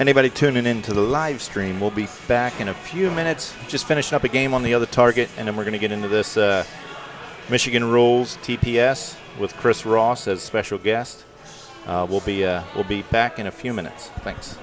Anybody tuning in to the live stream, we'll be back in a few minutes. Just finishing up a game on the other target, and then we're going to get into this Michigan Rules TPS with Chris Ross as special guest. We'll be back in a few minutes. Thanks.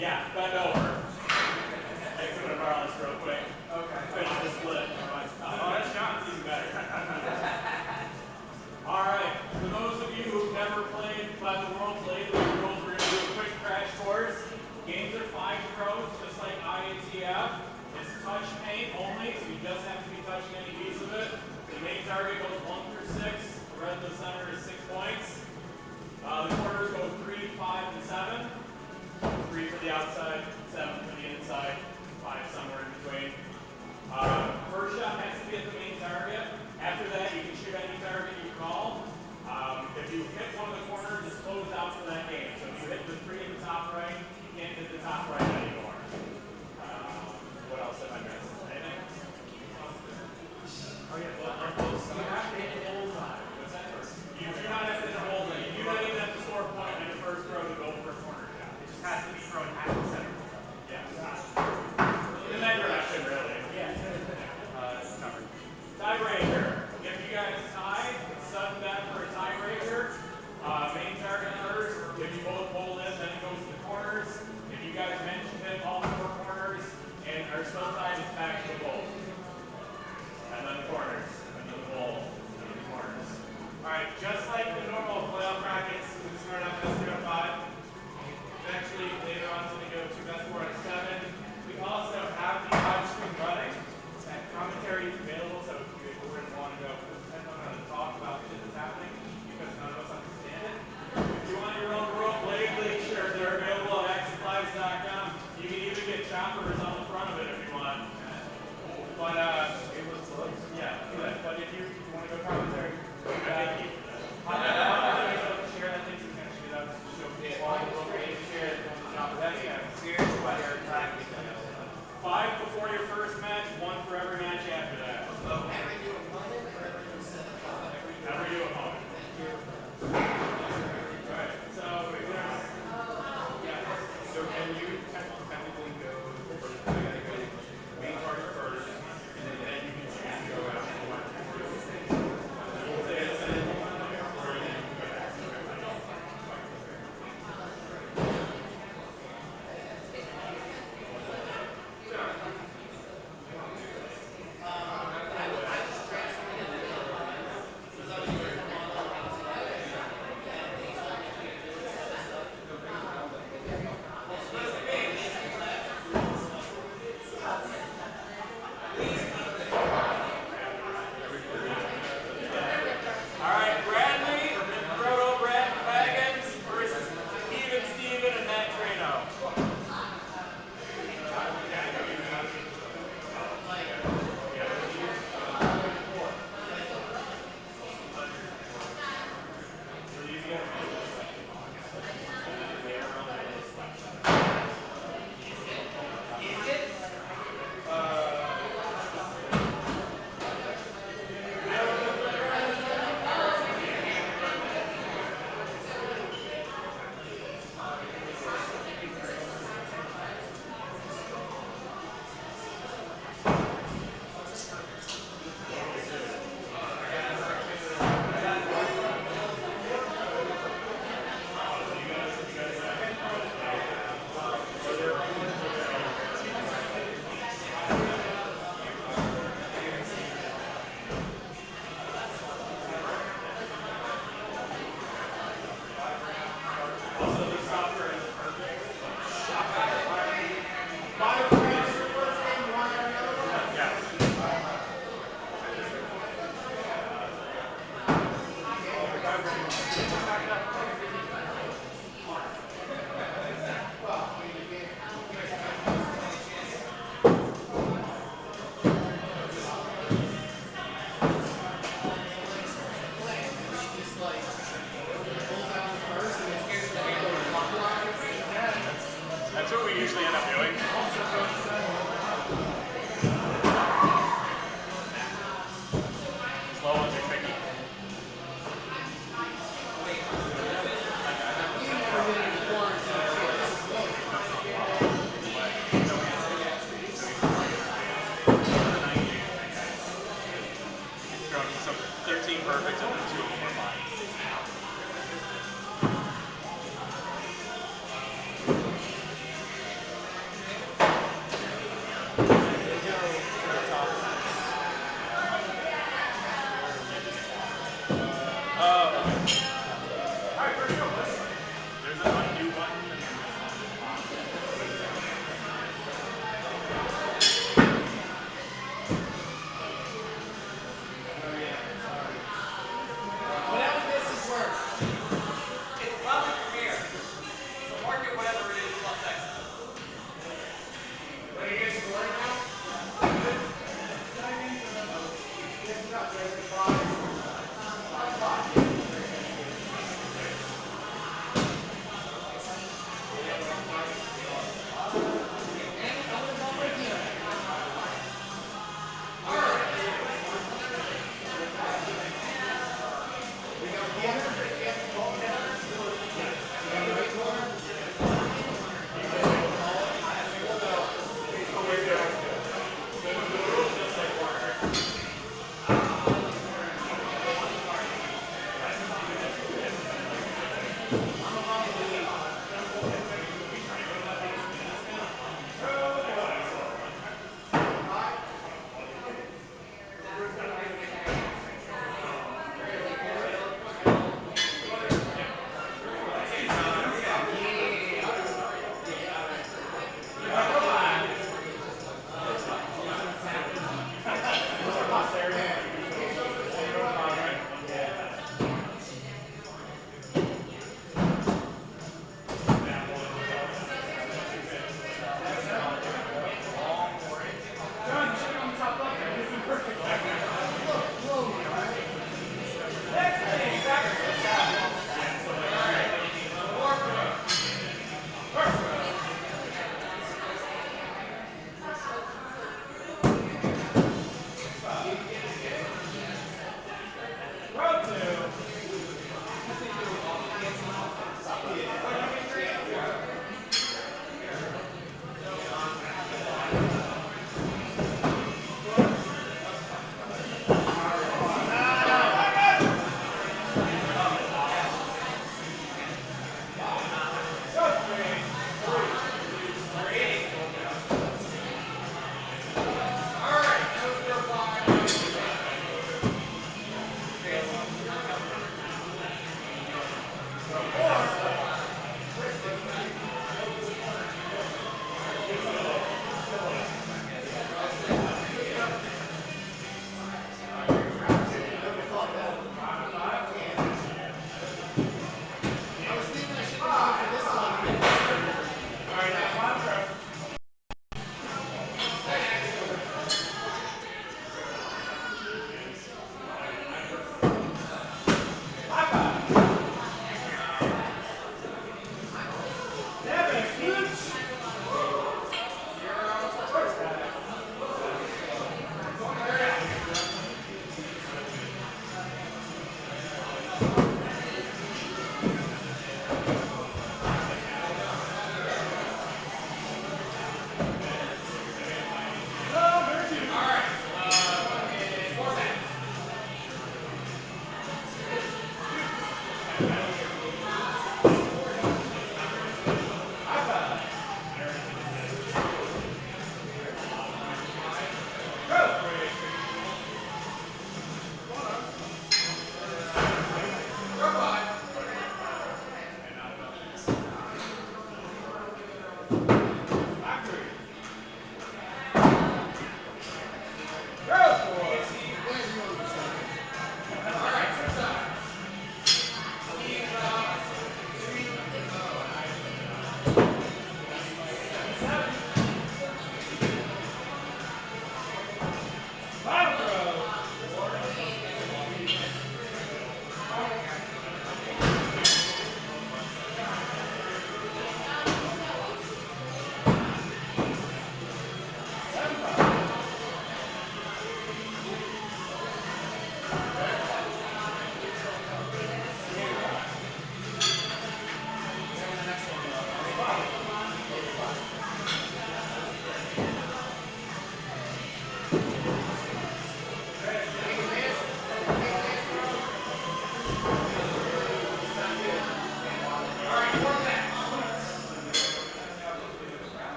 Yeah, bend over. Hey, I'm gonna borrow this real quick. Okay. Finish this split. Oh, that's John's even better. All right. For those of you who've never played By the World Play, the rules, we're gonna do a quick crash course. Games are 5 throws, just like IATF. It's touch paint only, so you just have to be touching any piece of it. The main target goes 1 through 6. The red in the center is 6 points. The corners go 3, 5, and 7. 3 for the outside, 7 for the inside, 5 somewhere in between. First shot has to be at the main target. After that, you can shoot any target you call. If you hit one of the corners, it's closed out for that game. So if you hit the 3 in the top right, you can't hit the top right anymore. What else have I missed? Anything? Oh yeah, you have to hit the bullseye. What's that first? You do not have to hit the bullseye. You do not even have to score a point on your first throw to go for a corner shot. It just has to be thrown at the center. Yeah. In that direction, really. Yeah. It's covered. Tiebreaker. If you guys tie, it's sudden death for a tiebreaker. Main target first. If you both hold in, then it goes to the corners. If you guys mentioned it, all 4 corners and are still tied, it's back to the bowl. And then the corners. And then the bowl. And then the corners. Alright, just like the normal playoff brackets, we start off best 3 out of 5. Eventually, later on, it's going to go to best 4 out of 7. We also have the live stream running. And commentary is available, so if you wouldn't want to go and talk about shit that's happening, because none of us understand it. If you want your own World Blade League shirts, they're available at axsupplies.com. You can even get choppers on the front of it if you want. But, yeah, but if you want to go commentary, share that thing, so you can shoot it up, show people, share it, serious about your attack. 5 before your first match, 1 for every match after that. Every new opponent or every new set of 5? Every new opponent. Alright, so so can you technically go main target first, and then you can choose to go after one.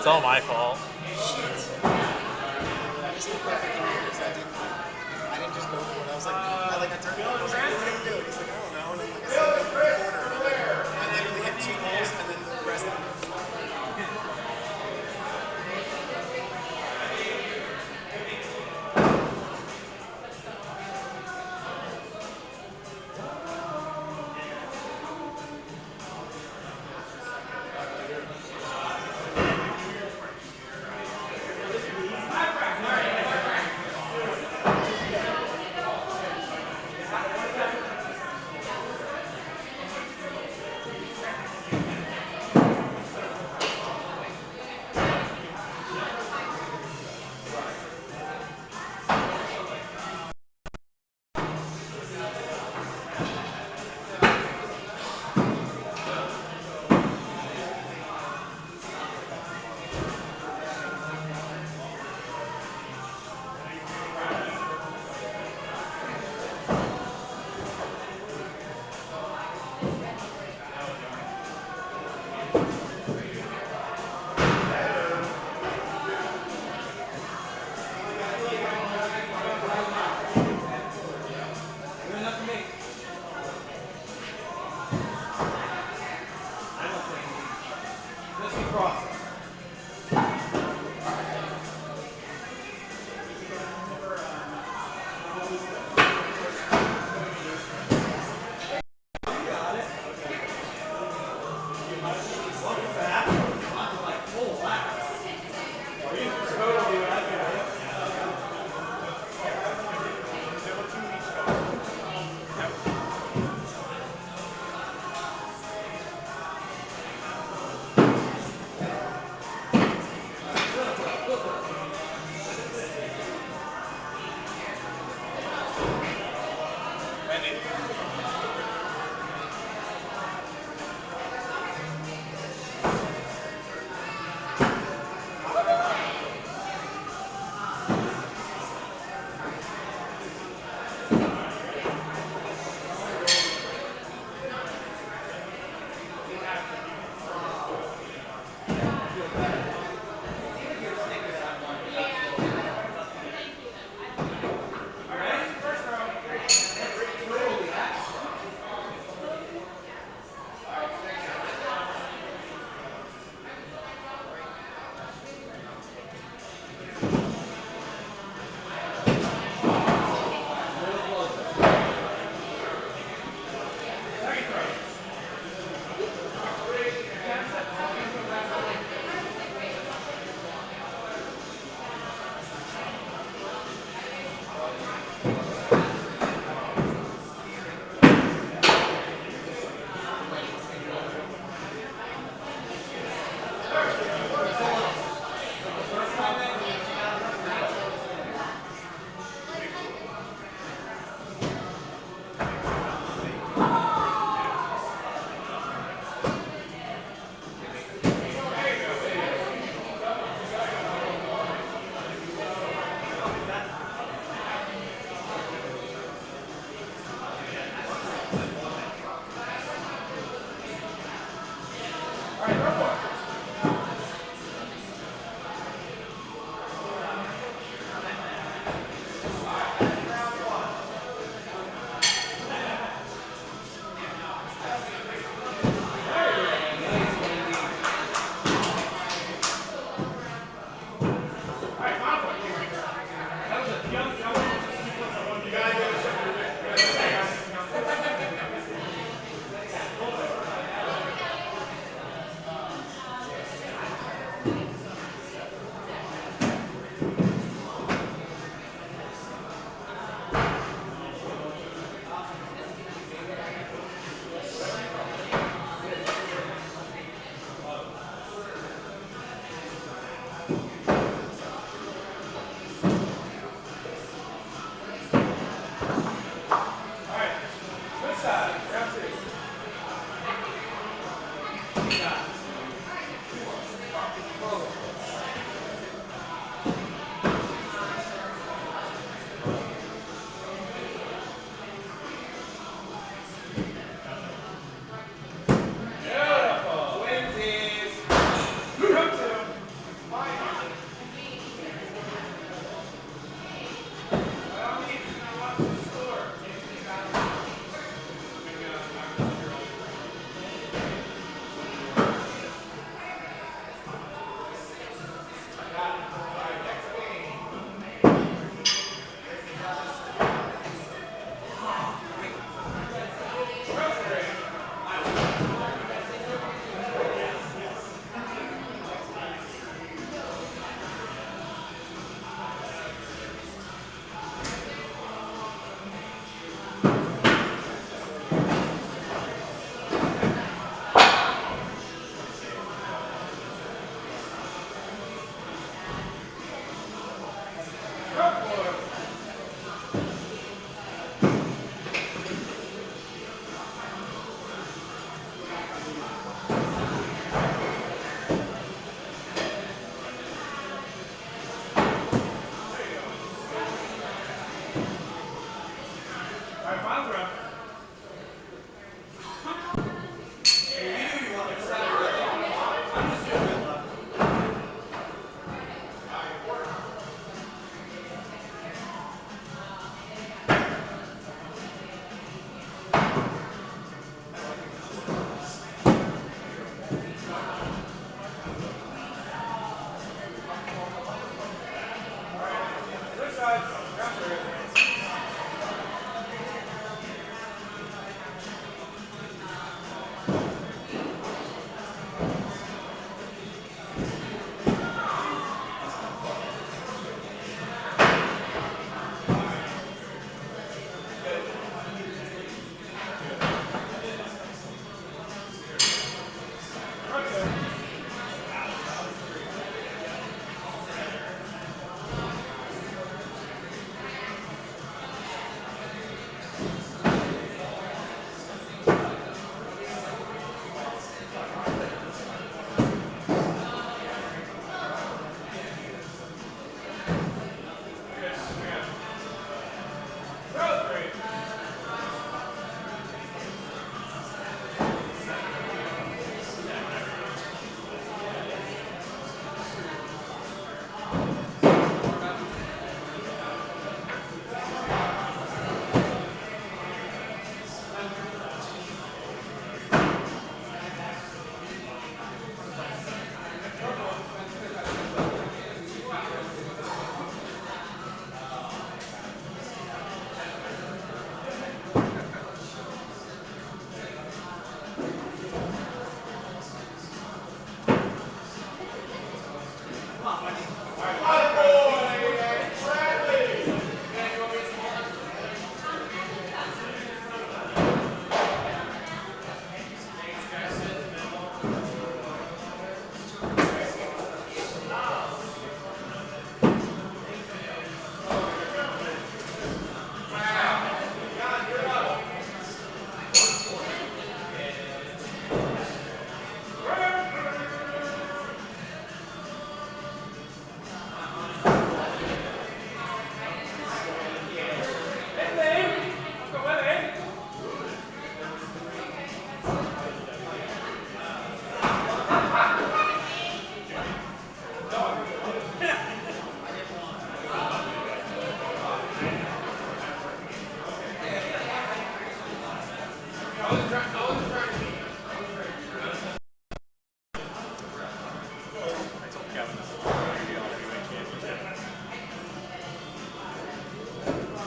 It's all my fault. Shit. I missed the perfect one because I didn't just go for it. I was like, I turned it on. I was like, what are you gonna do? And he's like, I don't know. And then like I said, go for the corner. And I literally hit 2 holes and then the rest of them.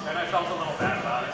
And I felt a little bad about it.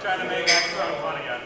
trying to make X run fun again.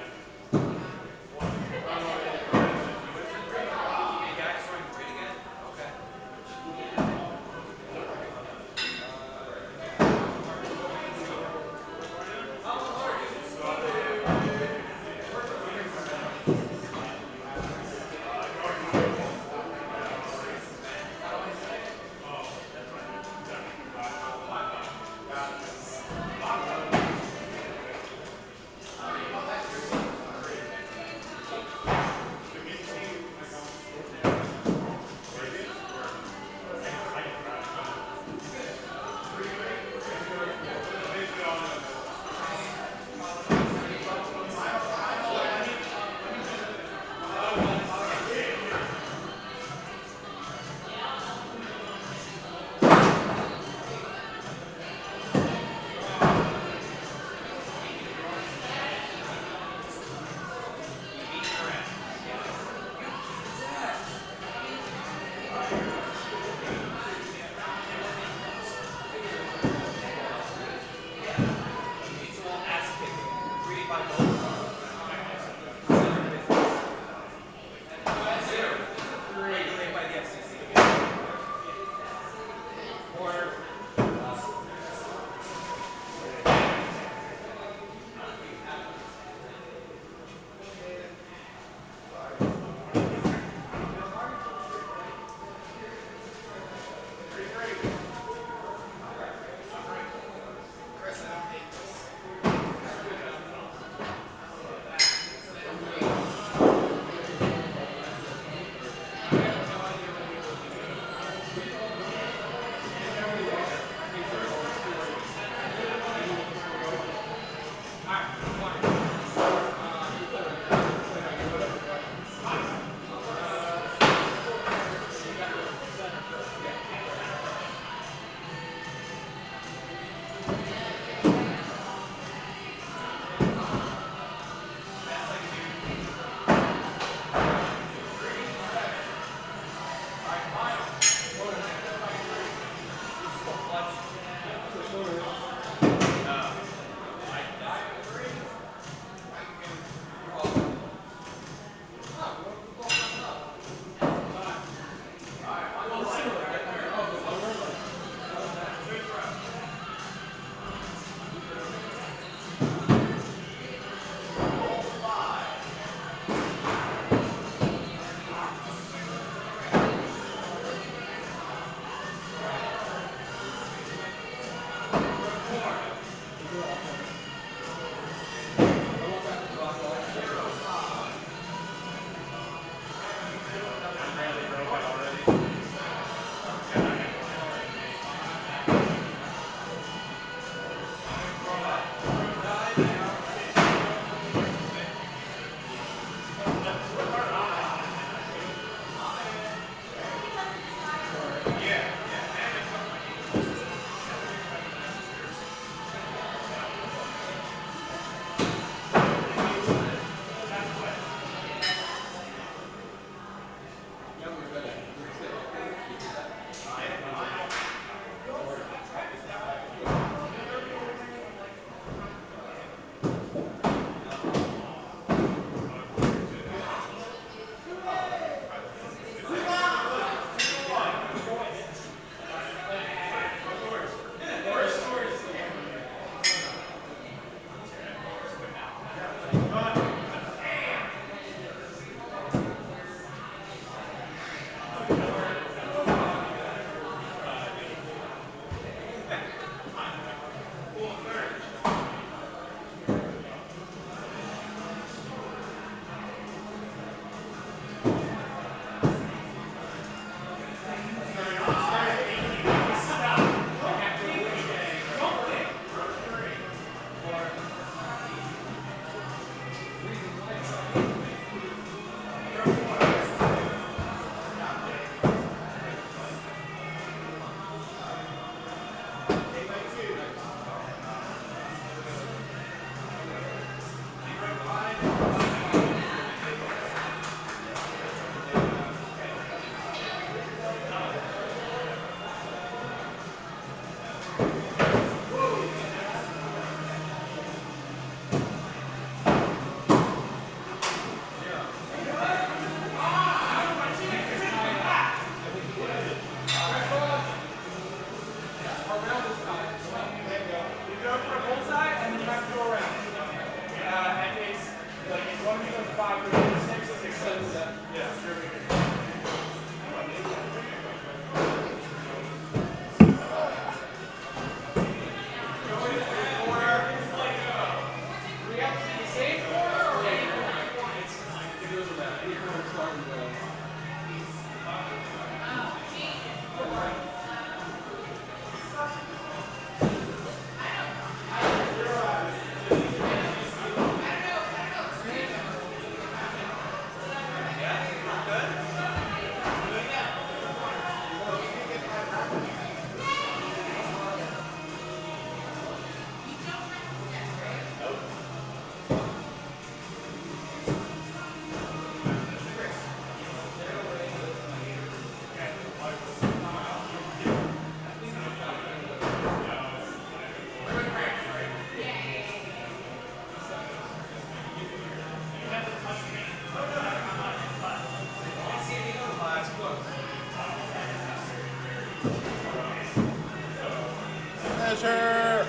Finisher!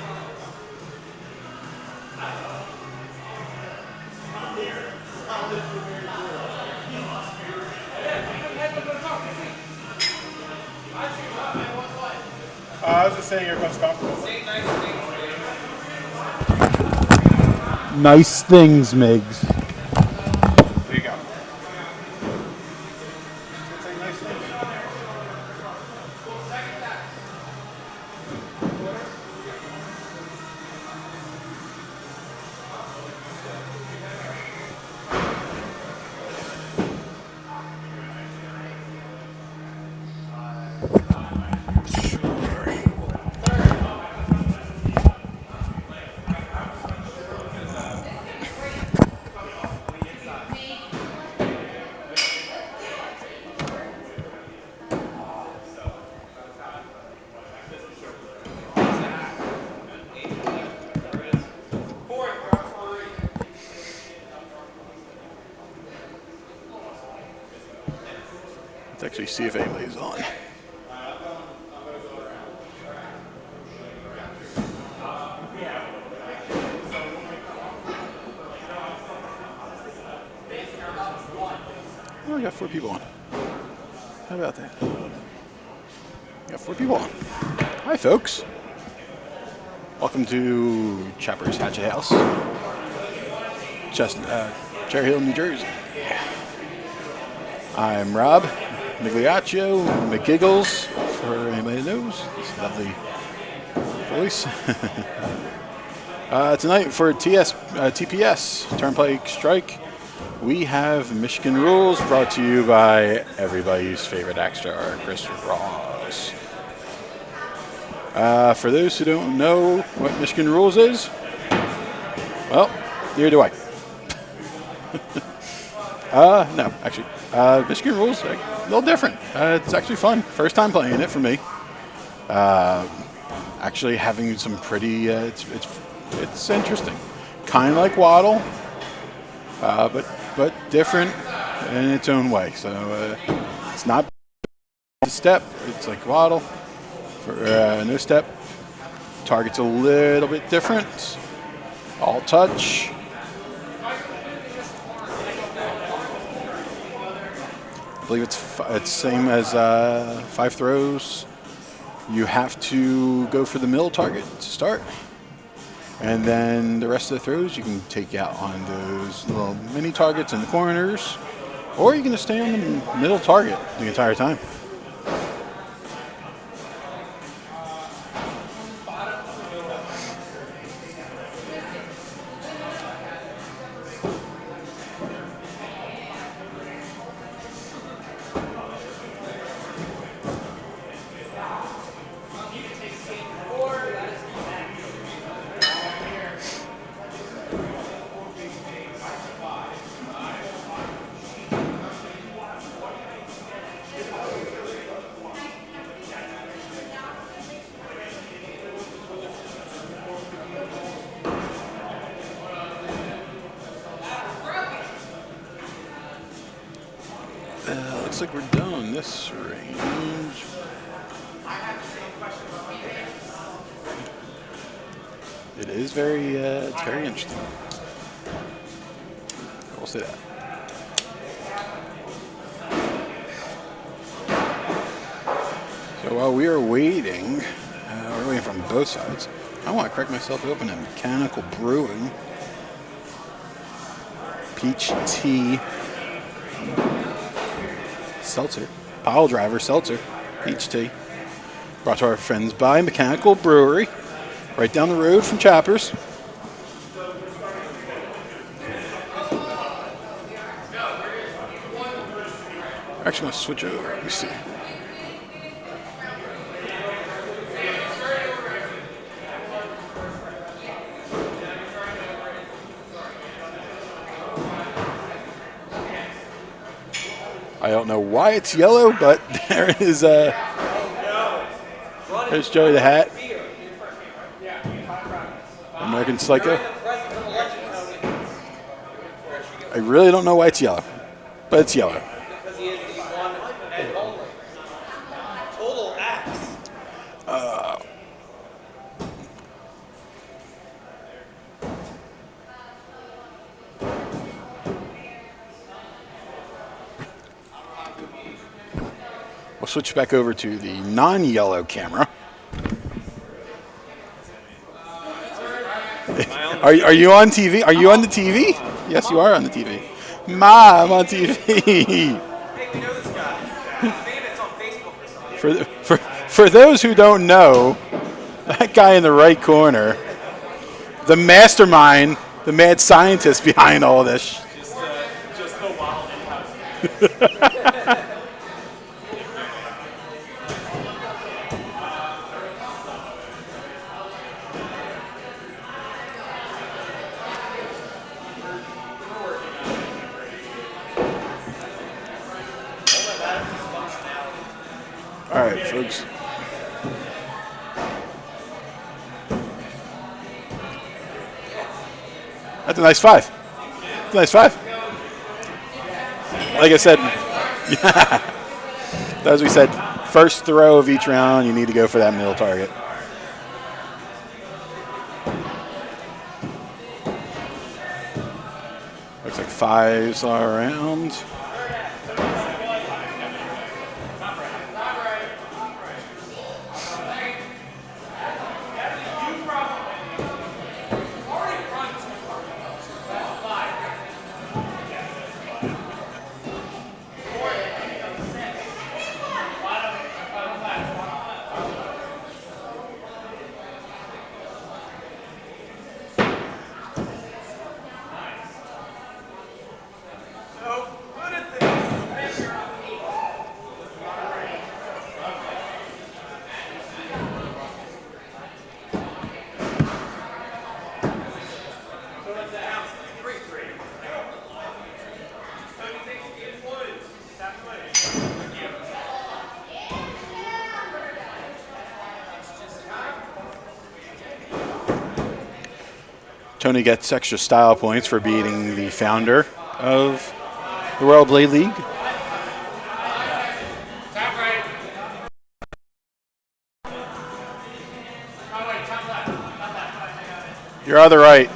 I was just saying everyone's comfortable. Nice things, Migs. There you go. Say nice things. Let's actually see if anybody's on. Oh, I got 4 people on. How about that? Got 4 people on. Hi, folks. Welcome to Chopper's Hatchet House, Cherry Hill, New Jersey. I'm Rob Migliaccio, McGiggles, for anybody who knows. This lovely voice. Tonight for TPS, Turnpike Strike, we have Michigan Rules, brought to you by everybody's favorite axe star, Chris Ross. For those who don't know what Michigan Rules is, well, neither do I. No, actually, Michigan Rules a little different. It's actually fun. First time playing it for me. Actually, having some pretty, it's interesting. Kind of like Waddle, but different in its own way. So it's not a step. It's like Waddle. For no step. Target's a little bit different. All touch. I believe it's same as 5 throws. You have to go for the middle target to start, and then the rest of the throws you can take out on those little mini targets in the corners, or you can just stay on the middle target the entire time. Looks like we're done this range. It is very, it's very interesting. We'll say that. So while we are waiting, we're waiting from both sides. I want to crack myself open at Mechanical Brewing. Peach tea. Seltzer, pile driver seltzer, peach tea, brought to our friends by Mechanical Brewery, right down the road from Choppers. Actually, I'm going to switch over. Let me see. I don't know why it's yellow, but there is there's Joey the Hat. American Psycho. I really don't know why it's yellow, but it's yellow. Because he is the one and only. Total axe. switch back over to the non-yellow camera. Are you on TV? Are you on the TV? Yes, you are on the TV. Ma, I'm on TV. Hey, we know this guy. Famous on Facebook or something. For those who don't know, that guy in the right corner, the mastermind, the mad scientist behind all this. Just the wild in-house. All right, folks. That's a nice 5. That's a nice 5. Like I said, as we said, first throw of each round, you need to go for that middle target. Looks like 5s all around. Tony gets extra style points for beating the founder of the World Blade League. You're on the right.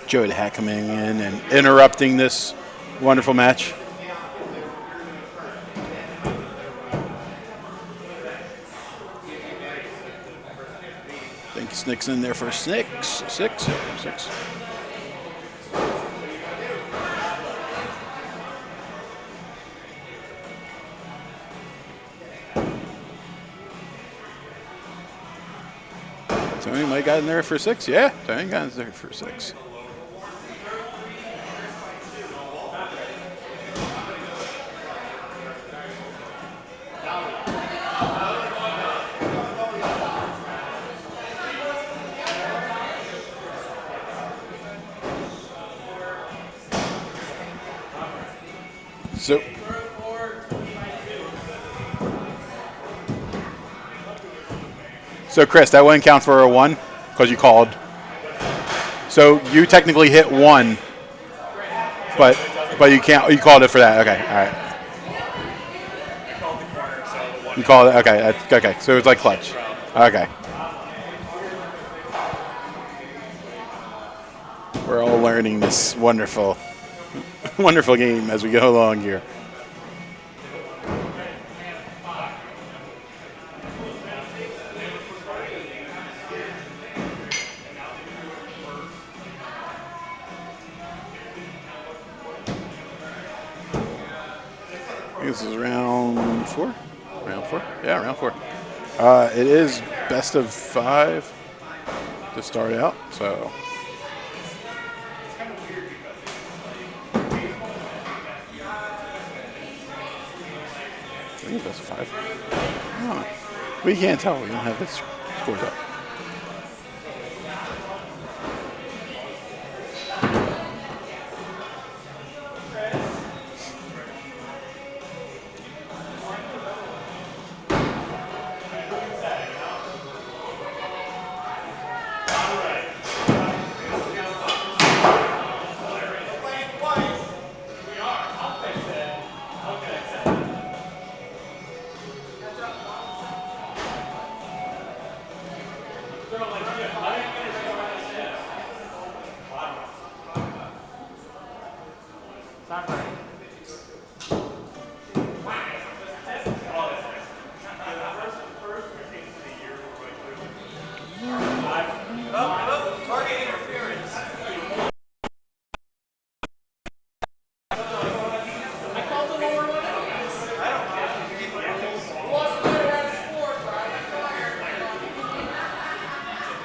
Joe Hack coming in and interrupting this wonderful match. I think Snick's in there for six. Tony might got in there for 6. Yeah, Tony got in there for 6. So Chris, that wouldn't count for a 1 because you called. So you technically hit 1, but you can't. You called it for that. Okay, all right. You called it. Okay, okay. So it's like clutch. Okay. We're all learning this wonderful, wonderful game as we go along here. This is round 4? Round 4? Yeah, round 4. It is best of 5 to start out, so. I think it's best of 5. Oh, we can't tell. We don't have the scores up. Target interference.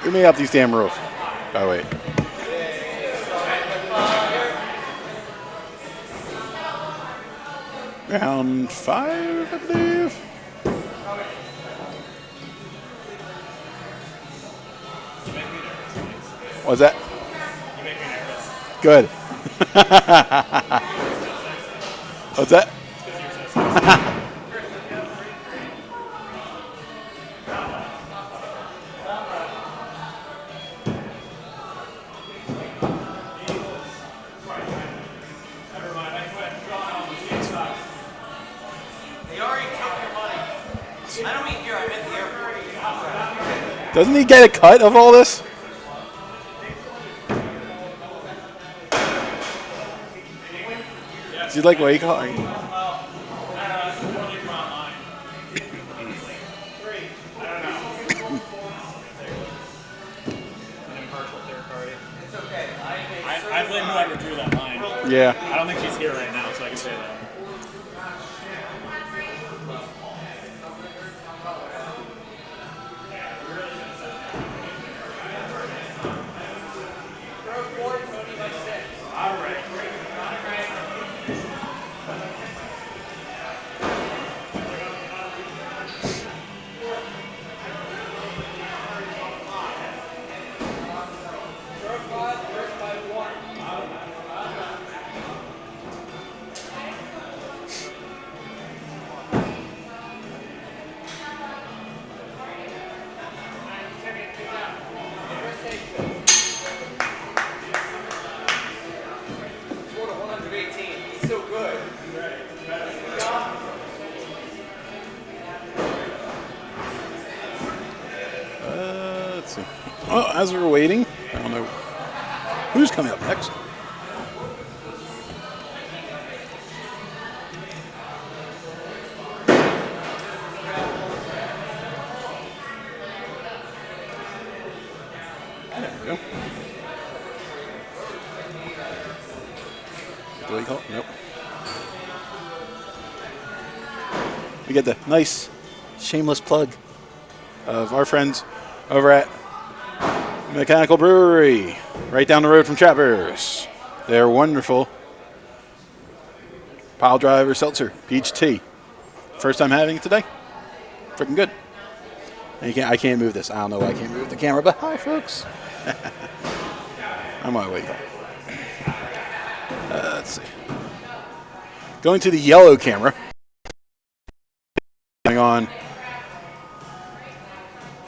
Who made up these damn rules? Oh, wait. Round 5, I believe. What's that? You make me nervous. Good. What's that? Because you're so sexy. Never mind. I quit. Draw on the team side. They already took your money. I don't mean here, I meant the airport. Doesn't he get a cut of all this? Do you like what you call it? Well, I don't know. That's the one you draw online. 3. I don't know. An impartial third party. It's okay. I blame whoever drew that line. Yeah. I don't think she's here right now, so I can say that. Scored a 118. He's so good. Let's see. Well, as we're waiting, I don't know who's coming up next. There we go. Do we call it? Nope. We get the nice, shameless plug of our friends over at Mechanical Brewery, right down the road from Choptober. They're wonderful. Pile driver seltzer, peach tea. First time having it today. Freaking good. And I can't move this. I don't know why I can't move the camera, but hi, folks. I'm on my way. Let's see. Going to the yellow camera. Going on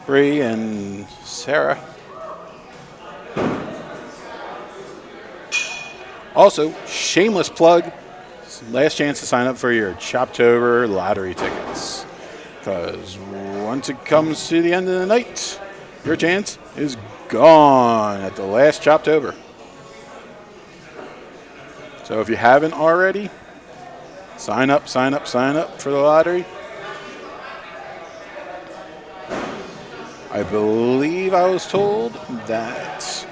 Bree and Sarah. Also, shameless plug, last chance to sign up for your Choptober lottery tickets. Because once it comes to the end of the night, your chance is gone at the last Choptober. So if you haven't already, sign up for the lottery. I believe I was told that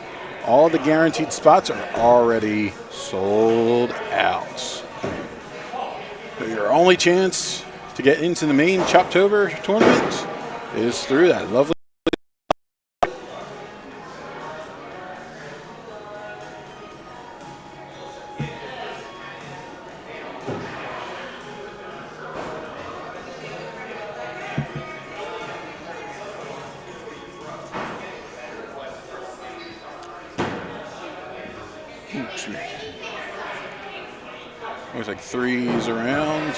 all the guaranteed spots are already sold out. Your only chance to get into the main Choptober tournament is through that lovely. Looks like 3s around.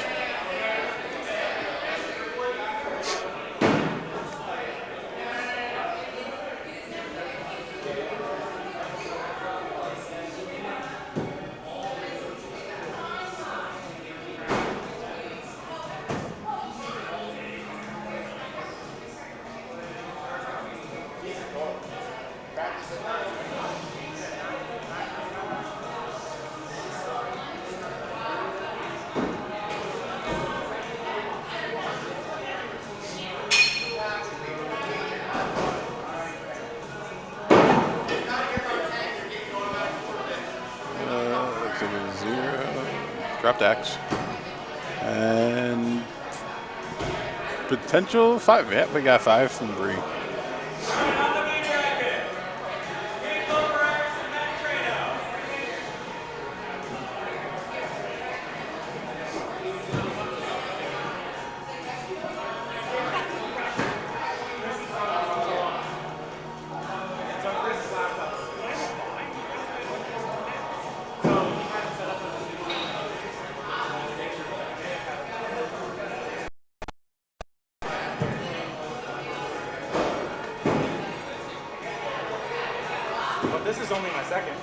Looks like a 0. Dropped X. And potential 5. Yeah, we got 5 from Bree. But this is only my second.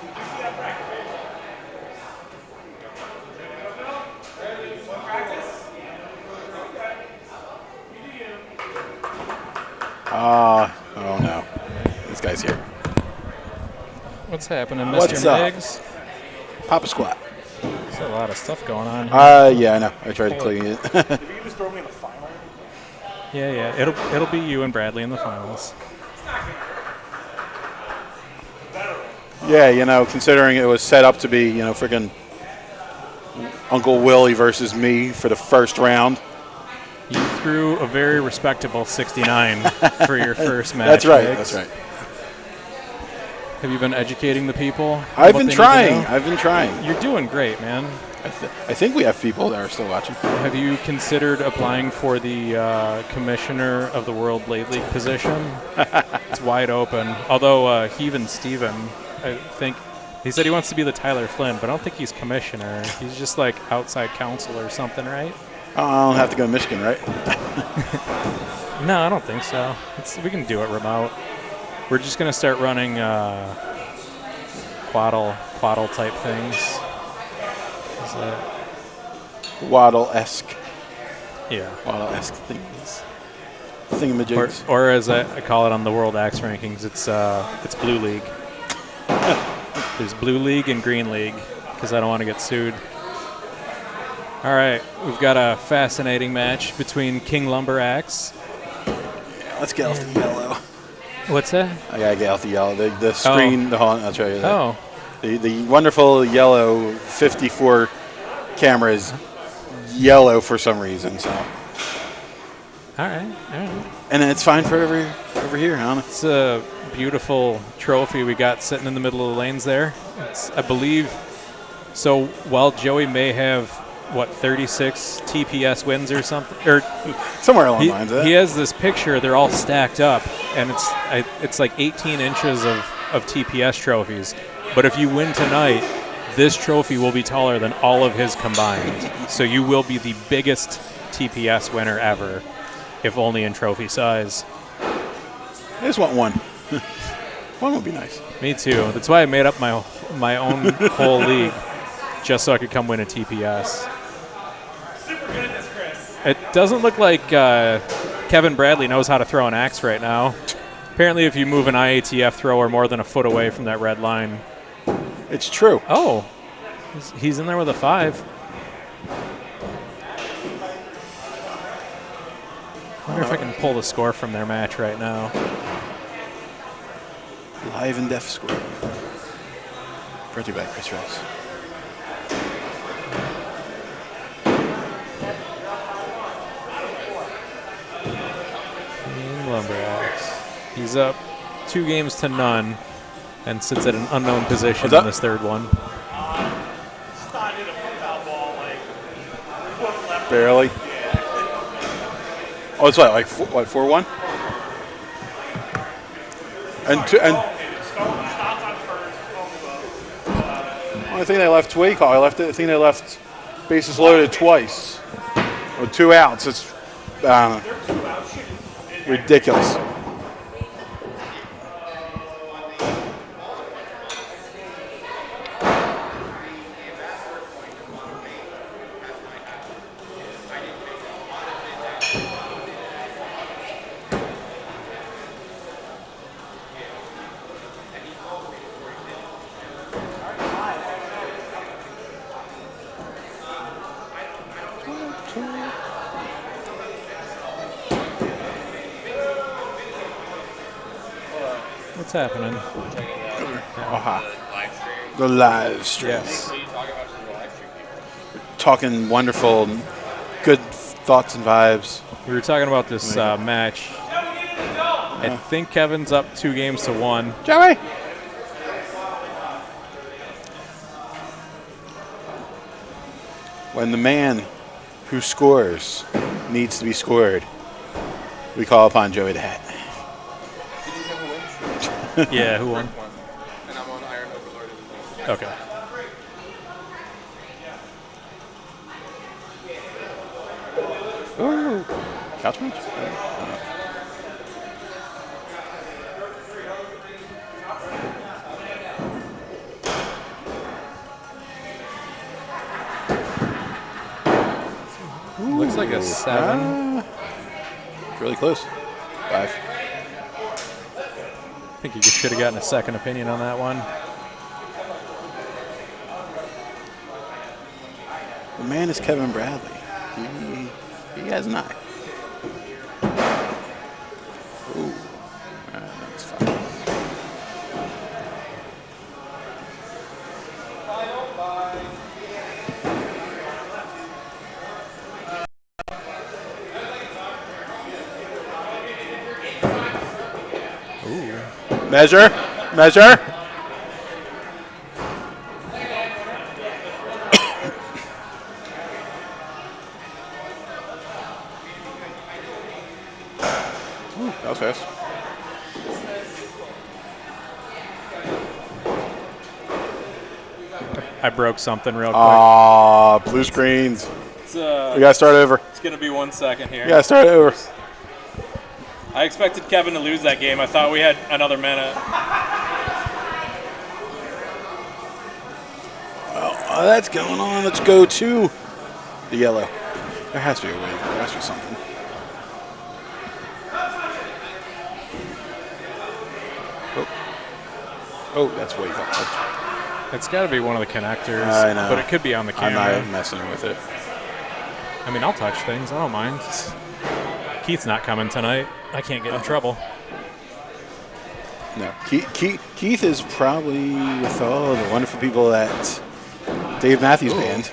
Oh no. This guy's here. What's happening, Mr. What's up? Miggs? Papa Squat. There's a lot of stuff going on here. Yeah, I know. I tried to clean it. Did you just throw me in the final? Yeah. It'll be you and Bradley in the finals. Yeah, you know, considering it was set up to be, you know, freaking Uncle Willie versus me for the first round. You threw a very respectable 69 for your first match. That's right. Miggs. That's right. Have you been educating the people? on I've what been they need to trying. know? I've been trying. You're doing great, man. I think we have people that are still watching. Have you considered applying for the commissioner of the World Blade League position? It's wide open. Although Heaven Steven, I think, he said he wants to be the Tyler Flynn, but I don't think he's commissioner. He's just like outside counsel or something, right? I don't have to go to Michigan, right? No, I don't think so. We can do it remote. We're just going to start running quaddle type things. Is that? Waddle-esque. Yeah. Waddle-esque things. Thingamajigs. Or as I call it on the World Axe rankings, it's Blue League. There's Blue League and Green League because I don't want to get sued. All right, we've got a fascinating match between King Lumber Axe. Yeah, let's get off the yellow. What's that? I gotta get off the yellow. The screen, I'll show you that. Oh, The wonderful yellow 54 camera is yellow for some reason. So, all right. and it's fine for over here, huh? It's a beautiful trophy we got sitting in the middle of the lanes there. I believe, so while Joey may have, 36 TPS wins or something? Or Somewhere along the lines of that. he has this picture, they're all stacked up, and it's like 18 inches of TPS trophies. But if you win tonight, this trophy will be taller than all of his combined. So you will be the biggest TPS winner ever, if only in trophy size. I just want one. One would be nice. Me too. That's why I made up my own whole league, just so I could come win a TPS. Super good at this, Chris. It doesn't look like Kevin Bradley knows how to throw an axe right now. Apparently, if you move an IATF thrower more than a foot away from that red line. It's true. Oh, he's in there with a 5. I wonder if I can pull the score from their match right now. Live and deaf score. Brought to you by Chris Ross. Lumberjacks. He's up 2-0 and sits at an unknown position What's up? in this third one. Scott hit a foul ball like foot left. Barely. Oh, it's like 4-1? And Scott's on first. I think they left Tway call. I think they left bases loaded twice. With 2 outs. It's ridiculous. What's happening? The live stream. Yes. Talking wonderful, good thoughts and vibes. We were talking about this match. I think Kevin's up 2-1. Joey! When the man who scores needs to be scored, we call upon Joey the Hat. Yeah, who won? And I'm on Iron Overlord. Okay. Ooh. Couch match? Looks like a 7. Really close. 5. I think you should have gotten a second opinion on that one. The man is Kevin Bradley. He has an eye. Ooh. That's fine. Measure. Measure. Ooh, that was fast. I broke something real quick. Ah, blue screens. It's, We gotta start over. it's going to be 1 second here. We gotta start over. I expected Kevin to lose that game. I thought we had another minute. Oh, that's going on. Let's go to the yellow. There has to be a way. There has to be something. Oh, that's what you call it. It's got to be one of the connectors, I know. but it could be on the I'm camera. not messing with it. I mean, I'll touch things. I don't mind. Keith's not coming tonight. I can't get in trouble. No, Keith is probably with all the wonderful people at Dave Matthews Band.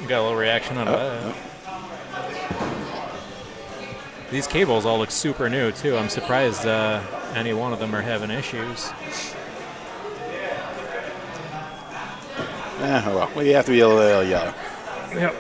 Got a little reaction on that. These cables all look super new, too. I'm surprised any one of them are having issues. Oh well. Well, you have to be a little yellow. Yep.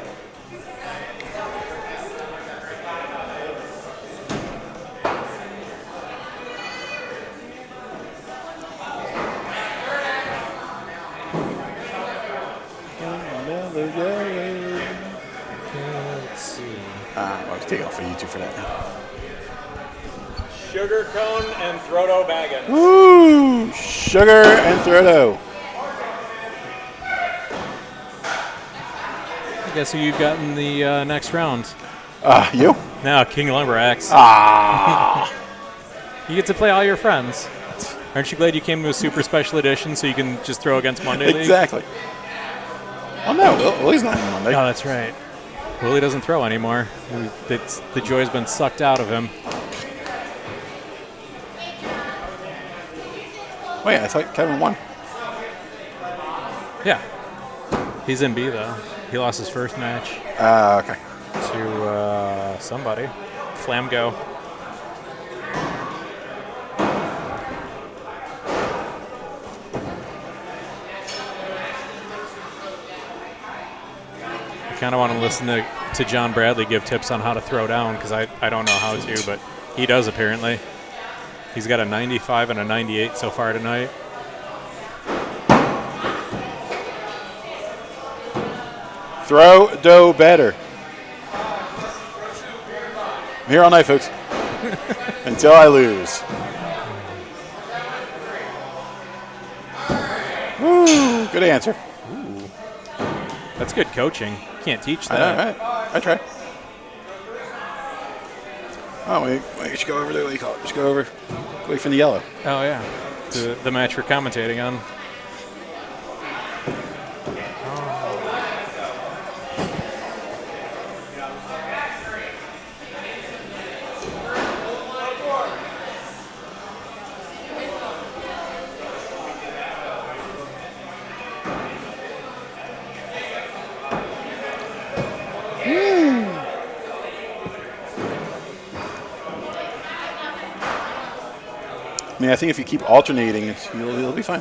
Let's see. I was taking off of YouTube for that. Sugar Cone and Throtto Baggins. Woo! Sugar and Throtto. Guess who you've got in the next round? You? Now, King Lumberjacks. You get to play all your friends. Aren't you glad you came to a super special edition so you can just throw against Monday League? Exactly. Oh no, Willie's not in Monday. Oh, that's right. Willie doesn't throw anymore. The joy's been sucked out of him. Wait, I thought Kevin won. Yeah. He's in B, though. He lost his first match Okay. to somebody. Flamgo. kind of want to listen to John Bradley give tips on how to throw down, because I don't know how to, but he does apparently. He's got a 95 and a 98 so far tonight. Throw dough better. I'm here all night, folks. Until I lose. Woo, good answer. Ooh. That's good coaching. Can't teach I that. know, right? I try. Oh, wait, just go over there. What do you call it? Just go over. Wait for the yellow. Oh, yeah. The match we're commentating on. I mean, I think if you keep alternating, you'll be fine.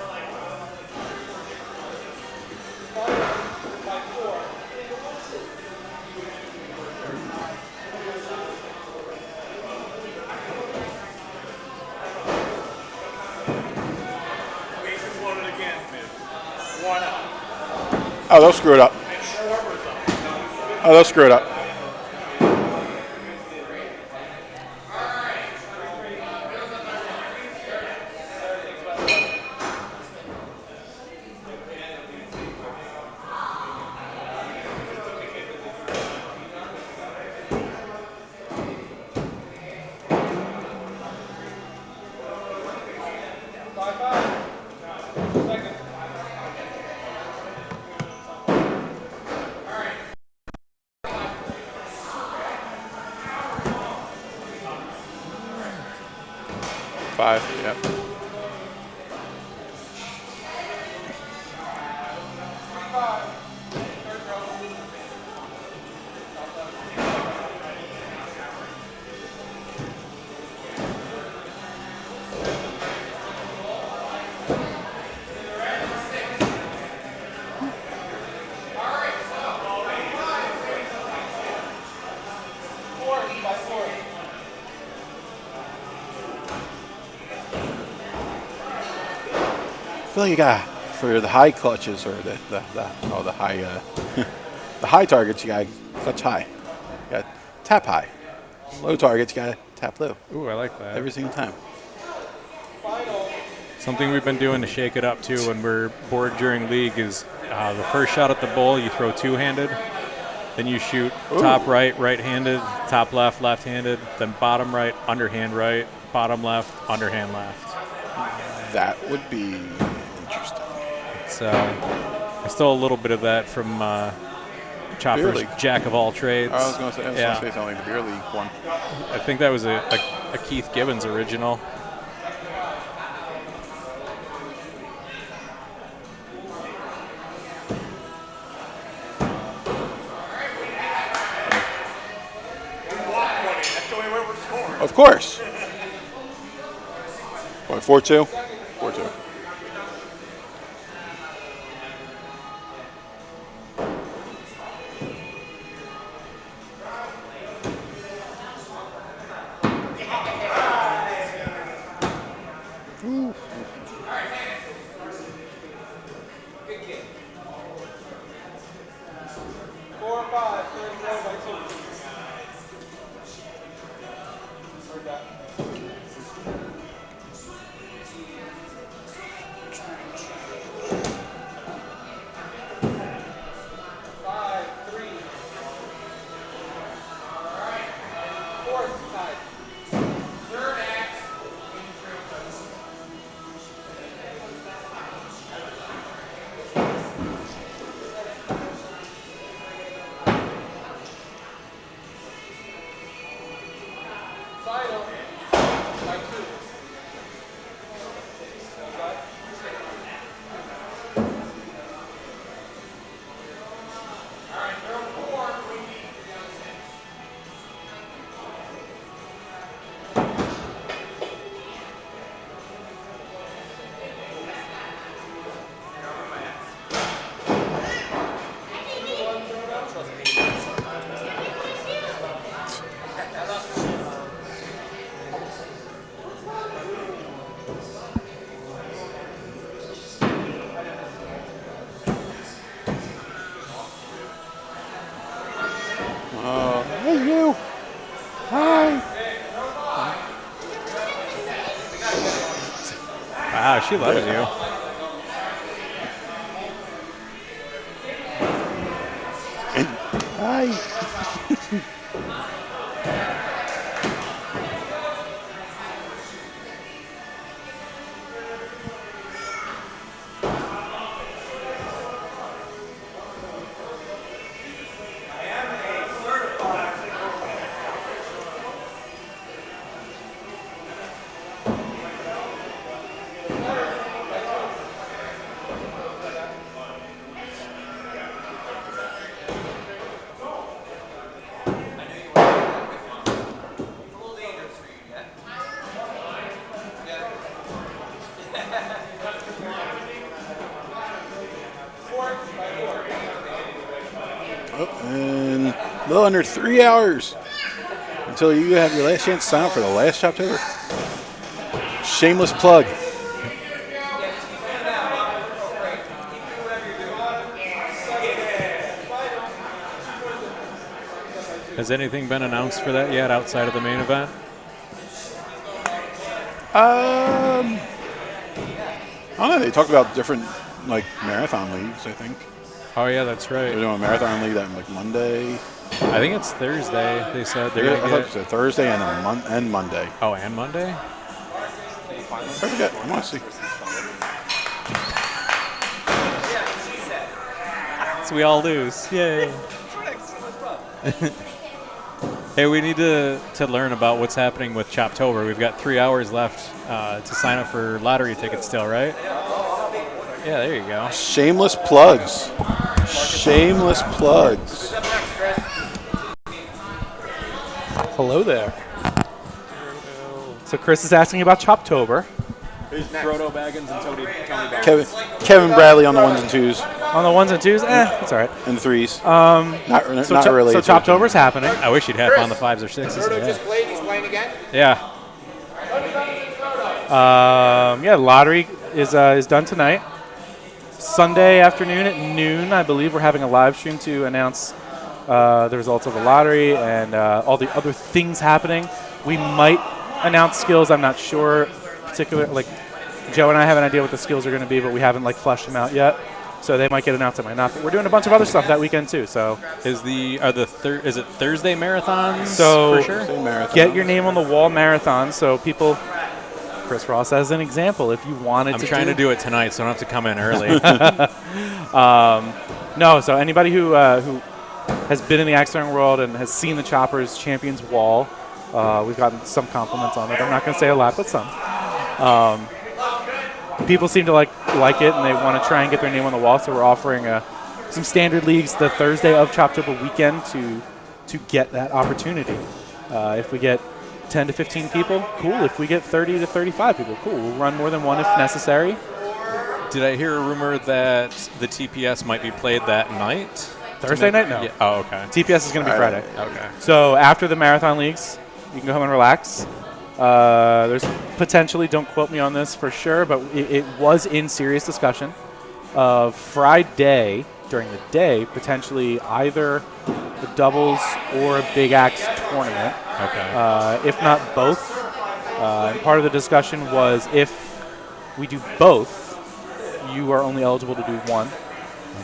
Bases loaded again. One up. Oh, they'll screw it up. Oh, they'll screw it up. Five, yep. I feel like you got for the high clutches or the high the high targets, you got clutch high, you got tap high. Low targets, you got tap low. Ooh, I like that. Every single time. Something we've been doing to shake it up too when we're bored during league is the first shot at the bowl you throw two-handed, then you shoot top right, right-handed, top left, left-handed, then bottom right, underhand right, bottom left, underhand left. That would be interesting. It's I stole a little bit of that from Chopper's Beer league. Jack of all trades. I was going to say something like the beer league one. I think that was a Keith Gibbons original. Of course. What, 4-2? 4-2. Wow, she loves you. Hi. And a little under 3 hours until you have your last chance to sign up for the last Choptober. Shameless plug. Has anything been announced for that yet outside of the main event? I don't know. They talked about different like marathon leagues, I think. Oh yeah, that's They're right. doing a marathon league that like Monday. I think it's Thursday. They said they're I gonna thought it get. was a Thursday and a Monday. Oh, and Monday. I forget. I want to see. So we all lose. Yay. Hey, we need to learn about what's happening with Choptober. We've got 3 hours left to sign up for lottery tickets still, right? Yeah, there you go. Shameless plugs. Shameless plugs. Hello there. So Chris is asking about Choptober. Frodo Baggins and Tony Baggins. Kevin Bradley on the ones and twos On the ones and twos, that's all right. and the threes. Not So related. So Choptober's happening. I wish you'd have on the 5s or 6s. Yeah. played. He's playing again. Yeah. Lottery is done tonight. Sunday afternoon at noon, I believe we're having a live stream to announce the results of the lottery and all the other things happening. We might announce skills. I'm not sure. Like Joe and I have an idea what the skills are going to be, but we haven't like fleshed them out yet. So they might get announced, they might not. But we're doing a bunch of other stuff that weekend too. So Is it Thursday marathons? So for sure. Marathon. get your name on the wall marathon. So people, Chris Ross as an example, if you wanted I'm to trying to do it tonight, so I don't have to come in early. No, so anybody who has been in the axe throwing world and has seen the Choppers Champions Wall, we've gotten some compliments on it. I'm not going to say a lot, but some. People seem to like it, and they want to try and get their name on the wall. So we're offering some standard leagues the Thursday of Choptober weekend to get that opportunity. If we get 10 to 15 people, cool. If we get 30 to 35 people, cool. We'll run more than one if necessary. Did I hear a rumor that the TPS might be played that night? Thursday night? No. Yeah. Oh, okay. TPS is going to be Friday. Okay. So after the marathon leagues, you can go home and relax. There's potentially, don't quote me on this for sure, but it was in serious discussion of Friday during the day, potentially either the doubles or a big axe tournament. Okay. If not both. And part of the discussion was if we do both, you are only eligible to do one.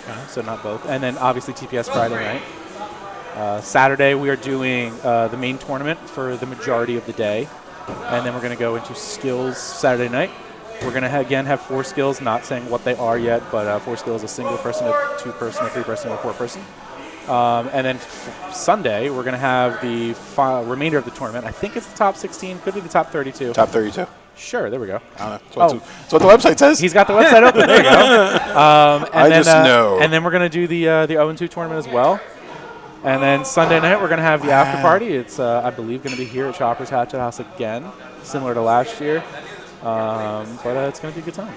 Okay. So not both. And then obviously TPS Friday night. Saturday we are doing the main tournament for the majority of the day. And then we're going to go into skills Saturday night. We're going to again have 4 skills, not saying what they are yet, but 4 skills: a single person, a 2-person, a 3-person, and a 4-person. And then Sunday we're going to have the remainder of the tournament. I think it's the top 16, could be the top 32. Top 32. Sure, there we go. I don't know. That's what the website says. He's got the website open. There you go. I just know. And then we're going to do the 0-2 tournament as well. And then Sunday night, we're going to have the after party. It's, I believe, going to be here at Chopper's Hatchet House again, similar to last year. But it's going to be a good time.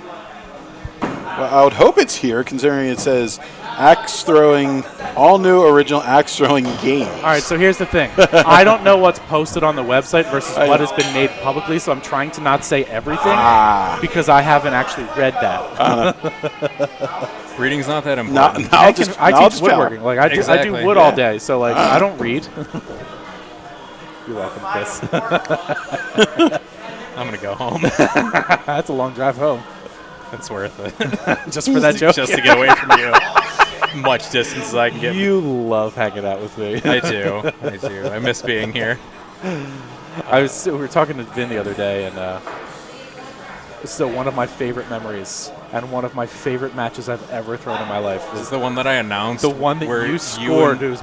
Well, I would hope it's here, considering it says axe throwing, all new original axe throwing games. All right, so here's the thing. I don't know what's posted on the website versus what has been made publicly, so I'm trying to not say everything because I haven't actually read that. Reading's not that important. I teach woodworking. Like I do wood all day, so like I don't read. You're welcome, Chris. I'm gonna go home. That's a long drive home. It's worth it. Just for that joke. Just to get away from you. Much distance as I can get. You love hanging out with me. I do. I miss being here. We were talking to Vin the other day, and it's still one of my favorite memories and one of my favorite matches I've ever thrown in my life. This is the one that I announced. The one that where you scored. It was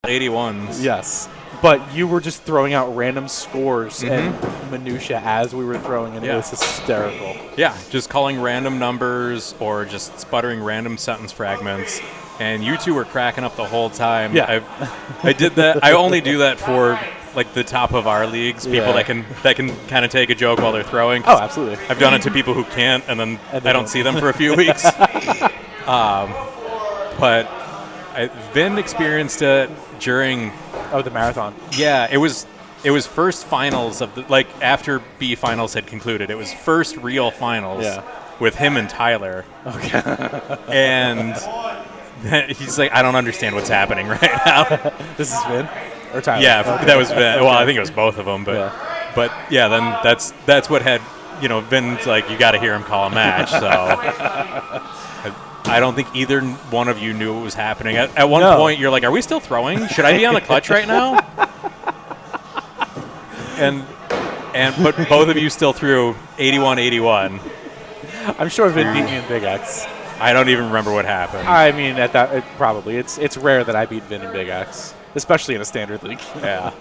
81s. yes. But you were just throwing out random scores and minutia as we were throwing, and it was hysterical. Yeah, just calling random numbers or just sputtering random sentence fragments. And you two were cracking up the whole time. Yeah. I did that. I only do that for like the top of our leagues, people that can kind of take a joke while they're throwing. Oh, absolutely. I've done it to people who can't, and then I don't see them for a few weeks. But Vin experienced it during. Oh, the marathon. Yeah, it was first finals of the after B finals had concluded. It was first real finals with him and Tyler. Okay. And he's like, I don't understand what's happening right now. This is Vin or Tyler? Yeah, okay. that was Vin. Well, I think it was both of them, but then that's what had Vin's like, you got to hear him call a match. So. I don't think either one of you knew what was happening. At one point, you're like, are we still throwing? Should I be on the clutch right now? But both of you still threw 81-81. I'm sure Vin beat me in Big X. I don't even remember what happened. I mean, probably. It's rare that I beat Vin in Big X, especially in a standard league. Yeah.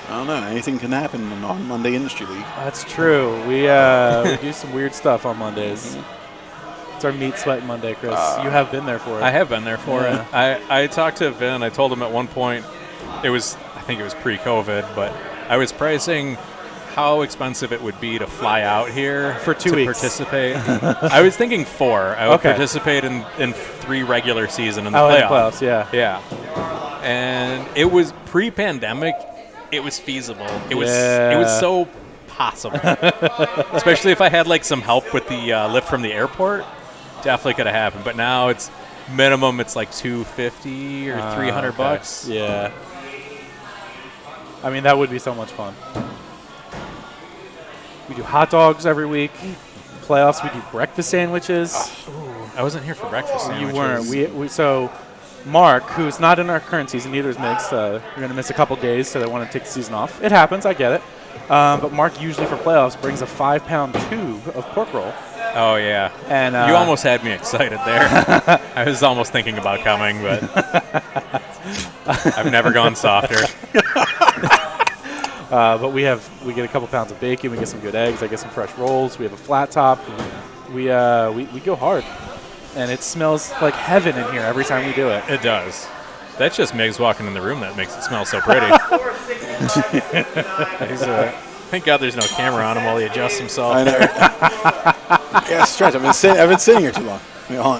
I don't know. Anything can happen on Monday Industry League. That's true. We do some weird stuff on Mondays. It's our meat sweat Monday, Chris. You have been there for it. I have been there for it. I talked to Vin. I told him at one point, I think it was pre-COVID, but I was pricing how expensive it would be to fly out here for 2 weeks. Participate. I was thinking 4. I would participate in 3 regular season in the playoffs. Yeah. And it was pre-pandemic. It was feasible. It was so possible. Especially if I had some help with the lift from the airport, definitely could have happened. But now it's minimum. It's like $250 or $300. Yeah. I mean, that would be so much fun. We do hot dogs every week. Playoffs, we do breakfast sandwiches. I wasn't here for breakfast sandwiches. You weren't. So Mark, who's not in our current season, neither is Migs. You're going to miss a couple days, so they want to take the season off. It happens. I get it. But Mark usually for playoffs brings a 5-pound tube of pork roll. Oh, yeah. And you almost had me excited there. I was almost thinking about coming, but I've never gone softer. But we get a couple pounds of bacon. We get some good eggs. I get some fresh rolls. We have a flat top. We go hard. And it smells like heaven in here every time we do it. It does. That's just Migs walking in the room that makes it smell so pretty. Thank God there's no camera on him while he adjusts himself. I know. Yeah, stretch. I've been sitting here too long. Oh,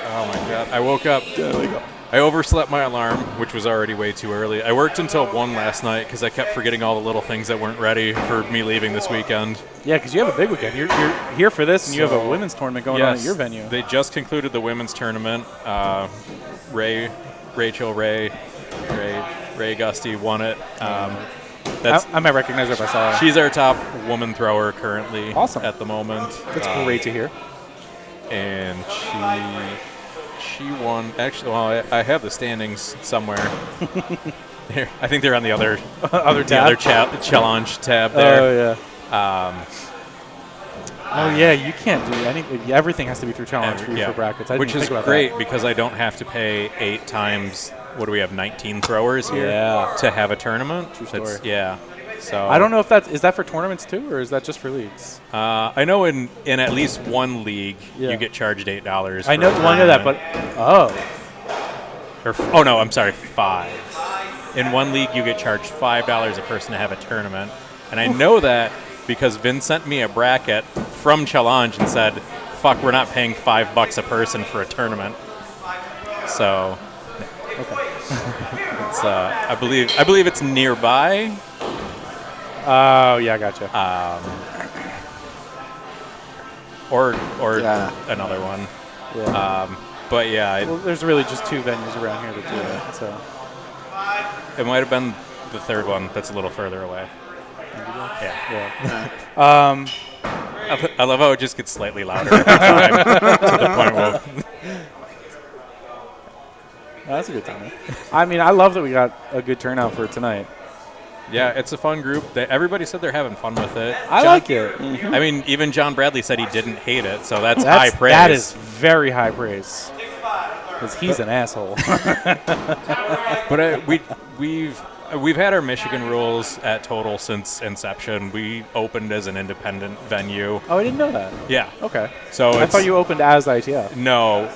my God. I woke up. There we go. I overslept my alarm, which was already way too early. I worked until 1 last night because I kept forgetting all the little things that weren't ready for me leaving this weekend. Yeah, because you have a big weekend. You're here for this, and you have a women's tournament going on at your venue. They just concluded the women's tournament. Ray Gusty won it. I might recognize her if I saw her. She's our top woman thrower currently at the moment. That's great to hear. And she won. Actually, well, I have the standings somewhere. I think they're on the other challenge tab there. Oh yeah. You can't do anything. Everything has to be through challenge for brackets. Which is great because I don't have to pay 8 times. What do we have? 19 throwers here to have a tournament. True story. So I don't know if is that for tournaments too, or is that just for leagues? I know in at least one league you get charged $8. I know that, but no, I'm sorry, 5. In one league you get charged $5 a person to have a tournament, and I know that because Vin sent me a bracket from Challenge and said, "Fuck, we're not paying $5 a person for a tournament." So, it's I believe it's nearby. Oh yeah, gotcha. Or another one. Yeah. But yeah, there's really just 2 venues around here that do it. So It might have been the third one that's a little further away. Yeah. I love how it just gets slightly louder every time to the point where That's a good time. I mean, I love that we got a good turnout for tonight. yeah, it's a fun group. Everybody said they're having fun with it. I like it. I mean, even John Bradley said he didn't hate it, so that's high praise. That is very high praise. Because he's an asshole. But we've had our Michigan rules at Total since inception. We opened as an independent venue. Oh, I didn't know that. Yeah. Okay. So I thought you opened as ITF. No.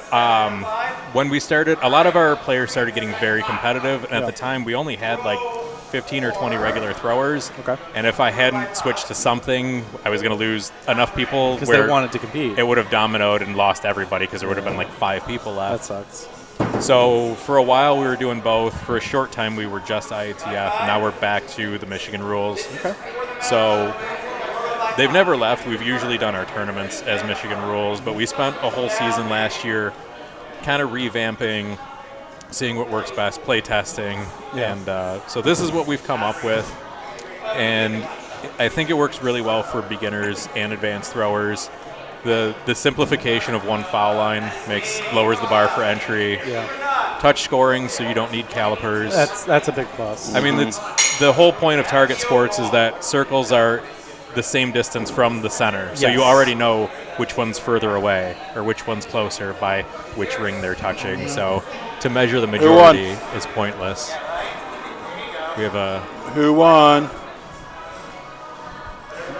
When we started, a lot of our players started getting very competitive, and at the time we only had like 15 or 20 regular throwers. Okay. And if I hadn't switched to something, I was going to lose enough people Because where they wanted to compete. it would have dominoed and lost everybody because there would have been like 5 people That left. sucks. So for a while we were doing both. For a short time we were just IATF, and now we're back to the Michigan rules. Okay. So they've never left. We've usually done our tournaments as Michigan rules, but we spent a whole season last year kind of revamping, seeing what works best, play testing, and so this is what we've come up with. And I think it works really well for beginners and advanced throwers. The simplification of one foul line lowers the bar for entry. Yeah. Touch scoring, so you don't need calipers. That's a big plus. I mean, the whole point of target sports is that circles are the same distance from the center. So you already know which one's further away or which one's closer by which ring they're touching. So to measure the majority is pointless. We have a... Who won?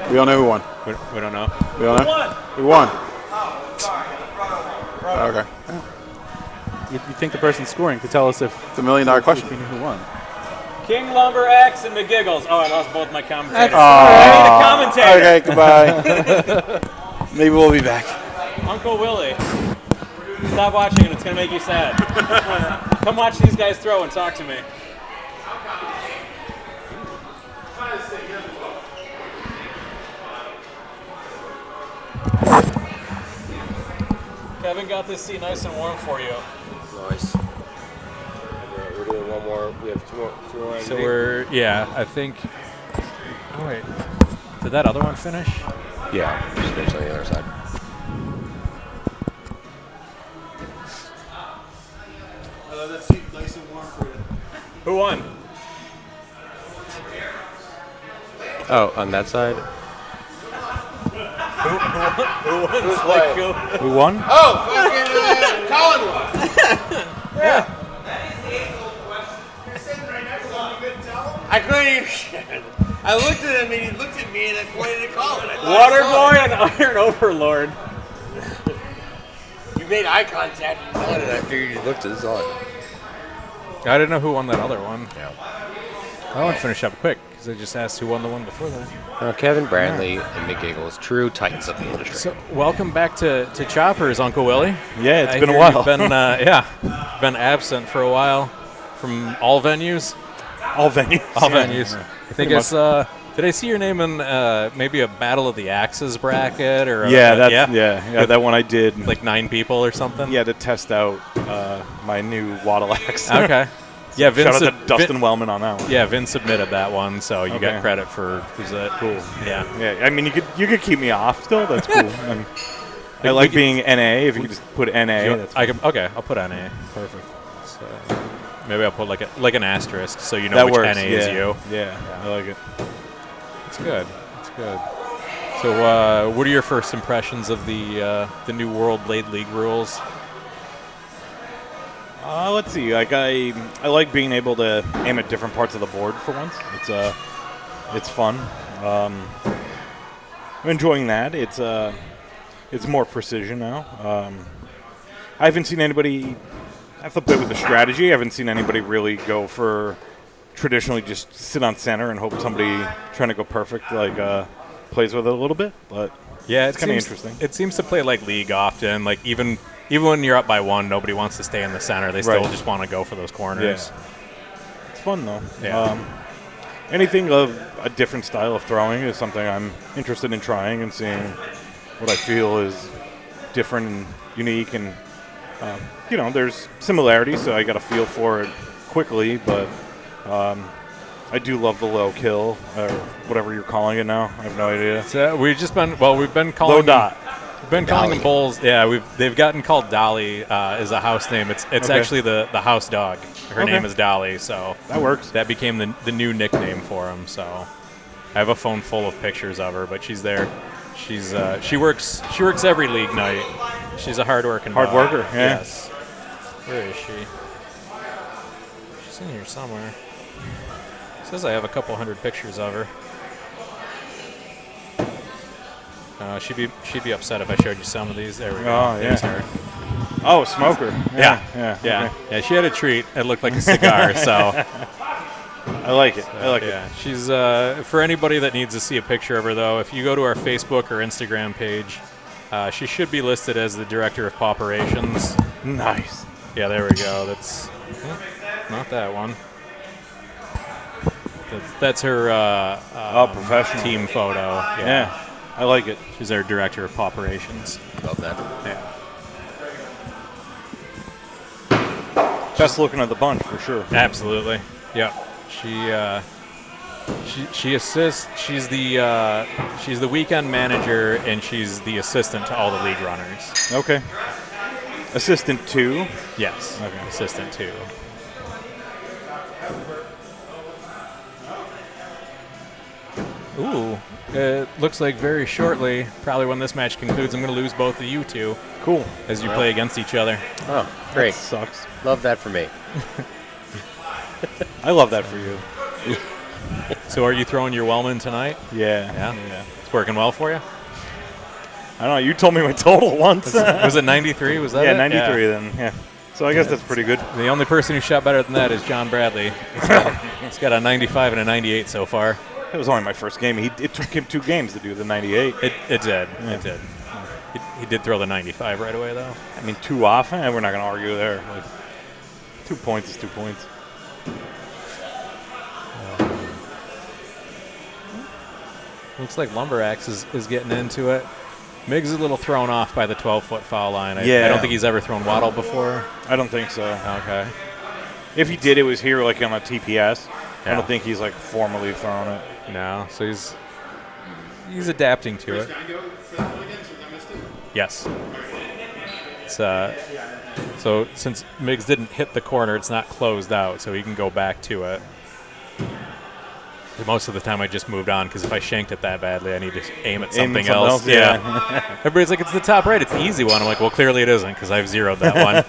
We don't know who won. We don't know. We don't know? Who won? Okay. You think the person scoring could tell us if It's $1 million question. we knew who won. King Lumber X and McGiggles. Oh, I lost both my commentators. I need a commentator. Okay, goodbye. Maybe we'll be back. Uncle Willie. Stop watching it. It's going to make you sad. Come watch these guys throw and talk to me. Kevin got this seat nice and warm for you. Nice. We're doing one more. We have two more. So I think... Oh, wait. Did that other one finish? Yeah, just finish on the other side. I love that seat nice and warm for you. Who won? Oh, on that side? Who won? Oh, fucking Colin won. Yeah. I couldn't even. I looked at him and he looked at me and I pointed to Colin. Waterboy and Iron Overlord. You made eye contact. And I figured you looked at his on. I didn't know who won that other one. Yeah. I want to finish up quick because I just asked who won the one before that. Kevin Bradley and McGiggles, true titans of the industry. So welcome back to Choppers, Uncle Willie. Yeah, it's I been a hear while. You've been absent for a while from all venues. All venues. All venues. I think it's. Did I see your name in maybe a Battle of the Axes bracket or? That one I did. Like 9 people or something. Yeah, to test out my new waddle axe. Okay. Yeah, Vince. Shout out to Dustin Wellman on that one. Yeah, Vince submitted that one, so you Okay. got credit for who's that? Cool. Yeah. Yeah, I mean, you could keep me off still. That's cool. I like being NA. If you could just put NA, that's Okay, I'll put NA. Perfect. So maybe I'll put like an asterisk so you know that which works. NA yeah. is you. Yeah, I like it. It's good. It's good. So, what are your first impressions of the new World Blade League rules? Let's see. Like I like being able to aim at different parts of the board for once. It's fun. I'm enjoying that. It's more precision now. I haven't seen anybody. I have to play with the strategy. I haven't seen anybody really go for traditionally just sit on center and hope somebody trying to go perfect plays with it a little bit. But Yeah, it's kind of interesting. It seems to play like League often. Like even when you're up by 1, nobody wants to stay in the center. They still Right. just want to go for those corners. Yeah. It's fun though. Yeah. Anything of a different style of throwing is something I'm interested in trying and seeing what I feel is different and unique. And there's similarities, so I got a feel for it quickly. But I do love the low kill, or whatever you're calling it now. I have no idea. So we've been calling Low dot. We've been calling them bulls. Yeah, they've gotten called Dolly as a house name. It's Okay. actually the house dog. Her Okay. name is Dolly, so That works. that became the new nickname for him. So I have a phone full of pictures of her, but she's there. She works every league night. She's a hard-working Hard dog. worker, yeah. Yes. Where is she? She's in here somewhere. Says I have a couple hundred pictures of her. She'd be upset if I showed you some of these. There we go. Oh, There's yeah. her. Oh, smoker. Yeah. Yeah. Yeah. Okay. Yeah, she had a treat. It looked like a cigar, so I like it. I like yeah. She's for anybody that needs to see a picture of her though, if you go to our Facebook or Instagram page, she should be listed as the director of operations. it. Nice. Yeah, there we go. That's not that one. That's her Professional. team photo. Yeah. I like it. She's our director of operations. Love that. Yeah. Best looking of the bunch for sure. Absolutely. Yep. She assists. She's the weekend manager and she's the assistant to all the league runners. Okay. Assistant 2. Yes. Okay. Assistant too. Ooh. It looks like very shortly, probably when this match concludes, I'm going to lose both of you two Cool. as you play against each other. Oh, great. Sucks. Love that for me. I love that for you. So are you throwing your Wellman tonight? Yeah. Yeah. It's working well for you? I don't know. You told me my total once. Was it 93? Was that Yeah, it? 93 then. Yeah. So I guess that's pretty good. The only person who shot better than that is John Bradley. He's got a 95 and a 98 so far. It was only my first game. It took him 2 games to do the 98. It did. It did. He did throw the 95 right away, though. I mean, 2 off. We're not going to argue there. Like, 2 points is 2 points. Looks like Lumberax is getting into it. Miggs is a little thrown off by the 12-foot foul line. I don't think he's ever thrown Waddle before. I don't think so. Okay. If he did, it was here like on a TPS. I Yeah. don't think he's like formally thrown it. No, so he's adapting to it. Yes. It's, so since Miggs didn't hit the corner, it's not closed out, so he can go back to it. Most of the time I just moved on because if I shanked it that badly, I need to aim at something else. Yeah. Everybody's like, it's the top right. It's the easy one. I'm like, well, clearly it isn't because I've zeroed that one.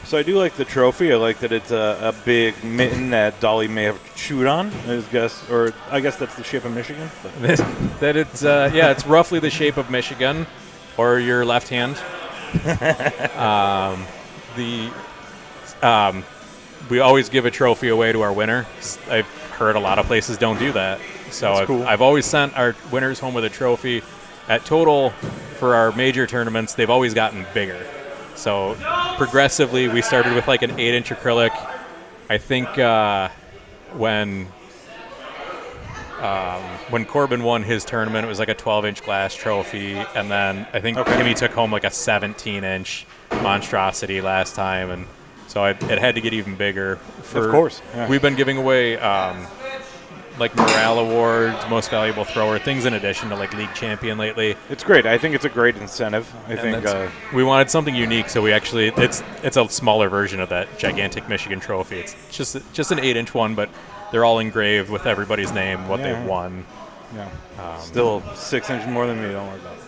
So I do like the trophy. I like that it's a big mitten that Dolly may have chewed on. I guess that's the shape of Michigan. That it's it's roughly the shape of Michigan or your left hand. We always give a trophy away to our winner. I've heard a lot of places don't do that. So I've always sent our winners home with a trophy. At total, for our major tournaments, they've always gotten bigger. So progressively, we started with like an 8-inch acrylic. I think when Corbin won his tournament, it was like a 12-inch glass trophy. And then I think Kimmy took home like a 17-inch monstrosity last time. And so it had to get even bigger. Of course. Yeah. We've been giving away like morale awards, most valuable thrower, things in addition to like league champion lately. It's great. I think it's a great incentive. I think we wanted something unique, so we actually it's a smaller version of that gigantic Michigan trophy. It's just an 8-inch one, but they're all engraved with everybody's name, what they've won. Yeah. Still 6 inches more than me. Don't worry about it.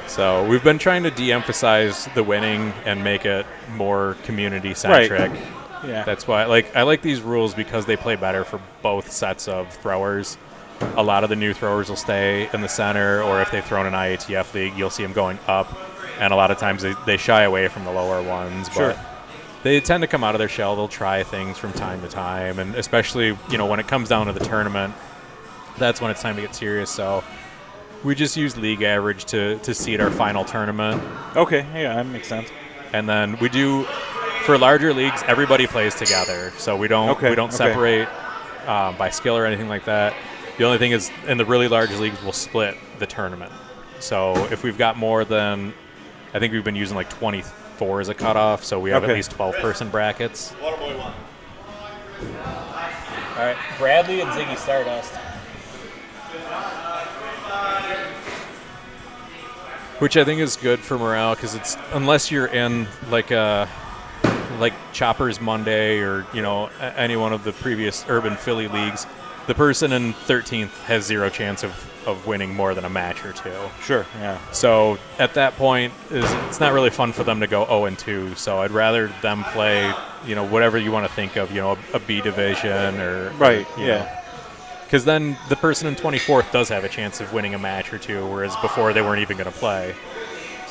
So we've been trying to de-emphasize the winning and make it more community-centric. Right. Yeah. That's why I like these rules because they play better for both sets of throwers. A lot of the new throwers will stay in the center, or if they've thrown an IATF league, you'll see them going up. And a lot of times they shy away from the lower ones. Sure. But they tend to come out of their shell. They'll try things from time to time. And especially, when it comes down to the tournament, that's when it's time to get serious. So we just use league average to seed our final tournament. Okay. Yeah, that makes sense. And then we do, for larger leagues, everybody plays together. So we don't separate by skill or anything like that. The only thing is, in the really large leagues, we'll split the tournament. So if we've got more than I think we've been using like 24 as a cutoff, so we have at least 12-person brackets. Waterboy 1. All right, Bradley and Ziggy Stardust. Which I think is good for morale because it's unless you're in like Choppers Monday or any one of the previous Urban Philly leagues, the person in 13th has zero chance of winning more than a match or two. Sure, yeah. So at that point, it's not really fun for them to go 0-2. So I'd rather them play, whatever you want to think of, a B division or Right, yeah. Because then the person in 24th does have a chance of winning a match or two, whereas before they weren't even going to play.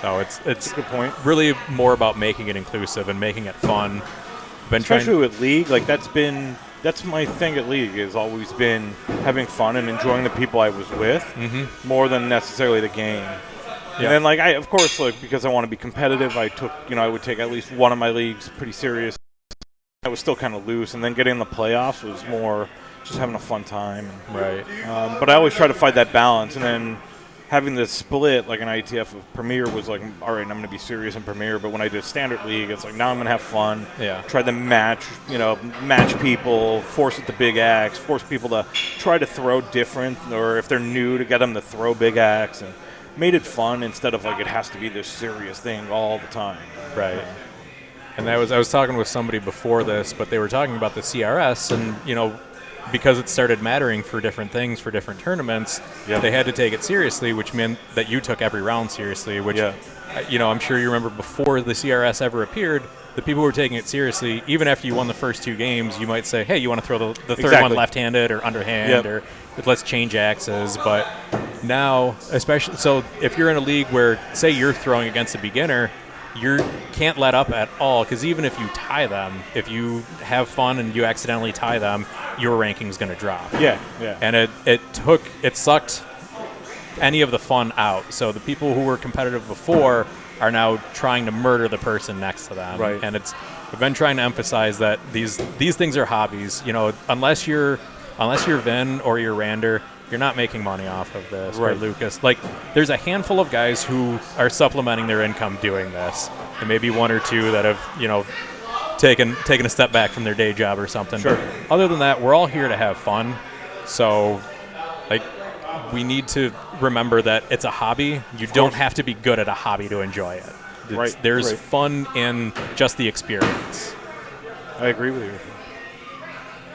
So it's a good point. Really more about making it inclusive and making it fun. Especially with League, like that's my thing at League, has always been having fun and enjoying the people I was with more than necessarily the game. Yeah. And then like of course, because I want to be competitive, I took I would take at least one of my leagues pretty serious. I was still kind of loose, and then getting in the playoffs was more just having a fun time. Right. But I always try to find that balance, and then having this split, like an IETF of Premier was like, all right, I'm going to be serious in Premier, but when I did Standard League, it's like, now I'm going to have fun. Yeah. Try to match people, force it to big axe, force people to try to throw different, or if they're new, to get them to throw big axe, and made it fun instead of like it has to be this serious thing all the time. Right. And I was talking with somebody before this, but they were talking about the CRS, and, because it started mattering for different things, for different tournaments, they had to take it seriously, which meant that you took every round seriously, which, I'm sure you remember before the CRS ever appeared, the people who were taking it seriously, even after you won the first two games, you might say, hey, you want to throw the third one left-handed or underhand, or let's change axes. But now, especially, so if you're in a league where, say you're throwing against a beginner, you can't let up at all, because even if you tie them, if you have fun and you accidentally tie them, your ranking's going to drop. Yeah. And it sucked any of the fun out. So the people who were competitive before are now trying to murder the person next to them. Right. And I've been trying to emphasize that these things are hobbies. Unless you're Vin or you're Rander, you're not making money off of this. Or Lucas. Like, there's a handful of guys who are supplementing their income doing this. And maybe one or two that have, taken a step back from their day job or something. Sure. But other than that, we're all here to have fun. So, like, we need to remember that it's a hobby. You don't have to be good at a hobby to enjoy it. There's fun in just the experience. I agree with you.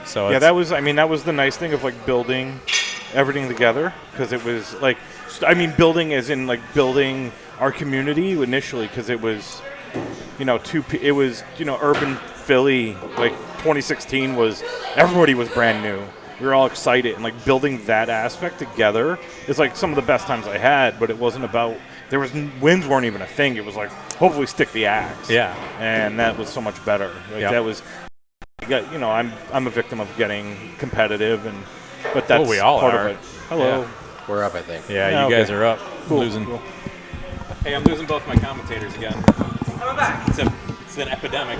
So that was the nice thing of like building everything together, because it was like, building as in like building our community initially, because it was, Urban Philly, like 2016 was, everybody was brand new. We were all excited, and like building that aspect together is like some of the best times I had, but it wasn't about, wins weren't even a thing. It was like, hopefully stick the axe. Yeah. And that was so much better. That was, I'm a victim of getting competitive, but that's we all part are. of it. Hello. Yeah. We're up, I think. Yeah, you guys are up. Cool. Losing. Cool. Hey, I'm losing both my commentators again. Coming back. It's an epidemic.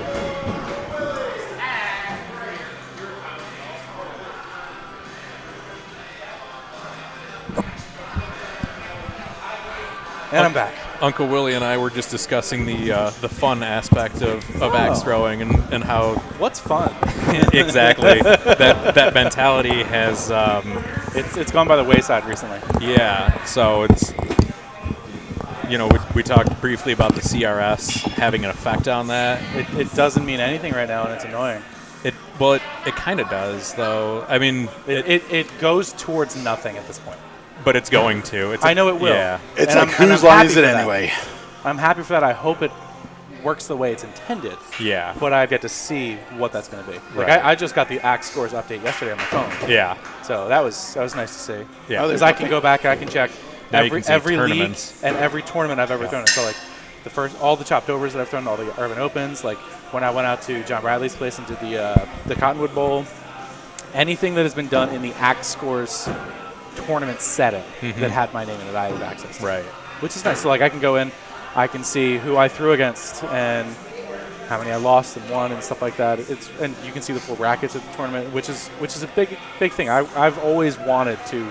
And I'm back. Uncle Willie and I were just discussing the fun aspect of axe throwing and how What's fun? exactly that mentality has It's gone by the wayside recently. yeah. So it's we talked briefly about the CRS having an effect on that. It doesn't mean anything right now, and it's annoying. It kind of does though. I mean It goes towards nothing at this point. but it's going to. I know it will. Yeah. It's And like, I'm whose line happy is it for that. anyway? I'm happy for that. I hope it works the way it's intended. Yeah. But I've yet to see what that's going to be. Like Right. I just got the axe scores update yesterday on my phone. Yeah. So that was nice to see. Yeah. Because I can go back, I can check Now you can see every league tournaments. and every tournament I've ever thrown. So like all the Choptobers that I've thrown, all the Urban Opens, like when I went out to John Bradley's place and did the Cottonwood Bowl, anything that has been done in the axe scores tournament setting that had my name in it, I have access to. Right. Which is nice. So like I can go in, I can see who I threw against and how many I lost and won and stuff like that. And you can see the full brackets at the tournament, which is a big thing. I've always wanted to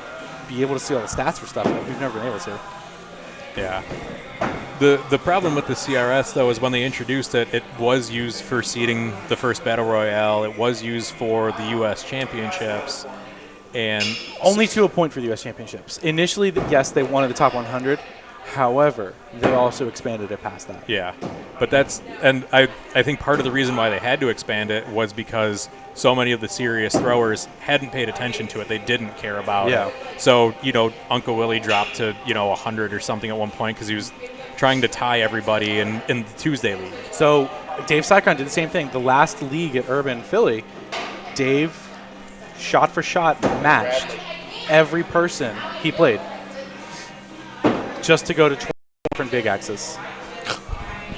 be able to see all the stats for stuff, but we've never been able to. Yeah. The problem with the CRS, though, is when they introduced it, it was used for seeding the first Battle Royale. It was used for the U.S. Championships. And Only to a point for the U.S. Championships. Initially, yes, they wanted the top 100. However, they also expanded it past that. yeah, but I think part of the reason why they had to expand it was because so many of the serious throwers hadn't paid attention to it. They didn't care about it. So, Uncle Willie dropped to, 100 or something at one point because he was trying to tie everybody in the Tuesday League. So Dave Sycon did the same thing. The last league at Urban Philly, Dave, shot for shot, matched every person he played just to go to 20 different big axes.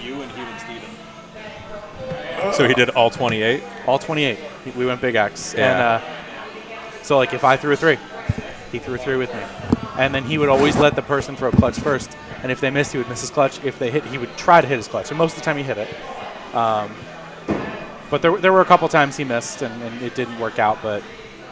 You and Hugh and Steven. So he did all 28? All 28. We went big axe. Yeah. And so, like, if I threw a 3, he threw a 3 with me. And then he would always let the person throw clutch first. And if they missed, he would miss his clutch. If they hit, he would try to hit his clutch. And most of the time he hit it. But there were a couple times he missed, and it didn't work out. But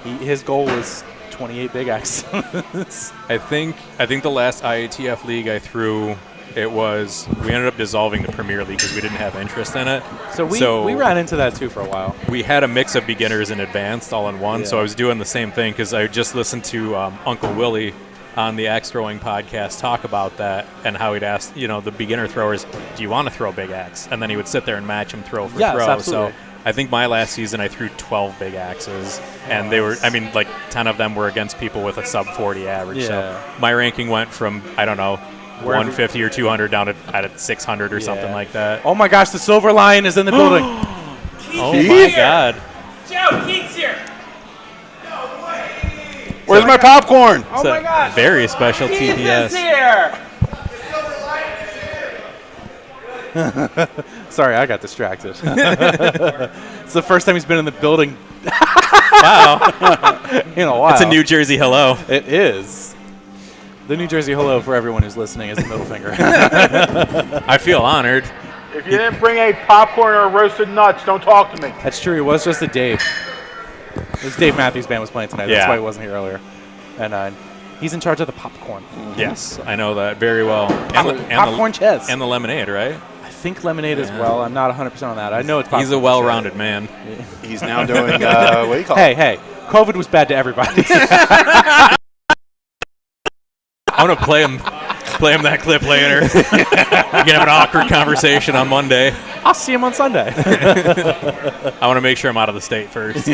his goal was 28 big axes. I think the last IATF league I threw, we ended up dissolving the Premier League because we didn't have interest in it. So we ran into that too for a while. We had a mix of beginners and advanced all in one, Yeah. so I was doing the same thing because I just listened to Uncle Willie on the axe throwing podcast talk about that and how he'd ask, the beginner throwers, do you want to throw a big axe? And then he would sit there and match them throw for Yes, throw. absolutely. So I think my last season I threw 12 big axes, and they were, 10 of them were against people with a sub 40 average. Yeah. So my ranking went from, 150 or 200 down at 600 or something like that. Oh my gosh, the Silver Lion is in the building. Oh my God. Joe, Keith's here. Where's my popcorn? Oh my gosh. Very special Keith TPS. is here. Sorry, I got distracted. It's the first time he's been in the building Wow. in a while. It's a New Jersey hello. It is. The New Jersey hello for everyone who's listening is the middle finger. I feel honored. If you didn't bring a popcorn or roasted nuts, don't talk to me. That's true. It was just a Dave. It was Dave Matthews' band was playing tonight. That's Yeah. why he wasn't here earlier. And he's in charge of the popcorn. Yes, I know that very well. Popcorn chess. And the lemonade, right? I think lemonade as well. I'm not 100% on that. I know it's popcorn. He's a well-rounded man. He's now doing, what do you call it? Hey, COVID was bad to everybody. I'm going to play him that clip later. We can have an awkward conversation on Monday. I'll see him on Sunday. I want to make sure I'm out of the state first.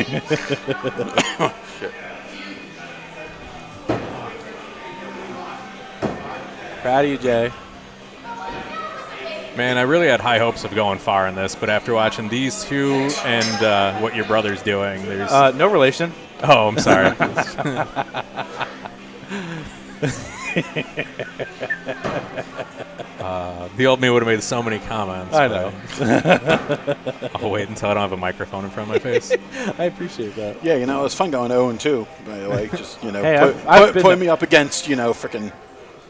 Proud of you, Jay. Man, I really had high hopes of going far in this, but after watching these two and what your brother's doing, there's... No relation. Oh, I'm sorry. The old me would have made so many comments. I know. I'll wait until I don't have a microphone in front of my face. I appreciate that. Yeah, it was fun going 0-2. By the way, just Hey, I've been put me up against frickin'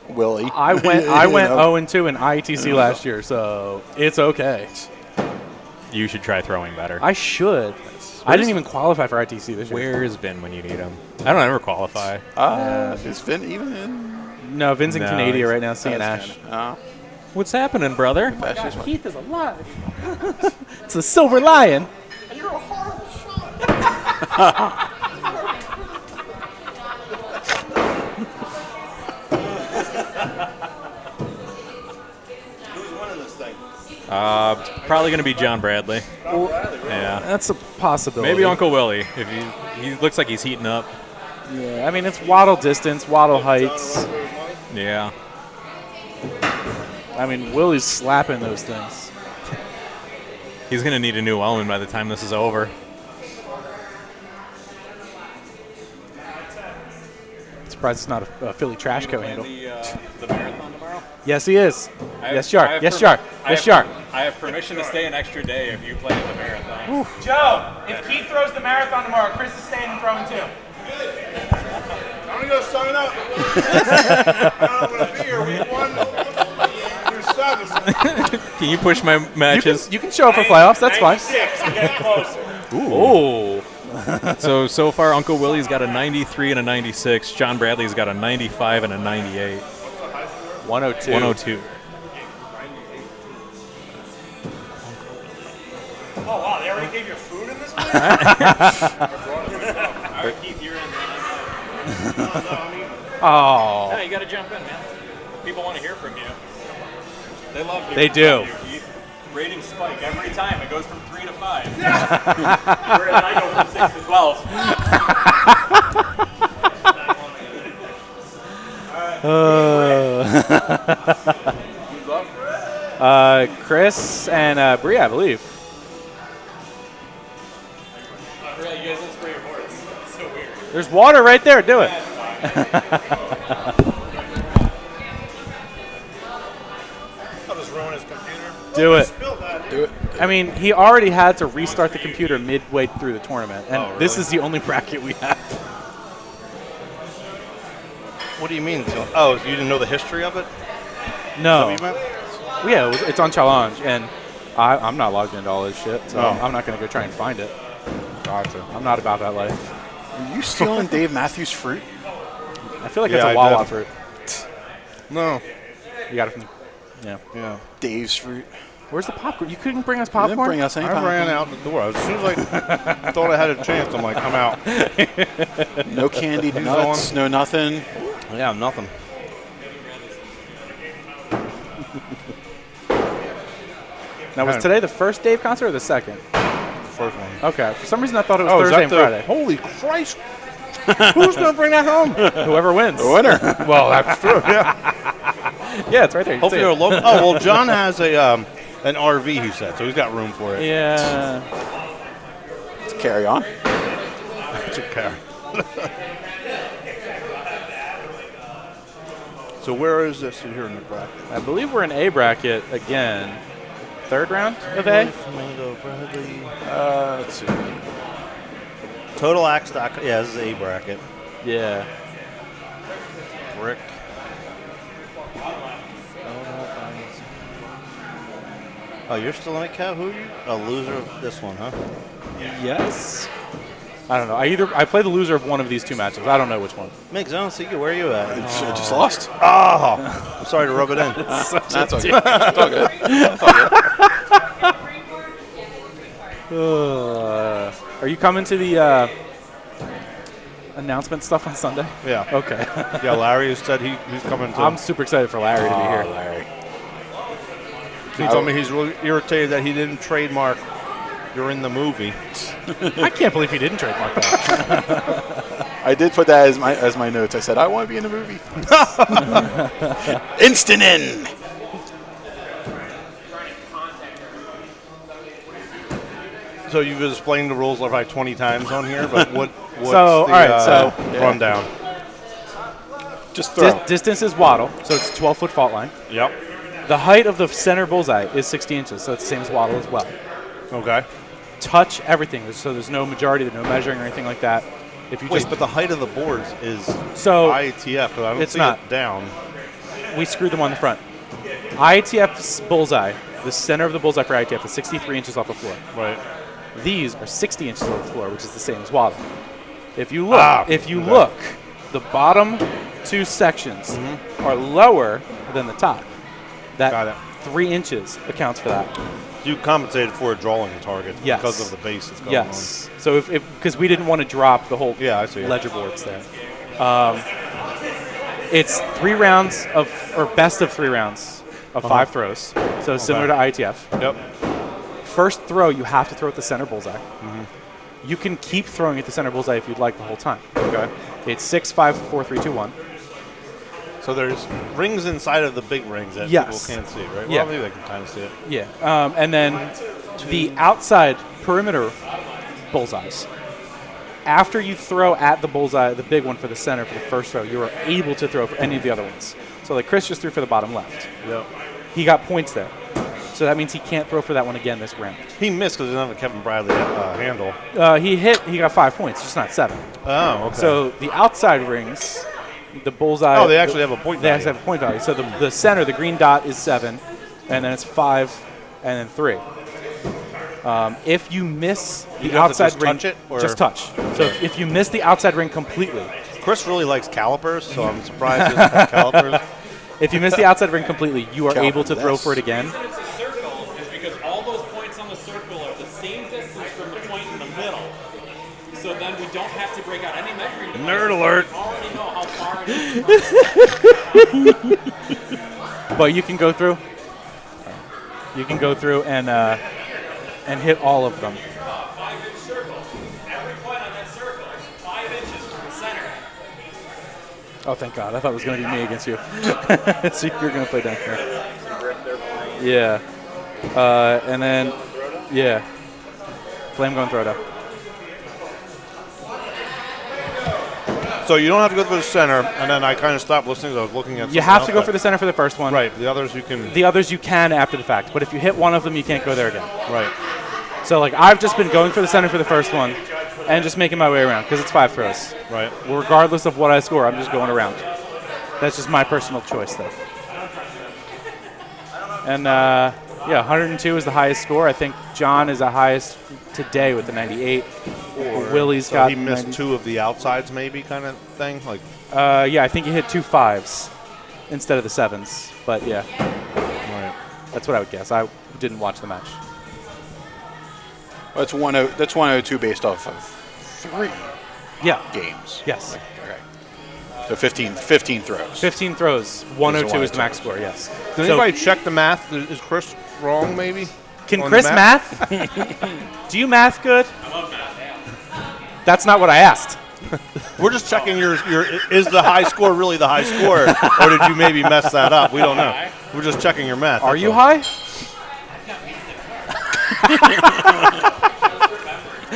Willie. I went You know. 0-2 in IETC last year, so it's okay. You should try throwing better. I should. I didn't even qualify for ITC this year. Where is Vin when you need him? I don't ever qualify. Is Finn even in? No, Vin's in No, Canada he's- right now seeing Ash. What's happening, brother? Keith is alive. It's the Silver Lion. You're a horrible shot. Who's winning this thing? Probably going to be John Bradley. Yeah. That's a possibility. Maybe Uncle Willie. If he looks like he's heating up. Yeah, I mean, it's waddle distance, waddle heights. Yeah. I mean, Willie's slapping those things. He's going to need a new element by the time this is over. Surprised it's not a Philly Trash Co. handle. The marathon tomorrow? Yes, he is. Yes, you I are. have Yes, you are. Yes, you are. I have permission to stay an extra day if you play in the marathon. Joe, if Keith throws the marathon tomorrow, Chris is staying and throwing too. I'm gonna go sign up. I don't want to be here. Week 1 through 7. Can you push my matches? You can show up for playoffs. That's fine. 96. I'm getting closer. Ooh. So far, Uncle Willie's got a 93 and a 96. John Bradley's got a 95 and a 98. 102. 102. Oh, wow, they already gave you food in this place? All right, Keith, you're in. Oh, Yeah, you got to jump in, man. People want to hear from you. They love hearing They do. from you, Keith. Ratings spike every time. It goes from 3 to 5. Whereas I go from 6 to 12. Chris and Bria, I believe. Yeah, you guys don't spray your boards. It's so weird. There's water right there. Do it. I'll just ruin his computer. Do it. Spill that. Do it. I mean, he already had to restart the computer midway through the tournament, and this is the only bracket we have. What do you mean? Oh, you didn't know the history of it? No. Is that what you meant? Well, yeah, it's on challenge, and I'm not logged into all this shit, so I'm not going to go try and find it. Gotcha. I'm not about that life. Are you stealing Dave Matthews' fruit? I feel like Yeah, it's I a Wawa did. fruit. No. You got it from. Yeah. Yeah. Dave's fruit. Where's the popcorn? You couldn't bring us You popcorn. didn't bring us any I popcorn. ran out the door. As soon as I thought I had a chance, I'm like, I'm out. No candied Who's nuts, no nothing. Yeah, nothing. Now, was today the first Dave concert or the second? First one. Okay. For some reason, I thought it was Oh, is Thursday that and Friday. Holy Christ! Who's gonna bring that home? Whoever wins. The winner. Well, that's true. Yeah. Yeah, it's right there. You can Hopefully, see you're it. local. Oh well, John has an RV. He said so. He's got room for it. Yeah. Let's carry on. It's okay. So where is this here in the bracket? I believe we're in A bracket again. Third round of A? Flamingo, Bradley. Let's see. Total axe stock. Yeah, this is A bracket. Yeah. Brick. Oh, you're still in it, Kev? Who are you? A loser of this one, huh? Yes. I don't know. I play the loser of one of these two matches. I don't know which one. Migs, I don't see you. Where are you at? I just lost. Oh, I'm sorry to rub it in. That's okay. It's all good. It's all good. Are you coming to the announcement stuff on Sunday? Yeah. Okay. Yeah, Larry has said he's coming to. I'm super excited for Larry to be here. Larry. He told me he's really irritated that he didn't trademark "You're in the movie." I can't believe he didn't trademark that. I did put that as my notes. I said I want to be in the movie. Instant in. So you've explained the rules like 20 times on here, but what's So, the all right, so- rundown? Just throw. Distance is waddle, so it's a 12-foot fault line. Yep. The height of the center bullseye is 60 inches, so it's the same as waddle as well. Okay. Touch everything, so there's no majority, there's no measuring or anything like that. If you Wait, just but the height of the boards is So, IATF, but I don't it's see not. it down. we screwed them on the front. IATF's bullseye, the center of the bullseye for IATF is 63 inches off the floor. Right. These are 60 inches off the floor, which is the same as waddle. If you look, the bottom two sections are lower than the top. Got That it. 3 inches accounts for that. You compensated for a drawing target Yes. because of the base that's going Yes. So if because we didn't want to drop the whole Yeah, I see. ledger boards there. It's 3 rounds or best of 3 rounds of 5 throws. So similar to ITF. on. Yep. First throw, you have to throw at the center bullseye. You can keep throwing at the center bullseye if you'd like the whole time. Okay. It's 6, 5, 4, 3, 2, 1. So there's rings inside of the big rings that Yes. people can't see, right? Yeah. Well, maybe they can kind of see it. Yeah. And then the outside perimeter bullseyes. After you throw at the bullseye, the big one for the center for the first throw, you are able to throw for any of the other ones. So like Chris just threw for the bottom left. Yep. He got points there. So that means he can't throw for that one again this round. He missed because he doesn't have a Kevin Bradley handle. He got 5 points, just not 7. Oh, okay. So the outside rings, the bullseye. Oh, they actually have a point They value. actually have a point value. So the center, the green dot is 7, and then it's 5, and then 3. If you miss the You have to outside just ring, touch it, or- just touch. So if you miss the outside ring completely, Chris really likes calipers, so I'm surprised he doesn't have calipers. if you miss the outside ring completely, you are able to throw Calculus. for it again. It's a circle is because all all those points on the circle are the same distance from the point in the middle. So then we don't have to break out any measuring devices. Nerd alert. We already know how far it is. But you can go through. You can go through and hit all of them. 5-inch circle. Every point on that circle is 5 inches from the center. Oh, thank God. I thought it was going to be me against you. So you're going to play down here. Yeah. And then, yeah. Flame going throw down. So you don't have to go through the center, and then I kind of stopped listening because I was looking at. You have to go for the center for the first one. Right. The others you can. The others you can after the fact, but if you hit one of them, you can't go there again. Right. So like I've just been going for the center for the first one, and just making my way around because it's 5 throws. Right. Well, regardless of what I score, I'm just going around. That's just my personal choice, though. And yeah, 102 is the highest score. I think John is the highest today with the 98. Willie's got. He missed 90. 2 of the outsides, maybe kind of thing. Like. Yeah, I think he hit 2 5s instead of the 7s. But yeah, Right. that's what I would guess. I didn't watch the match. That's 102 based off of 3 Yeah. games. Yes. Okay. So 15 throws. 15 throws. 102 is the max score. Yes. Did anybody check the math? Is Chris wrong, maybe? Can on Chris the math? Do you math good? That's not what I asked. We're just checking your. Is the high score really the high score, or did you maybe mess that up? We don't know. We're just checking your math. Are that's you all. high? I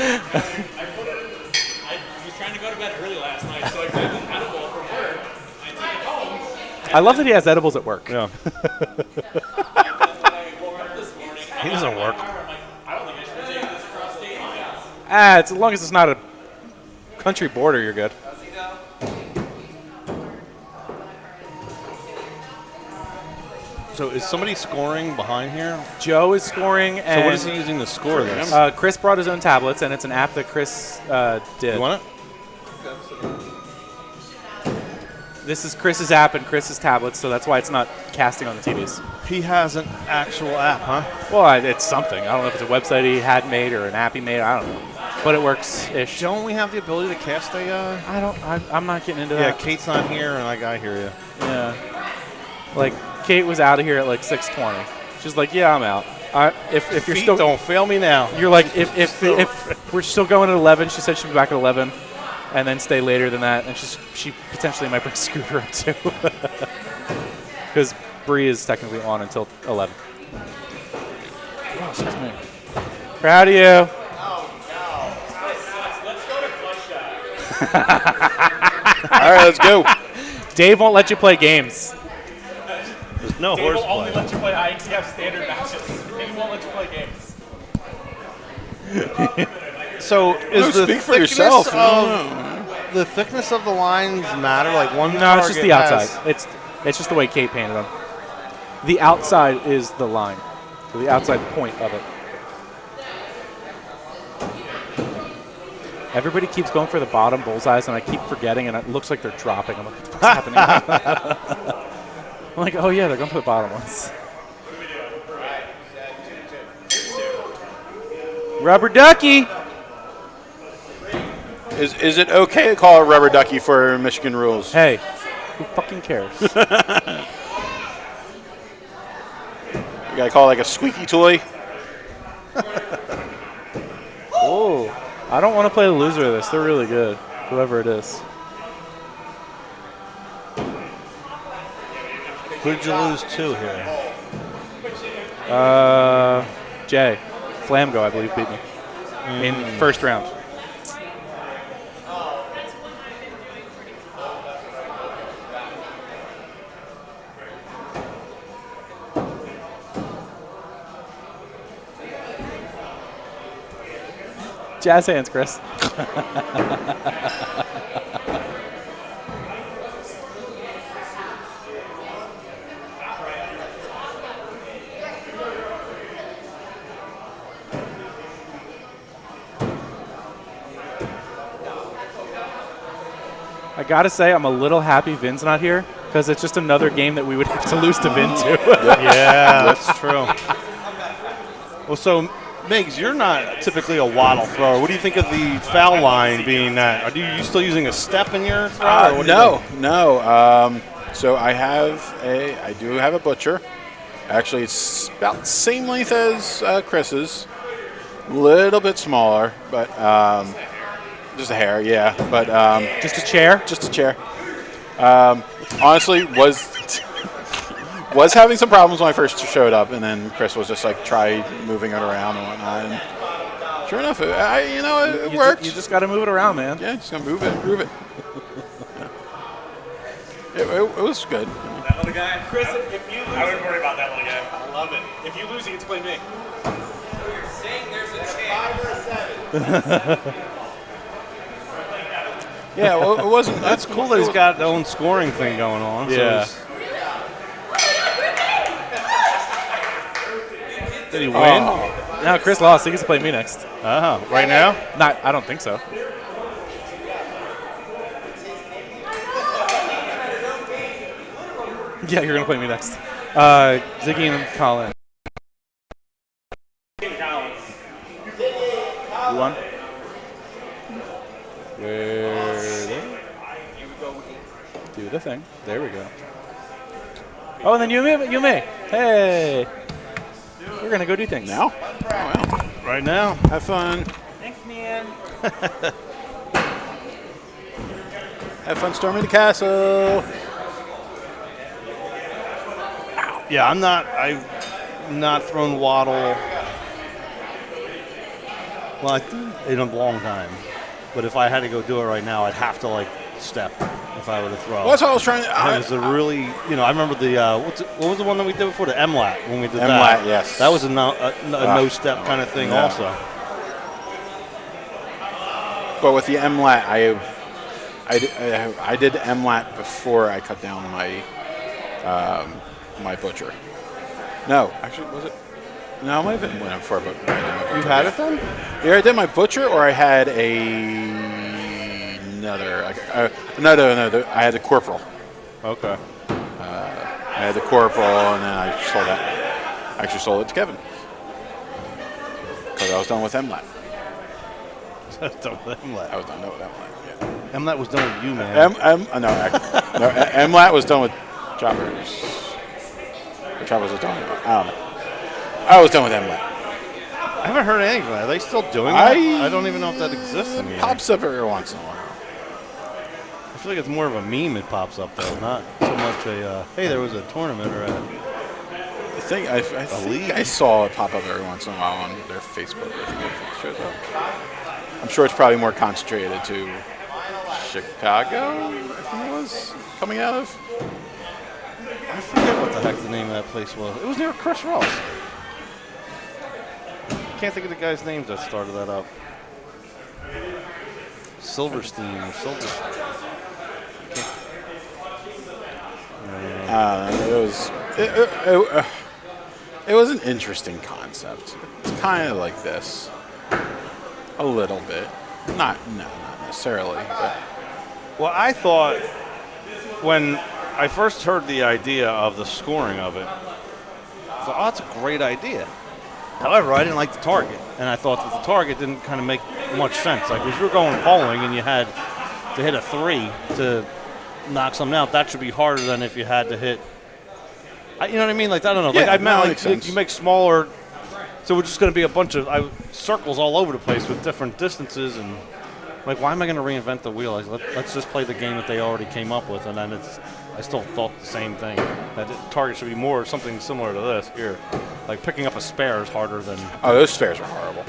was trying to go to bed early last night, so I grabbed an edible from work. I took it home. I love that he has edibles at work. Yeah. I woke up this morning. He doesn't work. I'm like, I don't think I should be taking this across state lines. As long as it's not a country border, you're good. So is somebody scoring behind here? Joe is scoring, and So what is he using to score this? Chris brought his own tablets, and it's an app that Chris did. You want it? This is Chris's app and Chris's tablets, so that's why it's not casting on the TVs. He has an actual app, huh? Well, it's something. I don't know if it's a website he had made or an app he made. I don't know, but it works-ish. Don't we have the ability to cast a? I'm not getting into Yeah, that. Kate's not here, and I hear you. Yeah. Like Kate was out of here at like 6:20. She's like, "Yeah, I'm out." If you're Feet still don't fail me now. You're like, if we're still going at 11, she said she'd be back at 11, and then stay later than that, and she potentially might bring Scooter up too, because Bree is technically on until 11. Oh, excuse me. Proud of you. All right, let's go. Dave won't let you play games. There's no Dave will horseplay. only let you play IETF standard matches. He won't let you play games. So is the speak for thickness yourself. of the thickness of the lines matter? Like one. No, it's just the target outside. It's just the way Kate painted them. The outside is the line, so the outside point of it. Everybody keeps going for the bottom bullseyes, and I keep forgetting, and it looks like they're dropping. I'm like, what the fuck's happening? I'm like, oh yeah, they're going for the bottom ones. Rubber ducky. Is it okay to call it rubber ducky for Michigan rules? Hey, who fucking cares? You gotta call it like a squeaky toy. Oh, I don't want to play the loser of this. They're really good, whoever it is. Who did you lose to here? Jay. Flamgo, I believe, beat me in first round. Jazz hands, Chris. I gotta say, I'm a little happy Vin's not here because it's just another game that we would have to lose to Vin to. Yeah, that's true. Well, so Miggs, you're not typically a waddle thrower. What do you think of the foul line being that? Are you still using a step in your throw? Or No. So I do have a butcher. Actually, it's about the same length as Chris's. A little bit smaller, but just a hair, yeah. But Just a chair? just a chair. Honestly, was having some problems when I first showed up, and then Chris was just like, try moving it around and whatnot. And sure enough, it worked. You just got to move it around, man. Yeah, just gonna move it, groove it. It was good. That little guy. Chris, if you lose, I wouldn't worry about that little guy. I love it. If you lose, you get to play me. So you're saying there's a chance. Yeah, well, it wasn't. That's cool that he's got his own scoring thing going on. Yeah. So did he win? No, Chris lost. He gets to play me next. Oh, right now? I don't think so. Yeah, you're going to play me next. Ziggy and Colin. You won? Do the thing. There we go. Oh, and then you and me. Hey. We're going to go do things. Now? Oh, wow. Right now. Have fun. Thanks, man. Have fun storming the castle. Yeah, I've not thrown waddle in a long time. But if I had to go do it right now, I'd have to like step if I were to throw. Well, that's what I was trying to. It was a really, I remember the what was the one that we did before, the MLAT when we did that. MLAT, yes. That was a no step kind of thing no. also. But with the MLAT, I did MLAT before I cut down my my butcher. No, actually, was it? No, I might have been went before, but You had it then? Yeah, I did my butcher, or I had another. No. I had the corporal. Okay. I had the corporal, and then I sold that. I actually sold it to Kevin because I was done with MLAT. Done with MLAT. I was done with MLAT. Yeah. MLAT was done with you, man. MLAT was done with Choppers. Or Choppers was done with, I don't know. I was done with MLAT. I haven't heard anything from that. Are they still doing that? I don't even know if that exists anymore. Pops up every once in a while. I feel like it's more of a meme it pops up, though, not so much a, hey, there was a tournament or a... I think I saw it pop up every once in a while on their Facebook. I think it shows up. I'm sure it's probably more concentrated to Chicago, I think it was, coming out of. I forget what the heck the name of that place was. It was near Chris Ross. Can't think of the guy's names that started that up. Silverstein or Silverstein. It was an interesting concept. It's kind of like this, a little bit. Not necessarily. But. Well, I thought when I first heard the idea of the scoring of it, I thought, oh, that's a great idea. However, I didn't like the target, and I thought that the target didn't kind of make much sense. Like if you were going polling and you had to hit a 3 to knock something out, that should be harder than if you had to hit. You know what I mean? Like I don't know. Yeah, like I meant makes like sense. you make smaller. So we're just going to be a bunch of circles all over the place with different distances, and like why am I going to reinvent the wheel? Like, let's just play the game that they already came up with, and then I still thought the same thing. That the target should be more something similar to this here. Like picking up a spare is harder than. Oh, those spares are horrible.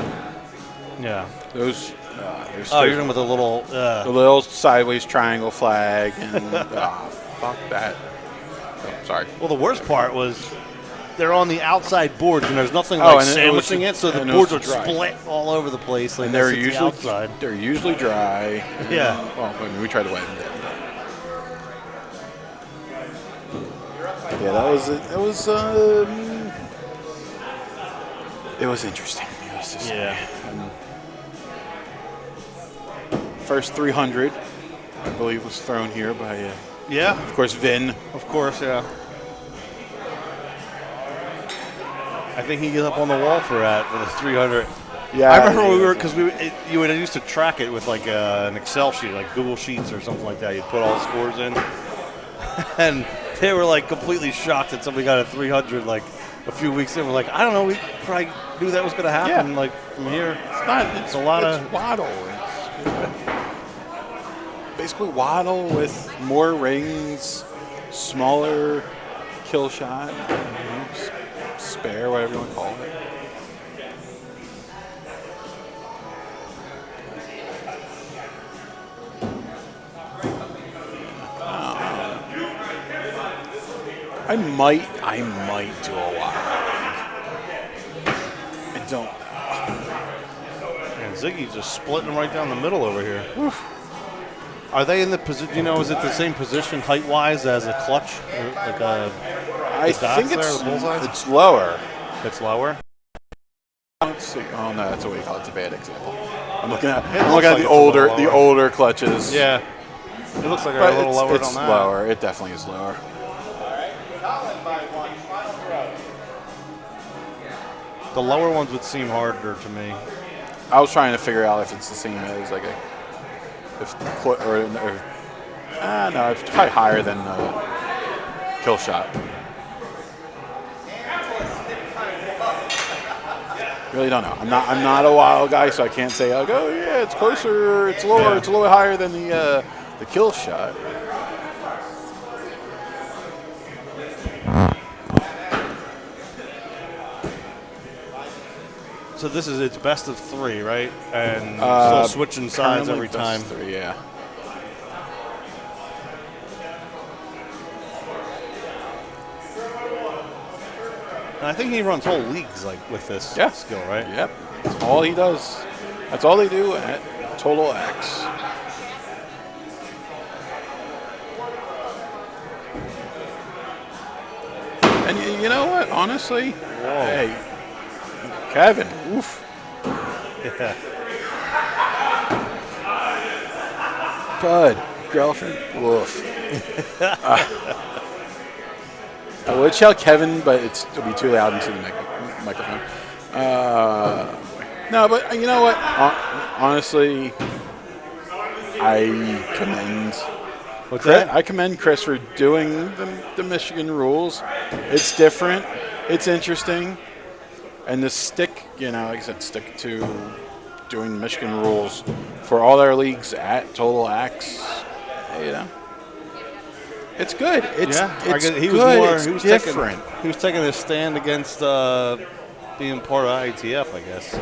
Yeah. Those. Oh, you're in with a little. The little sideways triangle flag, and fuck that. Oh, sorry. Well, the worst part was they're on the outside boards, and there's nothing like sandwiching it, so the boards would split all over the place. Like and they're usually outside. They're usually dry. Yeah. Well, I mean, we tried to wet them down. Yeah, it was interesting. Yeah. First 300, I believe, was thrown here by. Yeah. Of course, Vin. Of course, yeah. I think he gets up on the wall for that for the 300. Yeah, I remember when we were because you would used to track it with like an Excel sheet, like Google Sheets or something like that. You'd put all the scores in, and they were like completely shocked that somebody got a 300 like a few weeks in. We're like, I don't know, we probably knew that was going to happen. Like from here, It's not. it's a lot it's of Waddle. It's basically Waddle with more rings, smaller kill shot, spare, whatever you want to call it. I might do a while. I don't know. And Ziggy's just splitting them right down the middle over here. Are they in the position? You know, is it the same position height-wise as a clutch? Or like a I think it's lower. It's lower. Let's see. Oh no, that's what we call it. It's a bad example. I'm looking at looks like the it's a older little lower. older clutches. Yeah, it looks like but a little lower it's than that. lower. It definitely is lower. The lower ones would seem harder to me. I was trying to figure out if it's the same as like no, it's probably higher than kill shot. Really don't know. I'm not a wild guy, so I can't say like, oh yeah, it's closer, it's lower, Yeah. it's a little higher than the kill shot. So this is its best of 3, right? And still switching sides Currently every best time. 3, yeah. And I think he runs whole leagues like with this skill, right? Yep. That's all he does. That's all they do at Total X. And you know what? Honestly, hey, Kevin, oof. Yeah. Bud, girlfriend, woof. I would shout Kevin, but it'll be too loud into the microphone. No, but you know what? Honestly, I commend. What's that? I commend Chris for doing the Michigan rules. It's different. It's interesting. And the stick, like I said, stick to doing Michigan rules for all their leagues at Total X. It's good. It's good. It's different. He was taking a stand against being part of ITF, I guess,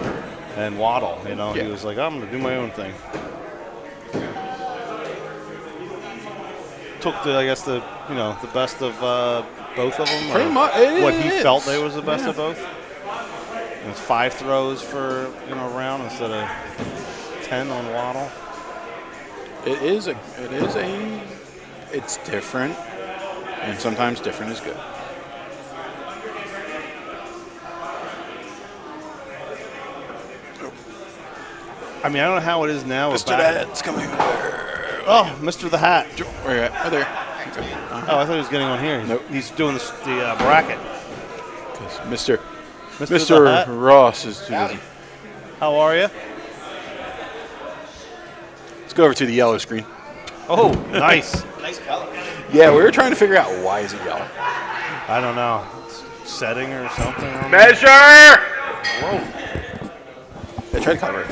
and Waddle. He was like, I'm going to do my own thing. Took the best of both of them. Pretty much. What he felt they was the best of both. And it's 5 throws for a round instead of 10 on Waddle. It's different, and sometimes different is good. I mean, I don't know how it is now. Mr. Dad's coming over. Oh, Mr. the Hat. Where you at? Oh, there. Okay. Oh, I thought he was getting one here. Nope. He's doing the bracket. Mr. the Hat. Ross is too busy. How are you? Let's go over to the yellow screen. Oh, nice. Nice color. Yeah, we were trying to figure out why is it yellow. I don't know. It's setting or something. Measure! Whoa. They tried to cover it.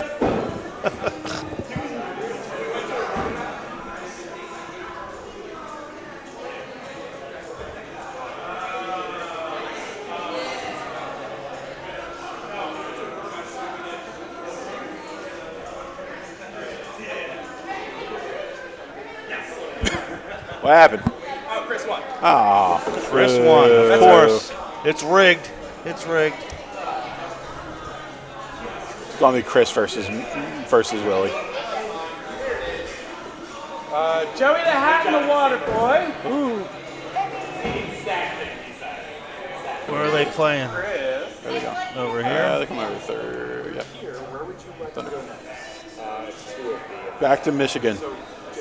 What happened? Oh, Chris won. Oh, Chris won, of course. It's rigged. It's rigged. It's going to be Chris versus Willie. Joey the Hat in the water, boy. Ooh. Where are they playing? There they go. Over here? They come over third. Yep. Back to Michigan.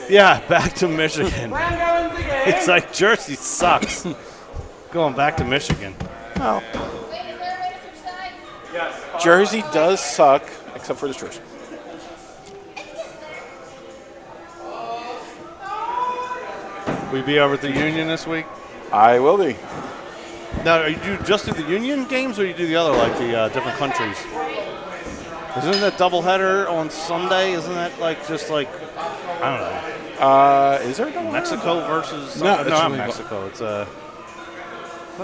Yeah, back to Michigan. It's like Jersey sucks. Going back to Michigan. Oh. Jersey does suck, except for the shirts. Will you be over at the Union this week? I will be. Now, do you just do the Union games, or you do the other, like the different countries? Isn't that doubleheader on Sunday? Isn't that just like, I don't know? Is there a double Mexico versus No, it's not really Mexico. It's that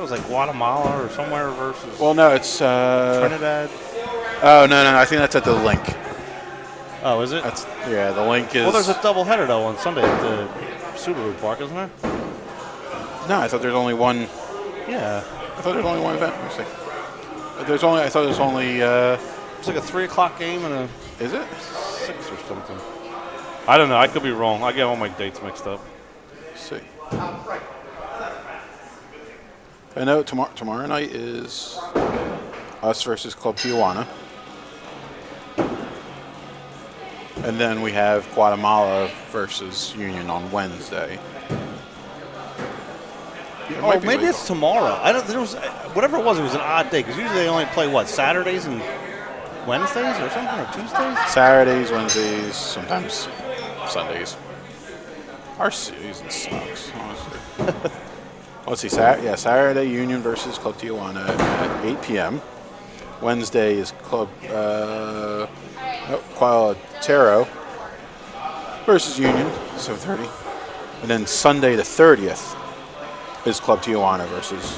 was like Guatemala or somewhere versus. Well, no, it's Trinidad. Oh no, I think that's at the link. Oh, is it? That's the link is. Well, there's a doubleheader though on Sunday at the Subaru Park, isn't there? No, I thought there's only one. Yeah. I thought there's only one event. Let me see. I thought there's only. It's like a 3:00 game and a. Is it? 6 or something. I don't know. I could be wrong. I get all my dates mixed up. Let's see. I know tomorrow night is us versus Club Tijuana. And then we have Guatemala versus Union on Wednesday. Oh, maybe it's tomorrow. I don't. There was whatever it was. It was an odd day because usually they only play Saturdays and Wednesdays or something, or Tuesdays. Saturdays, Wednesdays, sometimes Sundays. Our season sucks, honestly. Let's see. Saturday Union versus Club Tijuana at 8 p.m. Wednesday is Club Qualatero versus Union, 7:30. And then Sunday the 30th is Club Tijuana versus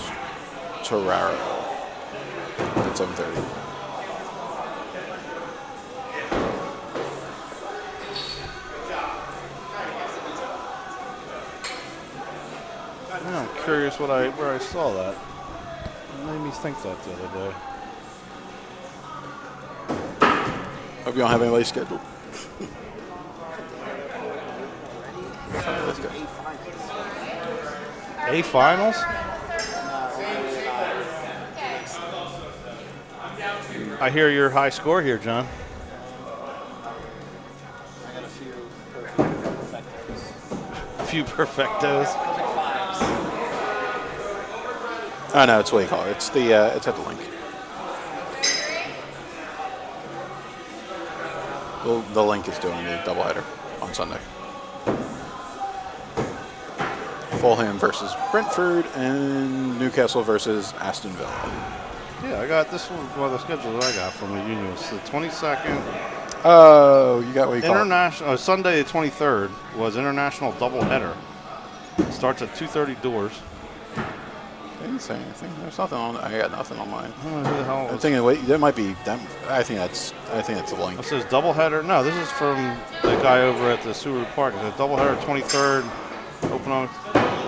Toraro at 7:30. I'm curious where I saw that. It made me think that the other day. Hope you don't have anybody scheduled. Let's go. A finals? I hear your high score here, John. I got a few perfectos. A few perfectos. Oh no, it's what you call it. It's it's at the link. The link is doing the doubleheader on Sunday. Fulham versus Brentford and Newcastle versus Aston Villa. Yeah, I got this one the schedule that I got from the Union. It's the 22nd. Oh, you got what you call it. International Sunday the 23rd was international doubleheader. Starts at 2:30 doors. They didn't say anything. There's nothing on. I got nothing on mine. I don't know who the hell it I'm was. thinking. Wait, that might be. I think that's a link. It says doubleheader. No, this is from the guy over at the Subaru Park. It says doubleheader 23rd. Open on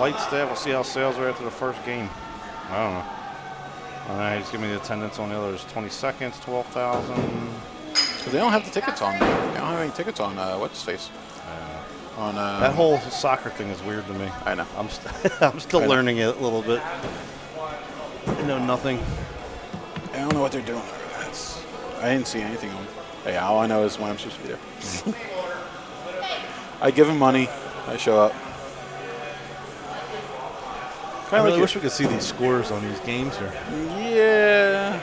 light staff. We'll see how sales are after the first game. I don't know. All right, just give me the attendance on the others. 20 seconds, 12,000. Because they don't have the tickets on. They don't have any tickets on what's face. On that whole soccer thing is weird to me. I know. I'm still learning it a little bit. I know nothing. I don't know what they're doing. I didn't see anything on. Hey, all I know is when I'm supposed to be there. I give them money. I show up. I really wish we could see these scores on these games here. Yeah.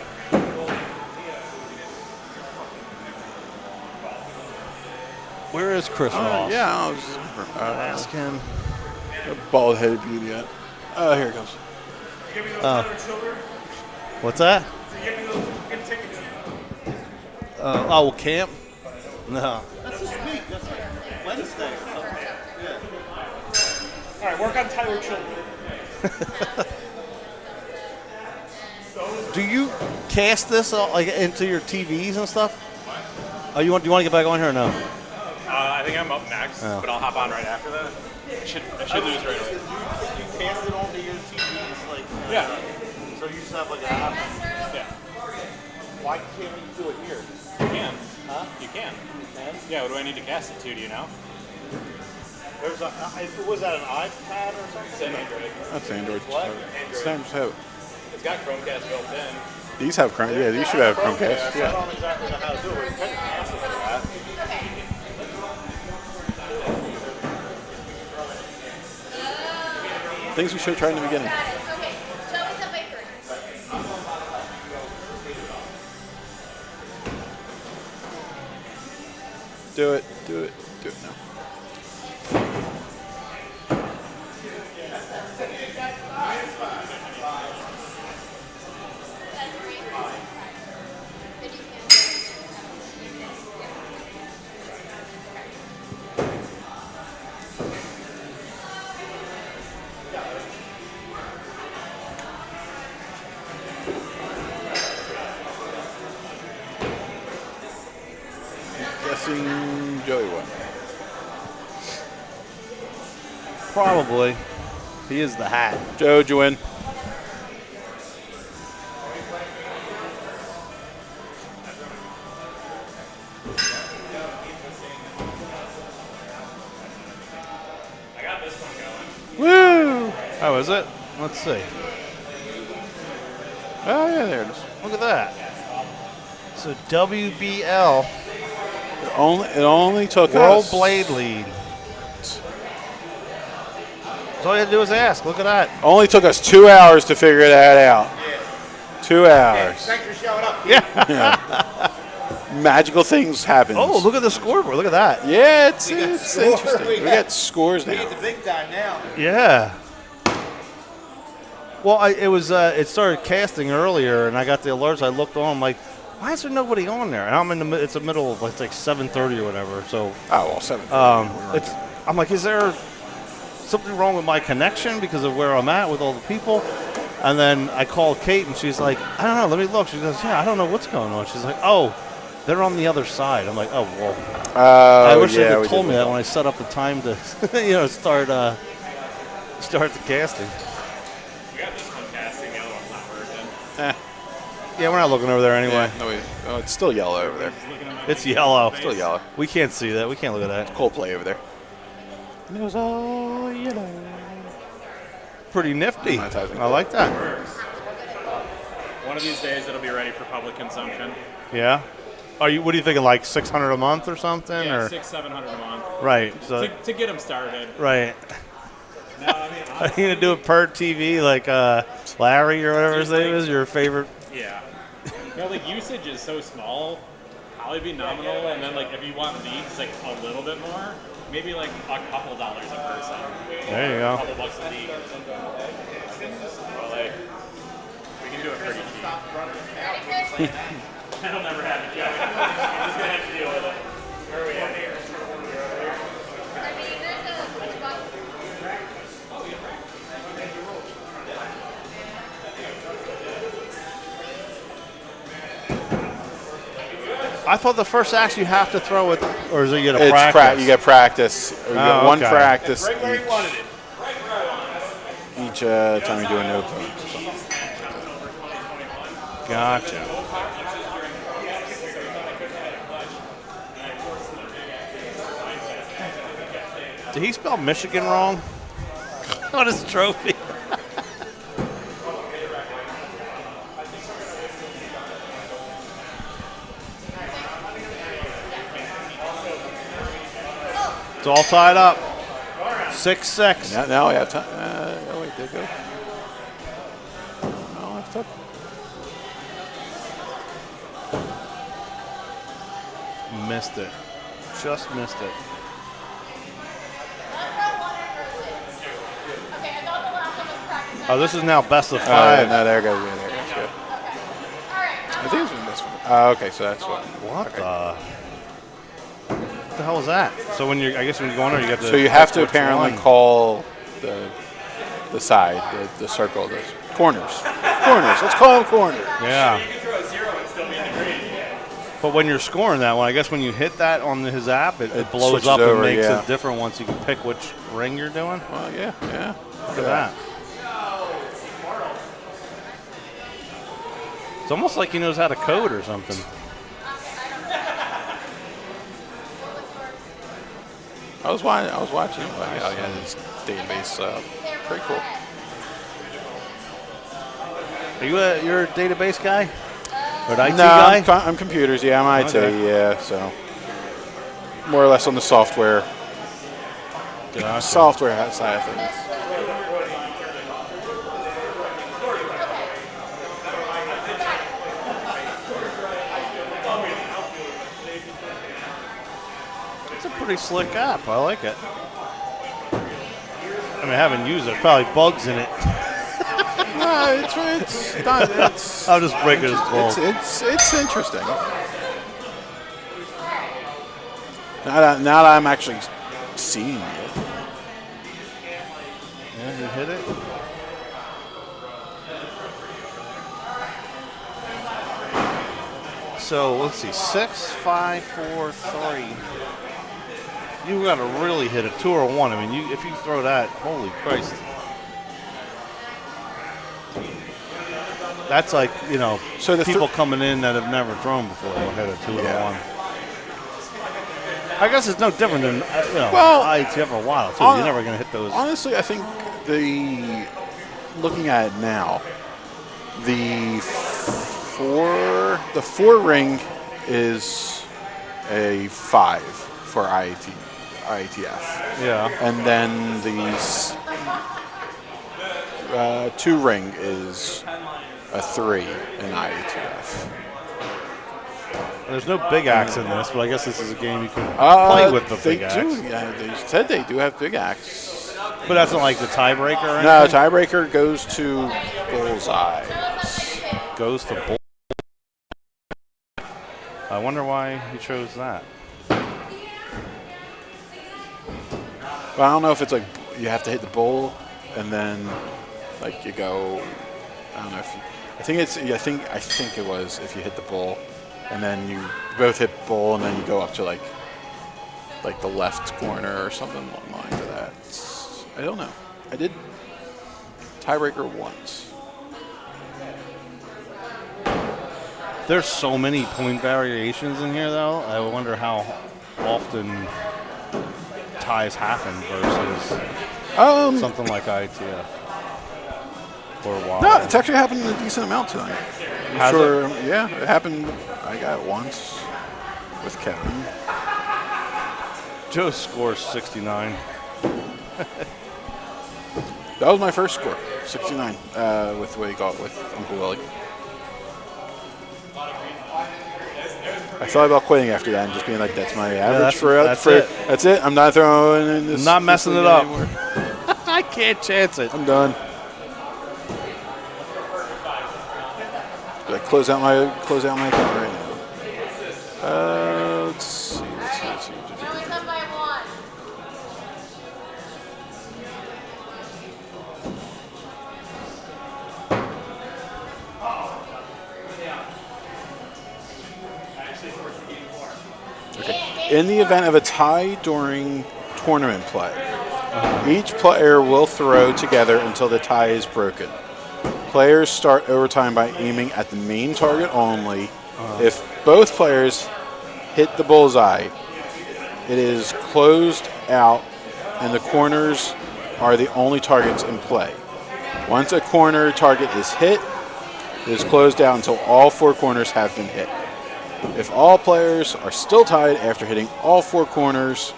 Where is Chris Ross? Yeah, I was ask him. Bald-headed beauty yet. Oh, here it goes. What's that? Oh, camp? No. That's this week. That's like Wednesday. Yeah. All right, work on Tyler Children. Do you cast this like into your TVs and stuff? Oh, you want to get back on here or no? I think I'm up next, but I'll hop on right after that. I should lose right away. You cast it onto your TVs, like Yeah. So you just have like an app. Yeah. Why can't you do it here? You can. Huh? You can. You can? Yeah, what do I need to cast it to, do you know? There's a. Was that an iPad or something? It's an Android. That's Android. What? Android. It's got Chromecast built in. These have Chrome. Yeah, these should have Chromecast. I Yeah. don't exactly know how to do it. You can cast it for that. Things we should have tried in the beginning. Do it. Do it. Do it now. Guessing Joey won. Probably. He is the hat. Joe, did you win? I got this one going. Woo! How is it? Let's see. Oh, yeah, there it is. Look at that. So WBL It only took World us. Blade Lead. So all you had to do was ask. Look at that. Only took us 2 hours to figure that out. 2 hours. Thanks for showing up. Yeah. Magical things happen. Oh, look at the scoreboard. Look at that. Yeah, it's scores. interesting. We We got- got scores We now. get the big time now. Yeah. Well, it started casting earlier, and I got the alerts. I looked on, I'm like, why is there nobody on there? And I'm in it's the middle of it's like 7:30 or whatever. So Oh, well, 7. I'm like, is there something wrong with my connection because of where I'm at with all the people? And then I called Kate, and she's like, I don't know. Let me look. She goes, yeah, I don't know what's going on. She's like, oh, they're on the other side. I'm like, oh, well. I wish they yeah, had we told did me look that when I set up the time to, start the casting. We got this one casting, the other one's not working. Yeah, we're not looking over there anyway. No, oh, it's still yellow over there. It's yellow. Still yellow. We can't see that. We can't look at that. Coldplay over there. It was all yellow. Pretty nifty. Monetizing. I like that. One of these days it'll be ready for public consumption. Yeah. What are you thinking? Like $600 a month or something? Yeah, or $600-700 a month right. So to get them started. right. No, I mean, Are you gonna do it per TV like Larry or whatever his name is? Your favorite? yeah. No, like usage is so small, probably be nominal, and then like if you want leagues, like a little bit more, maybe like a couple dollars a person. There you go. A couple bucks a league. Well, like we can do it pretty cheap. That'll never happen, Joey. You're just gonna have to deal with it. Where are we at here? I thought the first axe you have to throw it, or is it you get a It's practice? you get practice. You get one okay. practice Right where you wanted it. each time you do a no point or something. Gotcha. Did he spell Michigan wrong on his trophy? It's all tied up. 6-6. Now we have time. Oh wait, did it go? No, I have time. Missed it. Just missed it. Oh, this is now best of 5. No, there it goes. Yeah, there it goes. Yeah. I think it's been this one. Oh, okay, so that's what. What the hell is that? So when I guess when you go on there, you got to. So you have to which apparently one. call the side, the circle, the corners. Corners. Let's call them corners. Yeah. You can throw a 0 and still be in the green. But when you're scoring that one, I guess when you hit that on his app, it blows switches up over, and makes yeah. it different once you can pick which ring you're doing. Well, yeah. Look at that. It's almost like he knows how to code or something. I was watching. Like, oh, yeah, this database. Pretty cool. Are you're a database guy? Or an IT No, guy? I'm computers. Yeah, I'm IT. Okay. Yeah, so more or less on the software software side of things. pretty slick app. I like it. I mean, I haven't used it. There's probably bugs in it. No, it's not. It's I'll just break it as balls. it's interesting. Now that I'm actually seeing it. Yeah, you hit it. So let's see, 6, 5, 4, 3. You got to really hit a 2 or a 1. I mean, if you throw that, holy Christ. That's like, So the people coming in that have never thrown before will hit a 2 or a 1. I guess it's no different than IETF for a while too. You're never going to hit those. Honestly, I think looking at it now, the 4 ring is a 5 for IETF. Yeah. And then the 2 ring is a 3 in IETF. There's no big axe in this, but I guess this is a game you can play with the big axe. Yeah, they said they do have big axe. But that's not like the tiebreaker or anything? No, tiebreaker goes to Bullseye. Goes to Bull. I wonder why he chose that. But I don't know if it's like you have to hit the bull and then like you go. I don't know if I think it was if you hit the bull and then you both hit bull and then you go up to like the left corner or something along the lines of that. I don't know. I did tiebreaker once. There's so many point variations in here, though. I wonder how often ties happen versus something like ITF for a while. No, it's actually happened a decent amount tonight. Has it? Yeah, it happened. I got it once with Kevin. Joe scores 69. That was my first score, 69, with what he got with Uncle Willie. I thought about quitting after that and just being like, that's my average that's it. That's it. I'm not throwing in this. I'm not messing this it up. anymore. I can't chance it. I'm done. Should I close out my account right now? Let's see. In the event of a tie during tournament play, each player will throw together until the tie is broken. Players start overtime by aiming at the main target only. If both players hit the bullseye, it is closed out and the corners are the only targets in play. Once a corner target is hit, it is closed out until all 4 corners have been hit. If all players are still tied after hitting all 4 corners,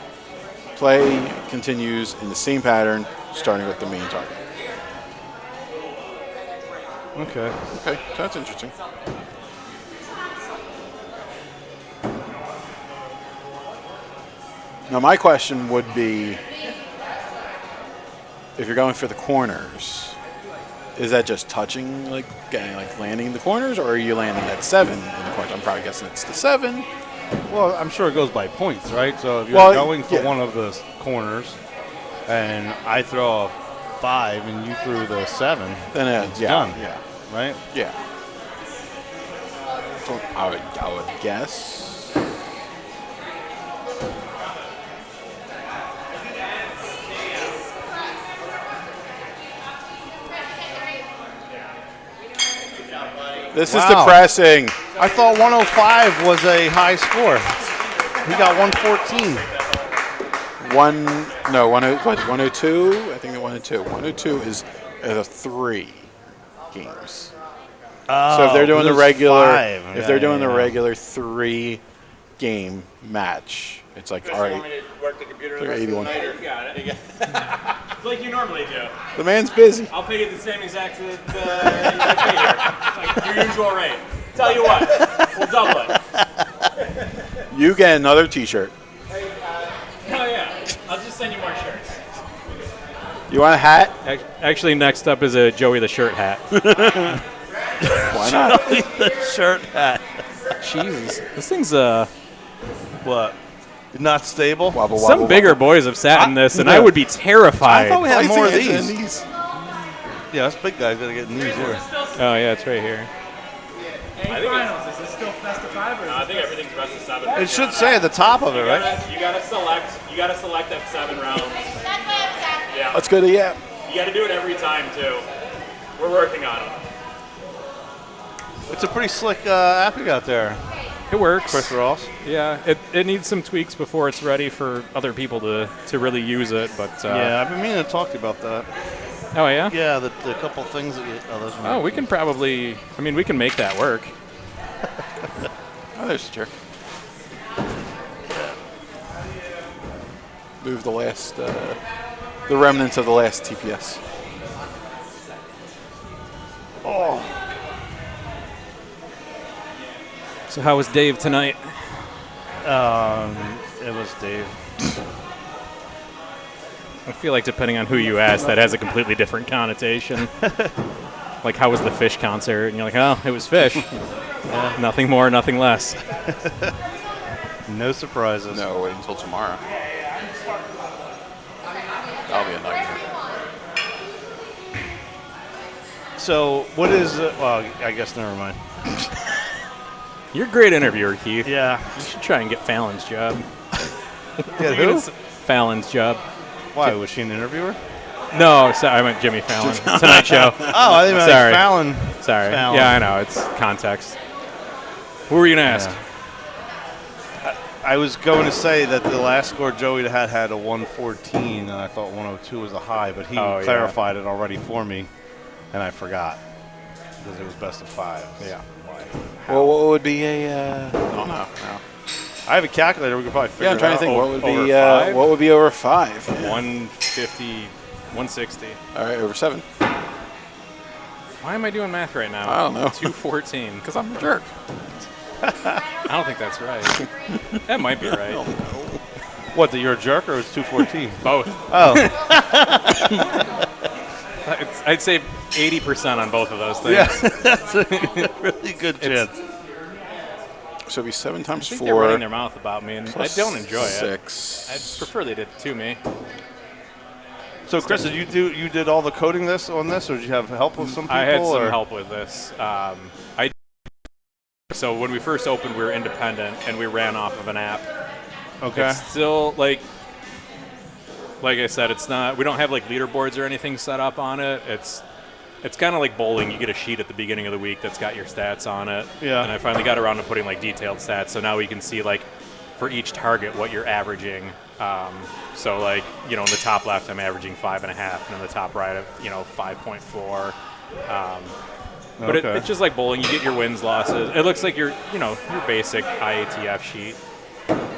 play continues in the same pattern, starting with the main target. Okay, that's interesting. Now my question would be, if you're going for the corners, is that just touching, like landing the corners, or are you landing at 7 in the corners? I'm probably guessing it's the 7. Well, I'm sure it goes by points, right? So if you're going for one of the corners, and I throw a 5 and you threw the 7, then it's done. Yeah. Right? Yeah. So I would guess. This is depressing. I thought 105 was a high score. He got 114. 102? I think the 102. 102 is a 3 games. Oh, so if they're doing the regular, 5. they're doing the regular 3 game match, it's like all right. Work the computer the rest of the night, or you got it. Like you normally do. The man's busy. I'll pay you the same exact you pay here. Like your usual rate. Tell you what, we'll double it. You get another T-shirt. You want a hat? Actually, next up is a Joey the Shirt hat. Why not? The shirt hat. Jesus, this thing's What? Not stable? Wobble, Some wobble, bigger wobble. boys have sat in this, and I would be terrified. I thought we had more of Pricing these. is in these. Yeah, this big guy's got to get these here. Oh yeah, it's right here. Finals, is this still best of 5 or I think everything's best of 7. It should say at the top of it, right? You gotta select that 7 rounds. Yeah. Let's go to yeah. You gotta do it every time too. We're working on it. It's a pretty slick app you got there, It works. Chris Ross. Yeah, it needs some tweaks before it's ready for other people to really use it. But Yeah, I've been meaning to talk to you about that. Oh yeah. Yeah, the couple things that you. Oh, those are Oh, we can probably. I mean, we can make that work. Oh, there's a jerk. Move the last, the remnants of the last TPS. Oh, So how was Dave tonight? it was Dave. I feel like depending on who you ask, that has a completely different connotation. Like, how was the Fish concert? And you're like, oh, it was Fish. Nothing more, nothing less. No surprises. No, wait until tomorrow. That'll be a nightmare. So, what is? Well, I guess never mind. You're a great interviewer, Keith. Yeah. You should try and get Fallon's job. Get who? Fallon's job. Why was she an interviewer? No, sorry, I meant Jimmy Fallon. Tonight Show. Oh, I think Sorry. Fallon. Sorry. Fallon. Yeah, I know. It's context. Who were you going to ask? I was going to say that the last score Joey had a 114, and I thought 102 was a high, but he clarified it already for me, and I forgot because it was best of 5. Yeah. Well, what would be a? I don't know. No. I have a calculator. We could probably figure Yeah, I'm trying it to out. think. What would over be? 5? What would be over 5? Yeah. 150, 160. All right, over 7. Why am I doing math right now? I don't know. 214. Because I'm a jerk. I don't think that's right. That might be right. What, that you're a jerk, or it's 214? Both. Oh. I'd say 80% on both of those things. Yeah, that's a really good chance. So it'd be 7 times I think 4. they're running their mouth about me, and I plus don't enjoy it. 6. I'd prefer they did it to me. So, Chris, did you did all the coding on this, or did you have help with some people? I had some or? help with this. So when we first opened, we were independent, and we ran off of an app. Okay. It's still, like I said, it's not. We don't have, like, leaderboards or anything set up on it. It's kind of like bowling. You get a sheet at the beginning of the week that's got your stats on it. Yeah. And I finally got around to putting, like, detailed stats, so now we can see, like, for each target what you're averaging. So, like, in the top left, I'm averaging 5.5, and in the top right, 5.4. But Okay. it's just like bowling. You get your wins, losses. It looks like your basic IATF sheet.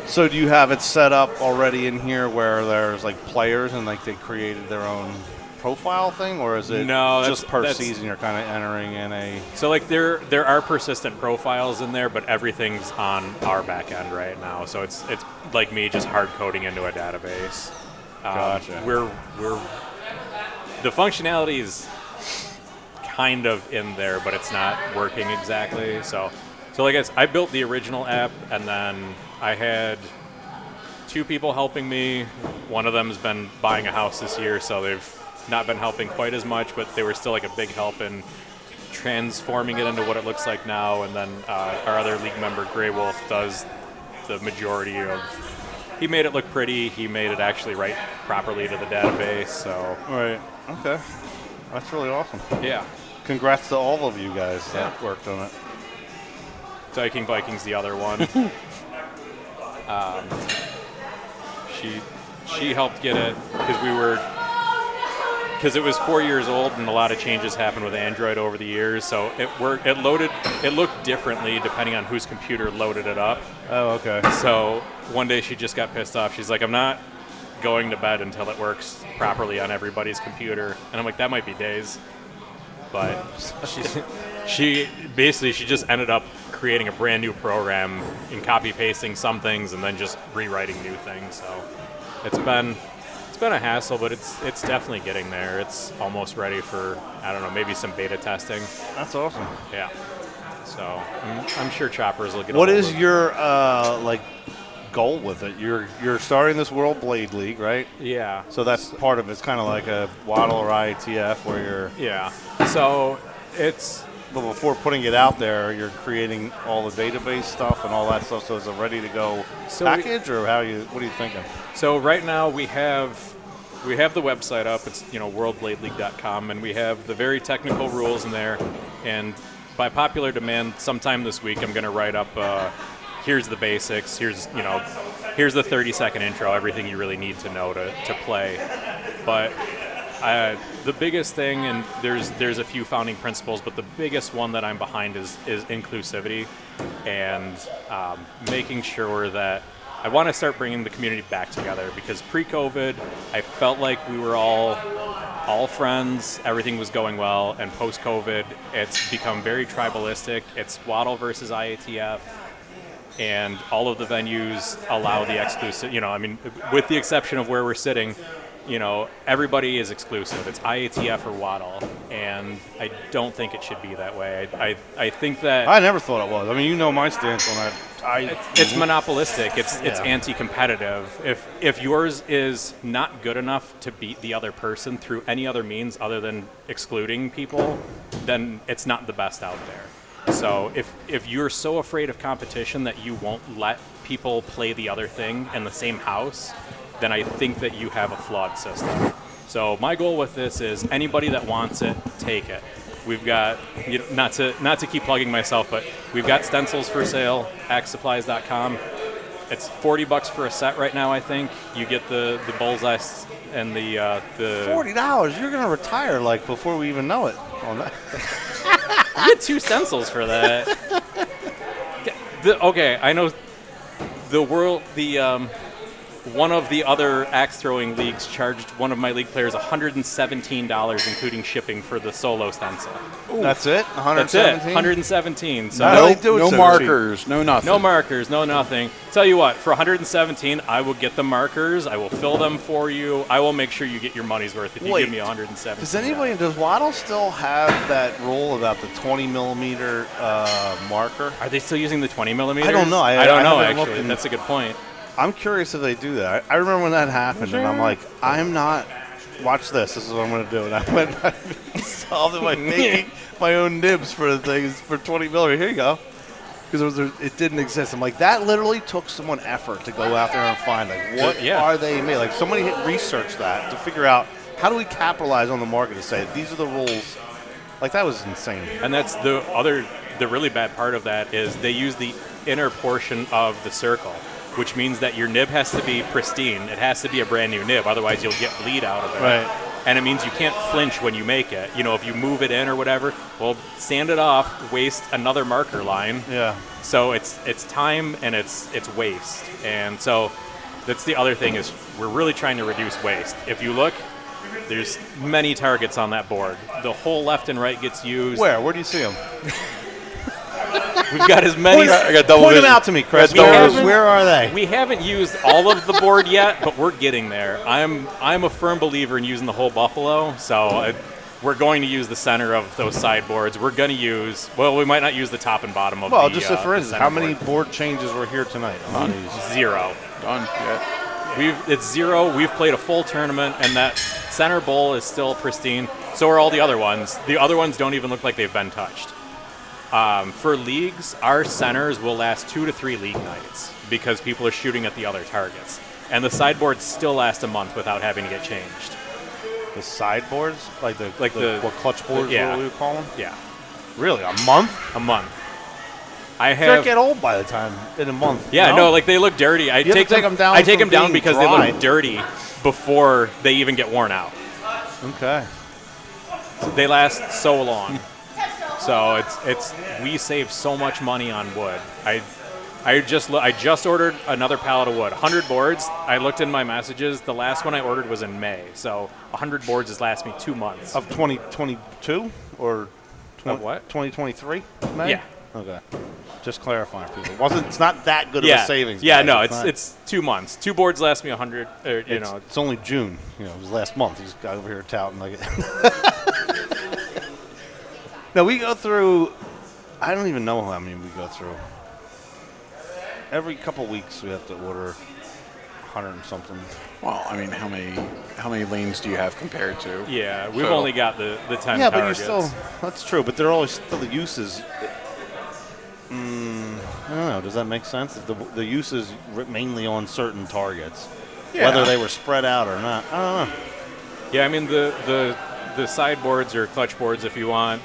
So do you have it set up already in here where there's like players and like they created their own profile thing, or is it just per season you're kind of entering in a? So like there are persistent profiles in there, but everything's on our back end right now. So it's like me just hard coding into a database. Gotcha. The functionality is kind of in there, but it's not working exactly. So like I built the original app, and then I had 2 people helping me. One of them has been buying a house this year, so they've not been helping quite as much, but they were still like a big help in transforming it into what it looks like now. And then our other league member, Grey Wolf, does the majority of. He made it look pretty. He made it actually write properly to the database. So Right. Okay. That's really awesome. yeah. Congrats to all of you guys that worked on it. Viking Viking's the other one. She helped get it because it was 4 years old and a lot of changes happened with Android over the years. So it looked differently depending on whose computer loaded it up. Oh, okay. So one day she just got pissed off. She's like, I'm not going to bed until it works properly on everybody's computer. And I'm like, that might be days. But she just ended up creating a brand new program and copy pasting some things and then just rewriting new things. So it's been been a hassle, but it's definitely getting there. It's almost ready for, I don't know, maybe some beta testing. That's awesome. Yeah. So I'm sure choppers will get. What is your like goal with it? You're starting this World Blade League, right? Yeah. So that's part of it. It's kind of like a Waddle or IATF where you're. Yeah. So it's. But before putting it out there, you're creating all the database stuff and all that stuff. So is it ready to go package, or what are you thinking? So right now we have the website up. It's worldbladeleague.com, and we have the very technical rules in there. And by popular demand, sometime this week I'm going to write up. Here's the basics. Here's the 30-second intro. Everything you really need to know to play. But the biggest thing, and there's a few founding principles, but the biggest one that I'm behind is inclusivity, and making sure that I want to start bringing the community back together, because pre-COVID I felt like we were all friends, everything was going well, and post-COVID it's become very tribalistic. It's Waddle versus IATF, and all of the venues allow the exclusive, with the exception of where we're sitting, everybody is exclusive. It's IATF or Waddle, and I don't think it should be that way. I think that I never thought it was. I mean, my stance on that. It's monopolistic. It's anti-competitive. If yours is not good enough to beat the other person through any other means other than excluding people, then it's not the best out there. So if you're so afraid of competition that you won't let people play the other thing in the same house, then I think that you have a flawed system. So my goal with this is anybody that wants it, take it. We've got, not to keep plugging myself, but we've got stencils for sale, axsupplies.com. It's $40 for a set right now, I think. You get the bullseye and the $40. You're gonna retire before we even know it. On that. You get 2 stencils for that. Okay, I know one of the other axe throwing leagues charged one of my league players $117, including shipping, for the solo stencil. Ooh. That's it? That's it. $117. So no markers, no nothing. No markers, no nothing. Tell you what, for $117, I will get the markers. I will fill them for you. I will make sure you get your money's worth if you give me $117. Does Waddle still have that rule about the 20 millimeter marker? Are they still using the 20 millimeters? I don't know. I don't know, actually. That's a good point. I'm curious if they do that. I remember when that happened, and I'm like, I'm not. Watch this. This is what I'm going to do. And I went and installed making my own nibs for the things for 20 millimeter. Here you go. Because it didn't exist. I'm like, that literally took someone effort to go out there and find what are they made. Somebody researched that to figure out how do we capitalize on the market to say these are the rules. That was insane. And that's the really bad part of that is they use the inner portion of the circle, which means that your nib has to be pristine. It has to be a brand new nib, otherwise you'll get bleed out of it. Right. And it means you can't flinch when you make it. If you move it in or whatever, well, sand it off, waste another marker line. Yeah. So it's time and it's waste. And so that's the other thing is we're really trying to reduce waste. If you look, there's many targets on that board. The whole left and right gets used. Where do you see them? We've got as many. I got double Point vision. them out to me, Chris. Where are they? We haven't used all of the board yet, but we're getting there. I'm a firm believer in using the whole buffalo, so we're going to use the center of those sideboards. We're going to use. Well, we might not use the top and bottom of. Well, just for instance, how many board changes were here tonight? On these? 0. Done. Yeah. It's 0. We've played a full tournament, and that center bowl is still pristine. So are all the other ones. The other ones don't even look like they've been touched. For leagues, our centers will last 2 to 3 league nights because people are shooting at the other targets. And the sideboards still last a month without having to get changed. The sideboards? What clutch boards, yeah. what do you call them? Yeah. Really? A month? A month. I They'll have. get old by the time in a month. Yeah, no, they look dirty. I take them down. I take them down because they look dirty before they even get worn out. Okay. So they last so long. So we save so much money on wood. I just ordered another pallet of wood, 100 boards. I looked in my messages. The last one I ordered was in May, so 100 boards has lasted me 2 months. Of 2022 or of what? 2023? Yeah. Okay. Just clarifying for people. It's not that good Yeah. of a savings. Yeah, guys. no, not- it's 2 months. 2 boards last me 100. Or, it's only June. You know, it was last month. He's got over here touting like it. No, we go through. I don't even know how many we go through. Every couple weeks we have to order 100 and something. Well, I mean, how many lanes do you have compared to? Yeah, we've total? only got the 10 Yeah, but targets. you're still. That's true, but they're always still the uses. I don't know. Does that make sense? The use is mainly on certain targets, whether they were spread out or not. I don't know. Yeah, I mean the sideboards or clutch boards, if you want,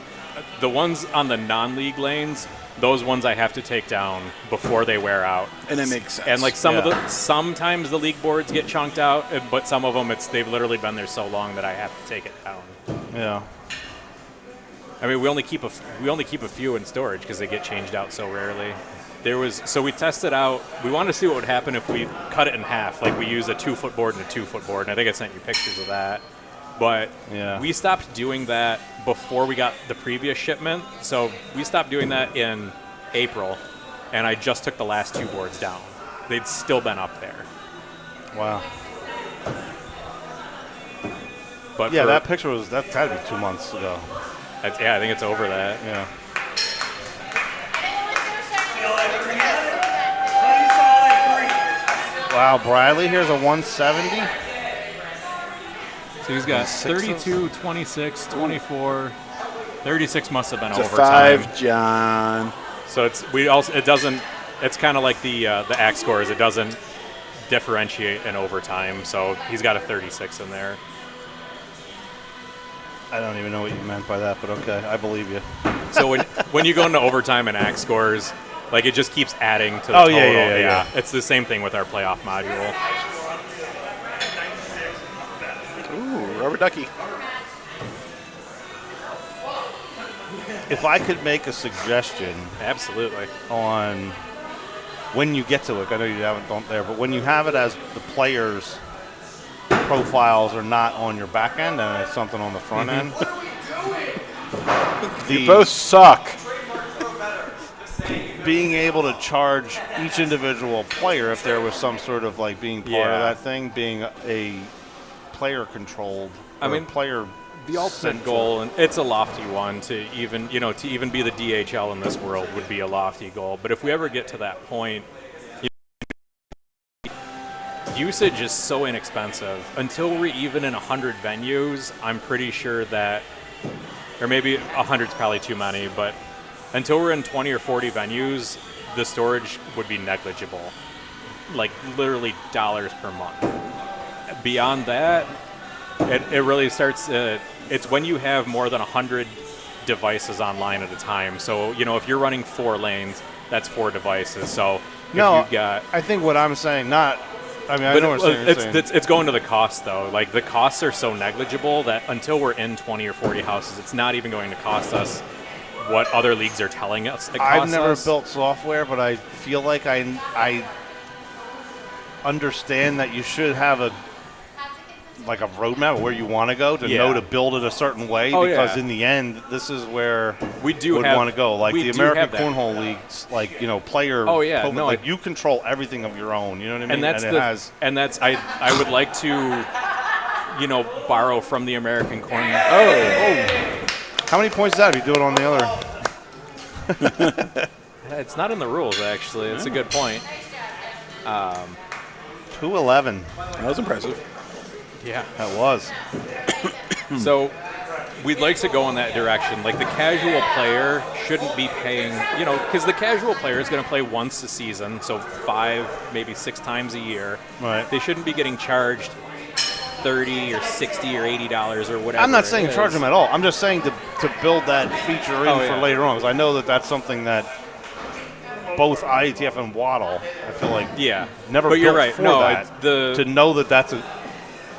the ones on the non-league lanes, those ones I have to take down before they wear out. And it makes sense. And like sometimes the league boards get chunked out, but some of them they've literally been there so long that I have to take it down. Yeah. I mean, we only keep a few in storage because they get changed out so rarely. So we tested out. We wanted to see what would happen if we cut it in half, like we use a 2-foot board and a 2-foot board. And I think I sent you pictures of that. But we stopped doing that before we got the previous shipment. So we stopped doing that in April, and I just took the last 2 boards down. They'd still been up there. Wow. But yeah, that picture that had to be 2 months ago. I think it's over that. Yeah. Wow, Bradley, here's a 170. So he's got 32, 26, 24, 36 must have been It's a overtime. 5, John. So it's kind of like the axe scores. It doesn't differentiate in overtime. So he's got a 36 in there. I don't even know what you meant by that, but okay, I believe you. So when you go into overtime and axe scores, like it just keeps adding to the Oh, total. yeah. It's the same thing with our playoff module. Ooh, rubber ducky. If I could make a suggestion Absolutely. on when you get to it, I know you haven't done it there, but when you have it as the players' profiles are not on your back end and it's something on the front end. You both suck. Being able to charge each individual player, if there was some sort of like being part of that thing, being a player controlled. Player. The ultimate goal, and it's a lofty one, to even be the DHL in this world would be a lofty goal. But if we ever get to that point, usage is so inexpensive. Until we're even in 100 venues, I'm pretty sure that, or maybe 100's probably too many, but until we're in 20 or 40 venues, the storage would be negligible. Like literally dollars per month. Beyond that, it really starts, it's when you have more than 100 devices online at a time. So, if you're running 4 lanes, that's 4 devices. So if you've got... I think what I'm saying, I know what you're saying. It's going to the cost, though. Like, the costs are so negligible that until we're in 20 or 40 houses, it's not even going to cost us what other leagues are telling us it costs I've never us. built software, but I feel like I understand that you should have a roadmap of where you want to go to know to build it a certain way, because in the end, this is where we would want to go. Like the American Cornhole Leagues, player. Like you control everything of your own. You know what I mean? I would like to, borrow from the American Cornhole. Oh. How many points is that if you do it on the other? It's not in the rules, actually. It's a good point. 211. That was impressive. Yeah. That was. So we'd like to go in that direction. Like the casual player shouldn't be paying, because the casual player is going to play once a season, so 5, maybe 6 times a year. Right. They shouldn't be getting charged $30 or $60 or $80 or whatever. I'm not saying charge them at all. I'm just saying to build that feature in for later on, because I know that's something that both IETF and Waddle, I feel like, never but built you're right. for No, that. To know that that's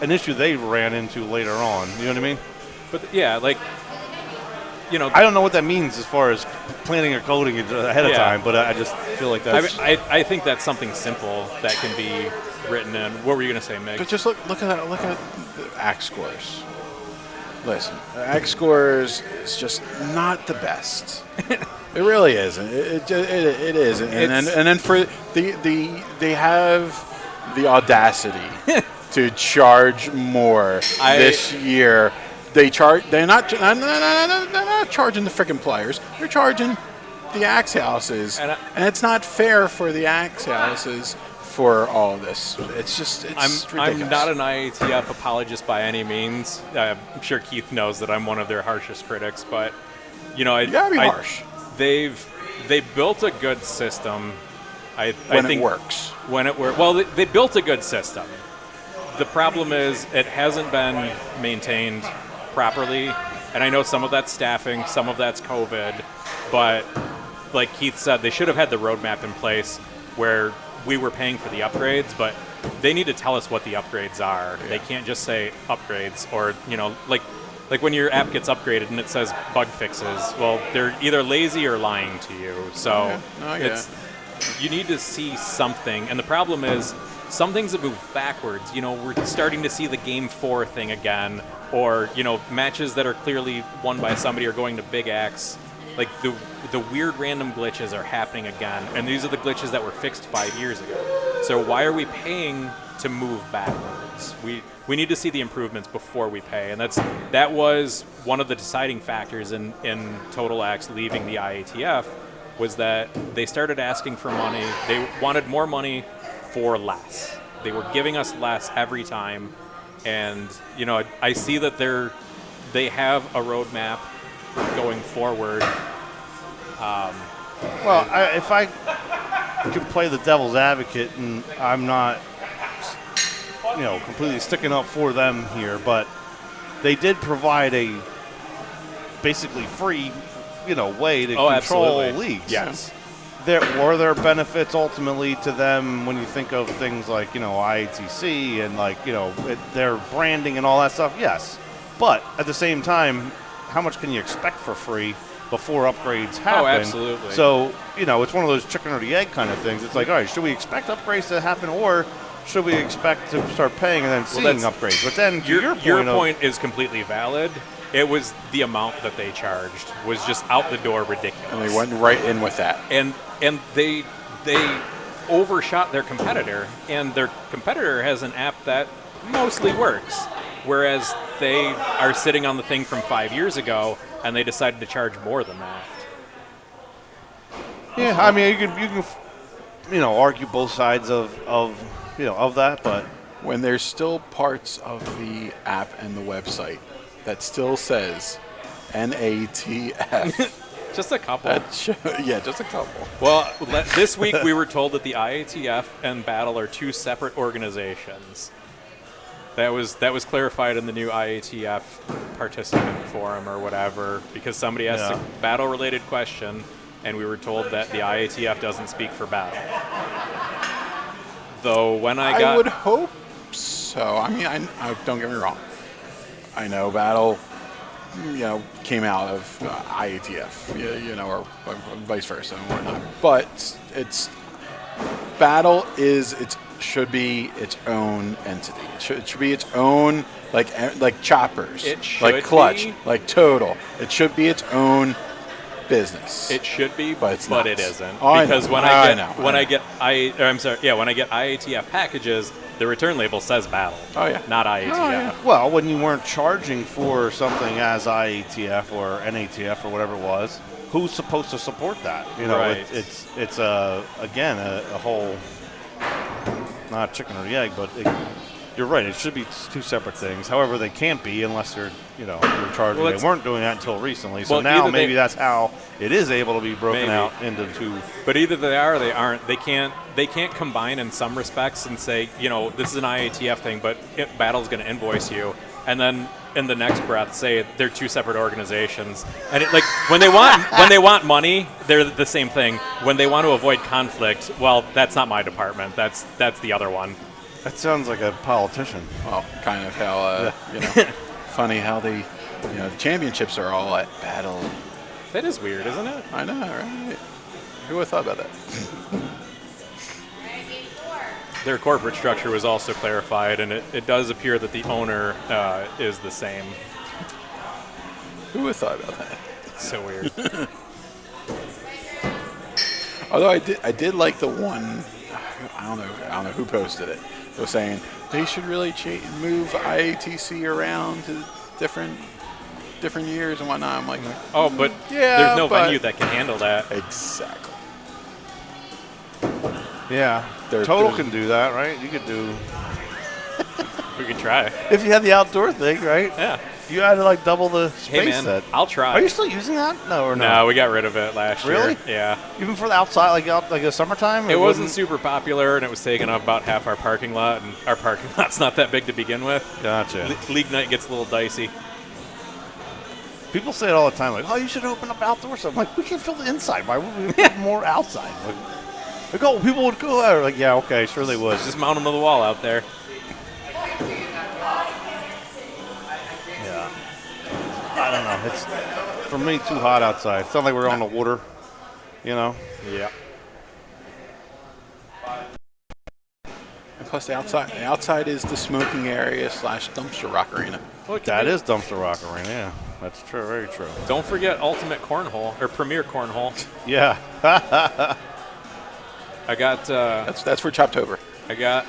an issue they ran into later on. You know what I mean? But I don't know what that means as far as planning or coding it ahead of time, but I just feel like that's... I think that's something simple that can be written in. What were you going to say, Meg? But just look at the axe scores. Listen, axe scores is just not the best. It really isn't. It isn't. And then for they have the audacity to charge more this year. They're not charging the freaking players. They're charging the axe houses, and it's not fair for the axe houses for all of this. It's ridiculous. I'm not an IATF apologist by any means. I'm sure Keith knows that I'm one of their harshest critics, but you gotta be harsh. They built a good system. I think it works. When it works. Well, they built a good system. The problem is it hasn't been maintained properly, and I know some of that's staffing, some of that's COVID, but like Keith said, they should have had the roadmap in place where we were paying for the upgrades, but they need to tell us what the upgrades are. Yeah. They can't just say upgrades, or like when your app gets upgraded and it says bug fixes. Well, they're either lazy or lying to you. So you need to see something, and the problem is some things have moved backwards. We're starting to see the Game 4 thing again, or matches that are clearly won by somebody are going to Big Axe. Like the weird random glitches are happening again, and these are the glitches that were fixed 5 years ago. So why are we paying to move backwards? We need to see the improvements before we pay, and that was one of the deciding factors in Total Axe leaving the IATF, was that they started asking for money. They wanted more money for less. They were giving us less every time, and I see that they have a roadmap going forward. If I could play the devil's advocate, and I'm not, completely sticking up for them here, but they did provide a basically free, way to control leagues. Yes. Were there benefits ultimately to them when you think of things like, IATC and their branding and all that stuff? Yes. But at the same time, how much can you expect for free before upgrades happen? Oh, absolutely. So, it's one of those chicken or the egg kind of things. It's like, all right, should we expect upgrades to happen, or should we expect to start paying and then seeing upgrades? But then your point is completely valid. It was the amount that they charged was just out the door ridiculous. And they went right in with that. And they overshot their competitor, and their competitor has an app that mostly works, whereas they are sitting on the thing from 5 years ago, and they decided to charge more than that. Yeah, I mean, you can argue both sides of that, but when there's still parts of the app and the website that still says NATF. Just a couple. Just a couple. Well, this week we were told that the IATF and Battle are two separate organizations. That was clarified in the new IATF participant forum or whatever, because somebody asked a Battle-related question, and we were told that the IATF doesn't speak for Battle. Though when I would hope so. I mean, I don't get me wrong. I know Battle, came out of IATF, or vice versa and whatnot. But Battle should be its own entity. It should be its own, like Choppers, like Clutch, like Total. It should be its own business. It should be, but it isn't. Oh, because when I get IATF packages, the return label says Battle. Oh yeah, not IATF. Oh, yeah. Well, when you weren't charging for something as IATF or NATF or whatever it was, who's supposed to support that? Right. It's again a whole, not chicken or the egg, but you're right. It should be two separate things. However, they can't be unless they're you're charging. Well, they weren't doing that until recently. So now maybe that's how it is able to be broken out into two. But either they are or they aren't. They can't combine in some respects and say, this is an IATF thing, but Battle's going to invoice you, and then in the next breath say they're two separate organizations. And when they want money, they're the same thing. When they want to avoid conflict, well, that's not my department. That's the other one. That sounds like a politician. Well, kind of how funny how the championships are all at Battle. That is weird, isn't it? I know, right? Who would have thought about that? Their corporate structure was also clarified, and it does appear that the owner is the same. Who would have thought about that? It's so weird. Although I did like the one. I don't know who posted it. It was saying they should really move IATC around to different years and whatnot. I'm like, Oh, but yeah, there's no but- venue that can handle that. exactly. Yeah. Total can do that, right? You could do. We could try. If you had the outdoor thing, right? Yeah. You had to like double the space Hey, man, set. I'll try. Are you still using that? No, or no? No, we got rid of it last year. Really? Yeah. Even for the outside, like a summertime? It wasn't super popular, and it was taking up about half our parking lot, and our parking lot's not that big to begin with. Gotcha. League night gets a little dicey. People say it all the time, like, oh, you should open up outdoors. I'm like, we can fill the inside. Why would we put more outside? Like, oh, people would go there. Like, yeah, okay, sure they would. Just mount them to the wall out there. Yeah. I don't know. It's, for me, too hot outside. It's not like we're on the water, you know? Yeah. And plus, the outside is the smoking area / dumpster rock arena. That is Dumpster Rock Arena, yeah. That's true, very true. Don't forget Ultimate Cornhole, or Premier Cornhole. Yeah. I got... That's for Choptober. I got...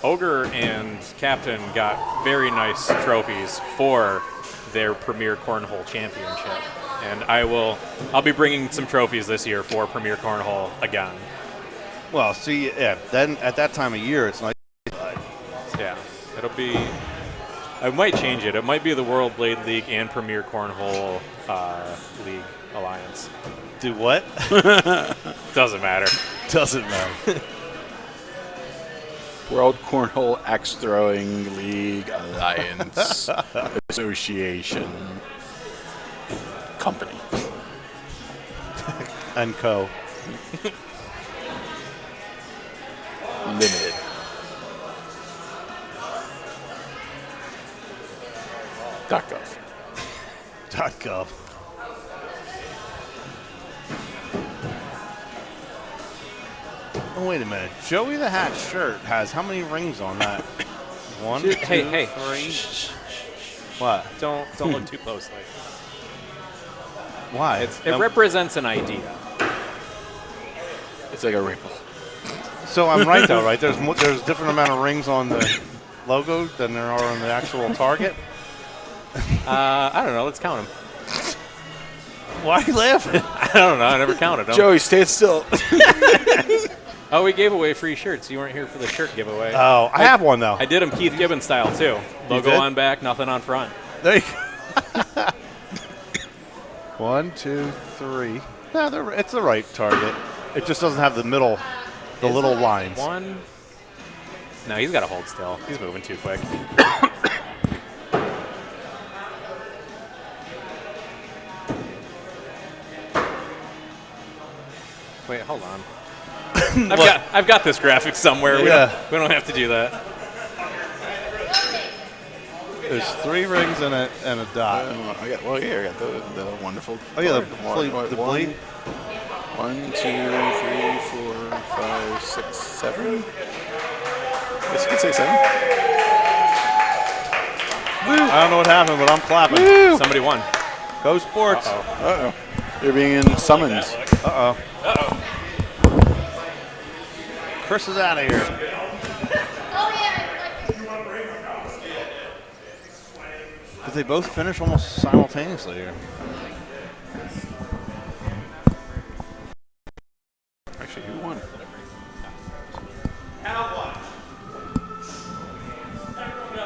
Ogre and Captain got very nice trophies for their Premier Cornhole Championship. And I'll be bringing some trophies this year for Premier Cornhole again. Well, see, yeah, then at that time of year, it's nice. Yeah, it'll be... I might change it. It might be the World Blade League and Premier Cornhole League Alliance. Do what? Doesn't matter. Doesn't matter. World Cornhole Axe Throwing League Alliance Association Company And Co. Limited. .gov. .gov. Oh, wait a minute. Joey the Hat shirt has how many rings on that? One, Dude, two, hey. three. What? Don't look too closely. Why? It represents an idea. It's like a ripple. So I'm right though, right? There's a different amount of rings on the logo than there are on the actual target. I don't know. Let's count them. Why are you laughing? I don't know. I never counted them. Joey, stay still. Oh, we gave away free shirts. You weren't here for the shirt giveaway. Oh, I have one though. I did them Keith Gibbons style too. Logo did? on back, nothing on front. There you go. 1, 2, 3. No, it's the right target. It just doesn't have the middle, the little lines. One. No, he's got to hold still. He's moving too quick. Wait, hold on. I've got this graphic somewhere. We don't have to do that. There's 3 rings and a dot. I got the wonderful. Oh yeah, the one, bleed. 1, 2, 3, 4, 5, 6, 7. I guess you could say 7. I don't know what happened, but I'm clapping. Woo. Somebody won. Go Sports. Uh-oh. You're being summoned. Uh-oh. Chris is out of here. Did they both finish almost simultaneously here? Actually, who won?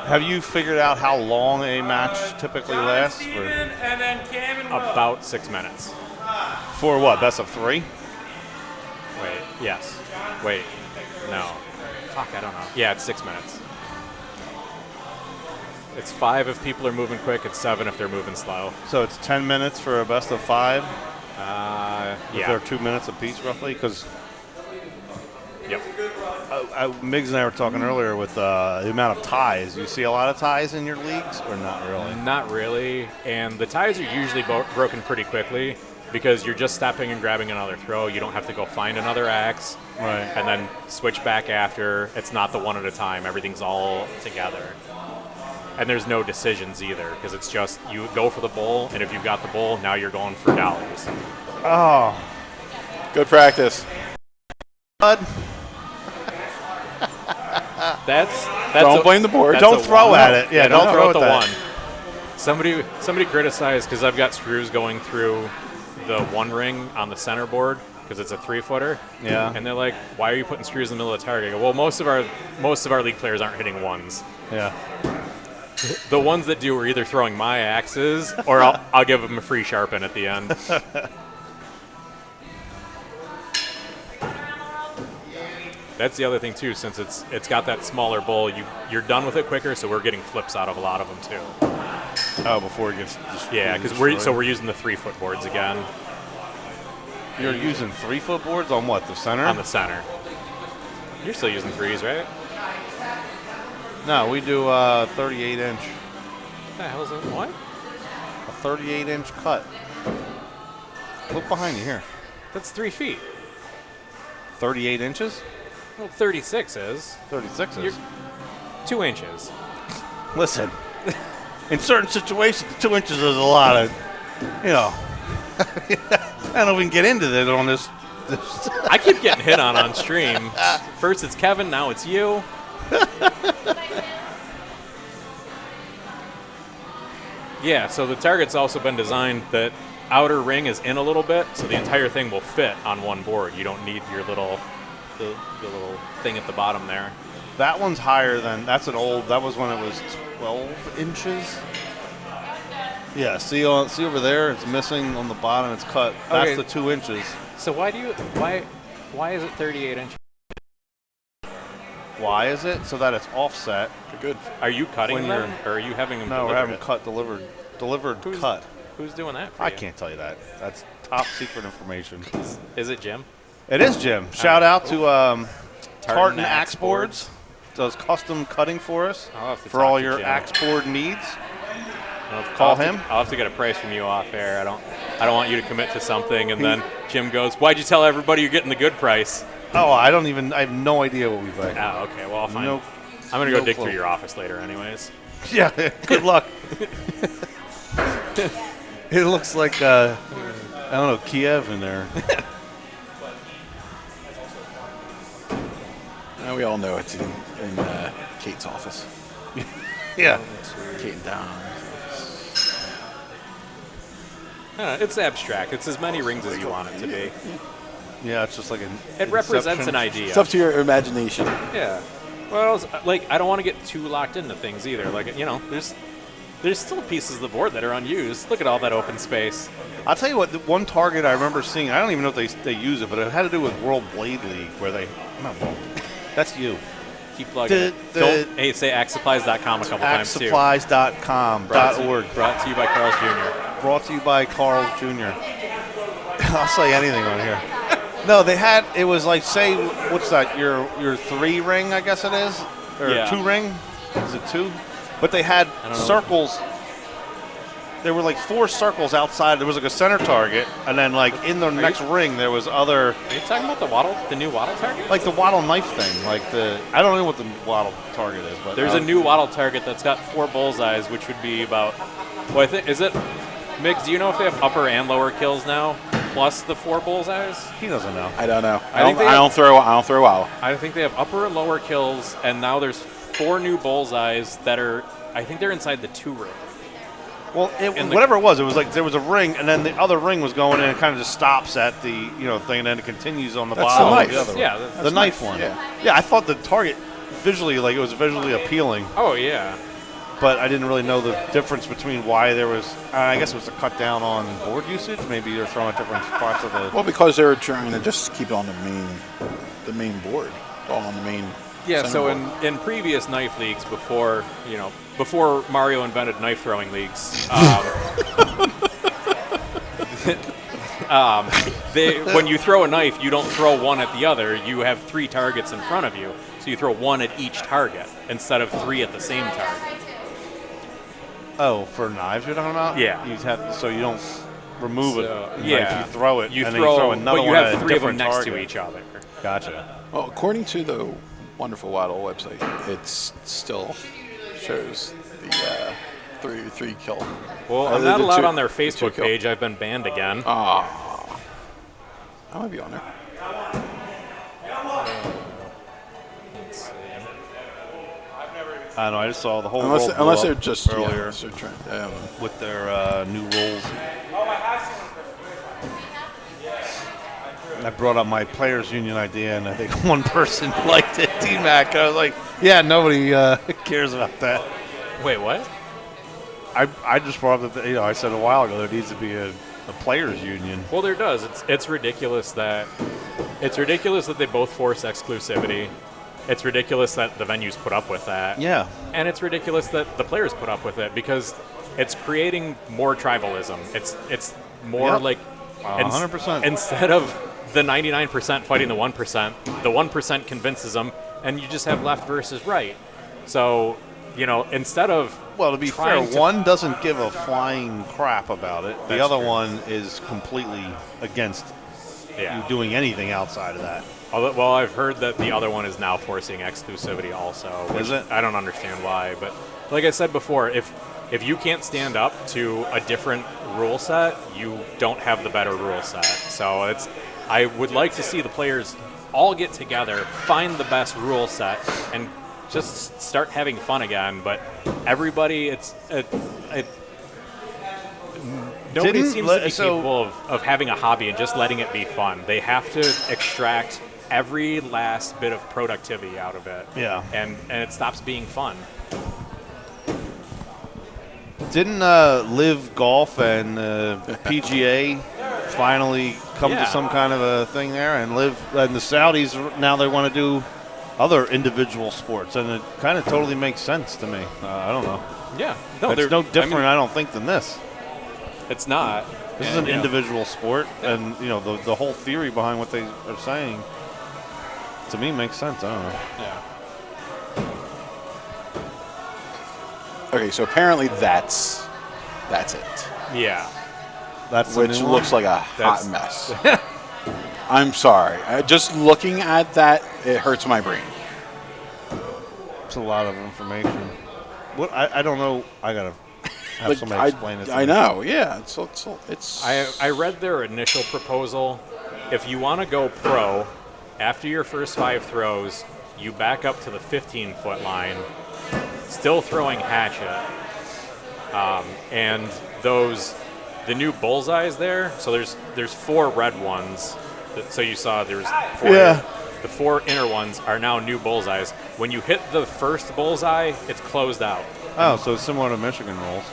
Have you figured out how long a match typically lasts? And then Cam and About 6 minutes. For what, best of 3? Wait, yes. Wait, no. Fuck, I don't know. Yeah, it's 6 minutes. It's 5 if people are moving quick. It's 7 if they're moving slow. So it's 10 minutes for a best of 5? Yeah. They're 2 minutes apiece, roughly? Because Yep. Miggs and I were talking earlier with the amount of ties. You see a lot of ties in your leagues, or not really? Not really. And the ties are usually broken pretty quickly because you're just stepping and grabbing another throw. You don't have to go find another axe. Right. And then switch back after. It's not the one at a time. Everything's all together. And there's no decisions either because it's just you go for the bowl, and if you've got the bowl, now you're going for dollars. Oh. Good practice. That's Don't blame the board. Don't throw at it. Yeah, don't throw at at the that. one. Somebody criticized because I've got screws going through the one ring on the center board because it's a 3-footer. Yeah. And they're like, "Why are you putting screws in the middle of the target?" I go, well, most of our league players aren't hitting ones. Yeah. The ones that do are either throwing my axes or I'll give them a free sharpen at the end. That's the other thing too, since it's got that smaller bowl, you're done with it quicker, so we're getting flips out of a lot of them too. Oh, before it gets Yeah, because we're using the 3-foot boards again You're using 3-foot boards on what? The center? on the center. You're still using 3s, right? No, we do 38 inch. What the hell is that? What? A 38 inch cut. Look behind you here. That's 3 feet. 38 inches? Well, 36 is. 36 is. 2 inches. Listen, in certain situations, 2 inches is a lot of, you know. I don't know if we can get into that on this. I keep getting hit on stream. First it's Kevin, now it's you. Yeah, so the target's also been designed that outer ring is in a little bit, so the entire thing will fit on one board. You don't need your little the little thing at the bottom there. That one's higher than, that's an old, that was when it was 12 inches. Yeah, see over there, it's missing on the bottom, it's cut. That's Okay. the 2 inches. So why is it 38 inches? Why is it? So that it's offset. Good. Are you cutting When them, you're- or are you having them No, delivered? we're having cut delivered cut. Who's doing that for I you? can't tell you that. That's top secret information. Is it Jim? It is Jim. Shout out to Tartan Tartan Axe Axe Boards. Does custom cutting for us I'll have to for talk all to your Jim. axe board needs. Call I'll have to- him. I'll have to get a price from you off air. I don't want you to commit to something and then Jim goes, "Why'd you tell everybody you're getting the good price?" Oh, I have no idea what we pay. Oh, okay. Well, I'll find. No- I'm gonna go no dig clue. through your office later, anyways. Yeah, good luck. It looks like, I don't know, Kiev in there. Now we all know it's in Kate's office. Yeah. Kate and Don. I don't know, it's abstract. It's as many rings as you want it to be. Yeah, it's just like an It represents Inception. an idea. It's up to your imagination. Yeah. Well, like I don't want to get too locked into things either. Like there's still pieces of the board that are unused. Look at all that open space. I'll tell you what, the one target I remember seeing, I don't even know if they use it, but it had to do with World Blade League, where they, not World, that's you. Keep plugging it. Hey, say axsupplies.com a couple times too. Axsupplies.com.org. Brought to you by Carl's Jr. Brought to you by Carl Jr. I'll say anything on here. No, they had, it was like, say, what's that, your 3 ring, I guess it is? Or Yeah. 2 ring? Is it 2? But they had don't know. circles. There were like 4 circles outside. There was like a center target, and then like in the next ring there was other, Are you talking about the new Waddle target? like the Waddle knife thing. Like I don't know what the Waddle target is, but There's a new Waddle target that's got 4 bullseyes, which would be about. Well, I think is it. Migs, do you know if they have upper and lower kills now, plus the 4 bullseyes? he doesn't know. I don't know. I think they I don't throw out. I think they have upper and lower kills, and now there's 4 new bullseyes that are. I think they're inside the 2 ring. Well, And the- whatever it was like there was a ring, and then the other ring was going in and kind of just stops at the thing, and then it continues on the That's bottom the of knife. the other one. Yeah, the knife one. Yeah. I thought the target visually, like it was visually appealing, Oh yeah. but I didn't really know the difference between why there was. I guess it was to cut down on board usage. Maybe they're throwing at different parts of the. Well, because they were trying to just keep it on the main board, all on the main. Yeah, center so board. in previous knife leagues before Mario invented knife throwing leagues, when you throw a knife, you don't throw one at the other. You have 3 targets in front of you, so you throw 1 at each target instead of 3 at the same target. Oh, for knives you're talking about? Yeah. You have so you don't remove it. So, Knife, yeah, you throw it. You and throw, then you throw another but you one have at a 3 of them different next target. to each other. Gotcha. Well, according to the wonderful Waddle website, it still shows the 3 kill. Well, I'm not allowed on their Facebook page. I've been banned again. Ah. I might be on there. I don't know. I just saw the whole Unless, world unless blew they're up just earlier they're trying, with their new rules. I brought up my players union idea, and I think one person liked it. T-Mac. I was like, yeah, nobody cares about that. Wait, what? I just brought up that I said a while ago there needs to be a players union. Well, there does. It's ridiculous that they both force exclusivity. It's ridiculous that the venues put up with that. Yeah. And it's ridiculous that the players put up with it because it's creating more tribalism. It's more Yep. like 100%. Instead of the 99% fighting the 1%, the 1% convinces them, and you just have left versus right. So, instead of Well, to be fair, trying to- one doesn't give a flying crap about it. The That's other true. one is completely against you doing anything outside of that. Well, I've heard that the other one is now forcing exclusivity also. Is it? I don't understand why, but like I said before, if you can't stand up to a different rule set, you don't have the better rule set. So I would like to see the players all get together, find the best rule set, and just start having fun again. But everybody, nobody seems to be capable of having a hobby and just letting it be fun. They have to extract every last bit of productivity out of it. Yeah. And it stops being fun. Didn't Live Golf and PGA finally come to some kind of a thing there? And the Saudis, now they want to do other individual sports, and it kind of totally makes sense to me. I don't know. Yeah. It's no different, I don't think, than this. It's not. This is an individual sport, and the whole theory behind what they are saying, to me, makes sense. I don't know. Yeah. Okay, so apparently that's it. Yeah. That's Which the new looks one? like a hot mess. I'm sorry. Just looking at that, it hurts my brain. It's a lot of information. What I don't know. I gotta have somebody explain it to me. I know. Yeah. It's. I read their initial proposal. If you want to go pro, after your first 5 throws, you back up to the 15-foot line, still throwing hatchet. And the new bullseyes there. So there's 4 red ones. So you saw there's 4. Yeah. The 4 inner ones are now new bullseyes. When you hit the first bullseye, it's closed out. Oh, so it's similar to Michigan rules.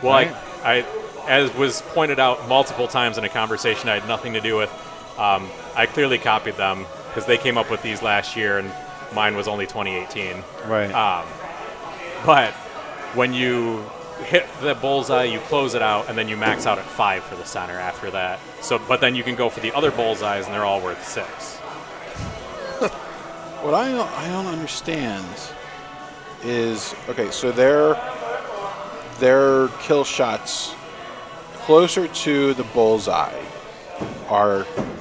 Well, Right. I as was pointed out multiple times in a conversation I had nothing to do with, I clearly copied them because they came up with these last year, and mine was only 2018. Right. But when you hit the bullseye, you close it out, and then you max out at 5 for the center after that. So, but then you can go for the other bullseyes, and they're all worth 6. What I don't understand is, okay, so their kill shots closer to the bullseye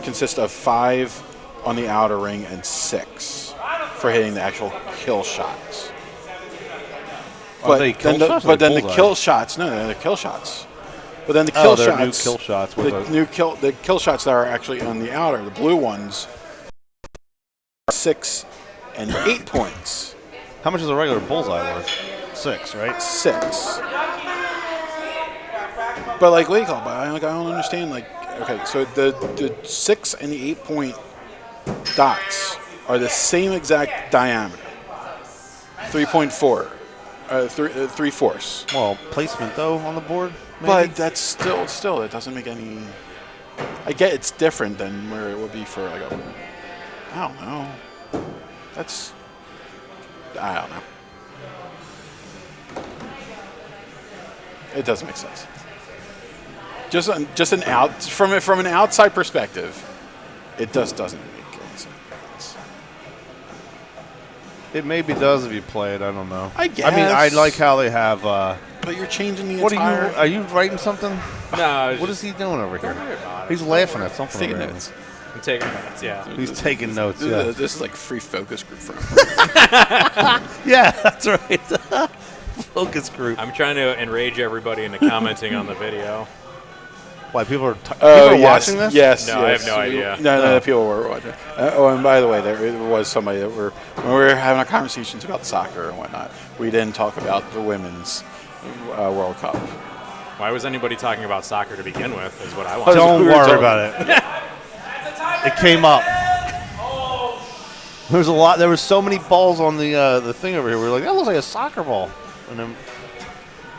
consist of 5 on the outer ring and 6 for hitting the actual kill shots. Are they kill shots or But then the bullseye? kill shots, no, they're kill shots. But then the kill they're shots, new kill shots with the kill shots that are actually on the outer, the blue ones, 6 and 8 points. How much is a regular bullseye worth? 6, right? 6. But like, what do you call it? I don't understand. Like, okay, so the 6 and the 8 point dots are the same exact diameter, 3.4, 3/4. Well, placement though on the board. Maybe? But that's still it doesn't make any. I get it's different than where it would be for like a. I don't know. I don't know. It doesn't make sense. Just from an outside perspective, it doesn't make any sense. It maybe does if you play it. I don't know. I guess. I mean, I like how they have. But you're changing the What entire. are you writing something? No, What is he doing over here? He's laughing at something. Taking over there. notes. I'm taking notes, yeah. He's taking notes. Yeah. This is like free focus group for him. Yeah, that's right. Focus group. I'm trying to enrage everybody into commenting on the video. Why people are yes, watching this? Yes. No, I have yes. no idea. No, people were watching. And by the way, there was somebody that when we were having our conversations about soccer and whatnot, we didn't talk about the women's World Cup. Why was anybody talking about soccer to begin with? Is what I want. Don't we were worry talking- about it. It came up. There was a lot. There was so many balls on the thing over here. We were like, that looks like a soccer ball, and then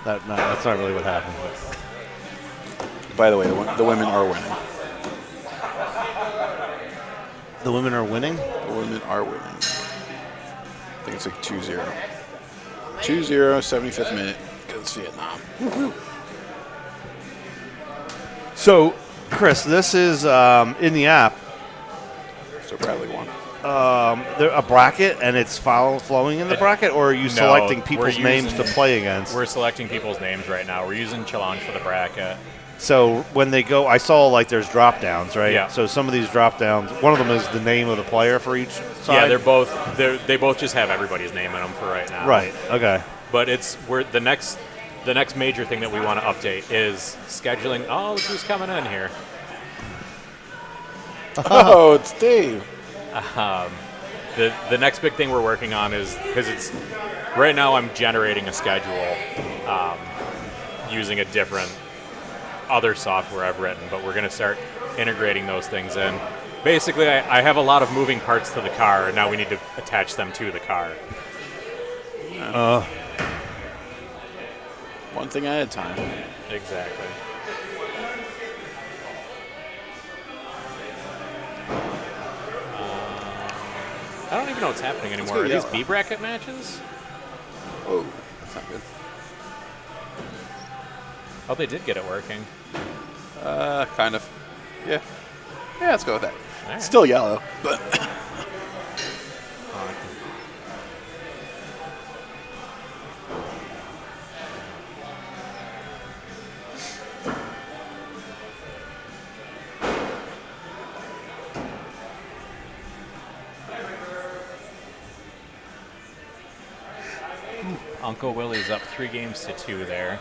that's not really what happened. But By the way, the women are winning. the women are winning. The women are winning. I think it's like 2-0. 2-0, 75th minute against Vietnam. So, Chris, this is in the app. So Bradley won. There a bracket, and it's flowing in the bracket, or are you selecting people's we're names to using- play against? We're selecting people's names right now. We're using challenge for the bracket. So when they go, I saw like there's drop downs, right? Yeah. So some of these drop downs, one of them is the name of the player for each side. Yeah, they both just have everybody's name in them for right now. Right. Okay. But the next major thing that we want to update is scheduling. Oh, look who's coming in here. Oh, it's Dave. The next big thing we're working on is because it's right now I'm generating a schedule using a different other software I've written, but we're going to start integrating those things in. Basically, I have a lot of moving parts to the car, and now we need to attach them to the car. One thing at a time. Exactly. I don't even know what's happening anymore. go Are these yellow. B bracket matches? Oh, that's not good. Oh, they did get it working. Kind of. Yeah. Yeah, let's go with that. All right. Still yellow, but Uncle Willie's up 3-2 there.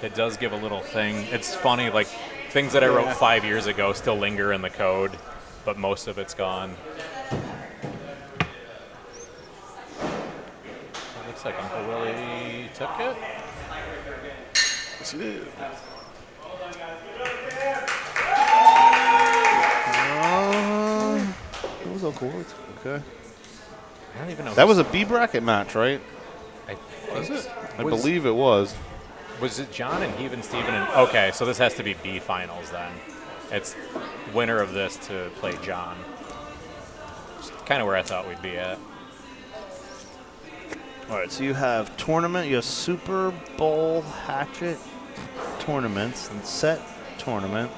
It does give a little thing. It's funny, like things that I wrote 5 years ago still linger in the code, but most of it's gone. It looks like Uncle Willie took it. yes, he did. It was Uncle Willie. Okay. I don't even know. That was a B bracket match, right? Was it? I believe it was. Was it John and Heave and Steven? Okay, so this has to be B finals then. It's winner of this to play John. Kind of where I thought we'd be at. All right, so you have tournament, you have Super Bowl Hatchet tournaments and set tournament.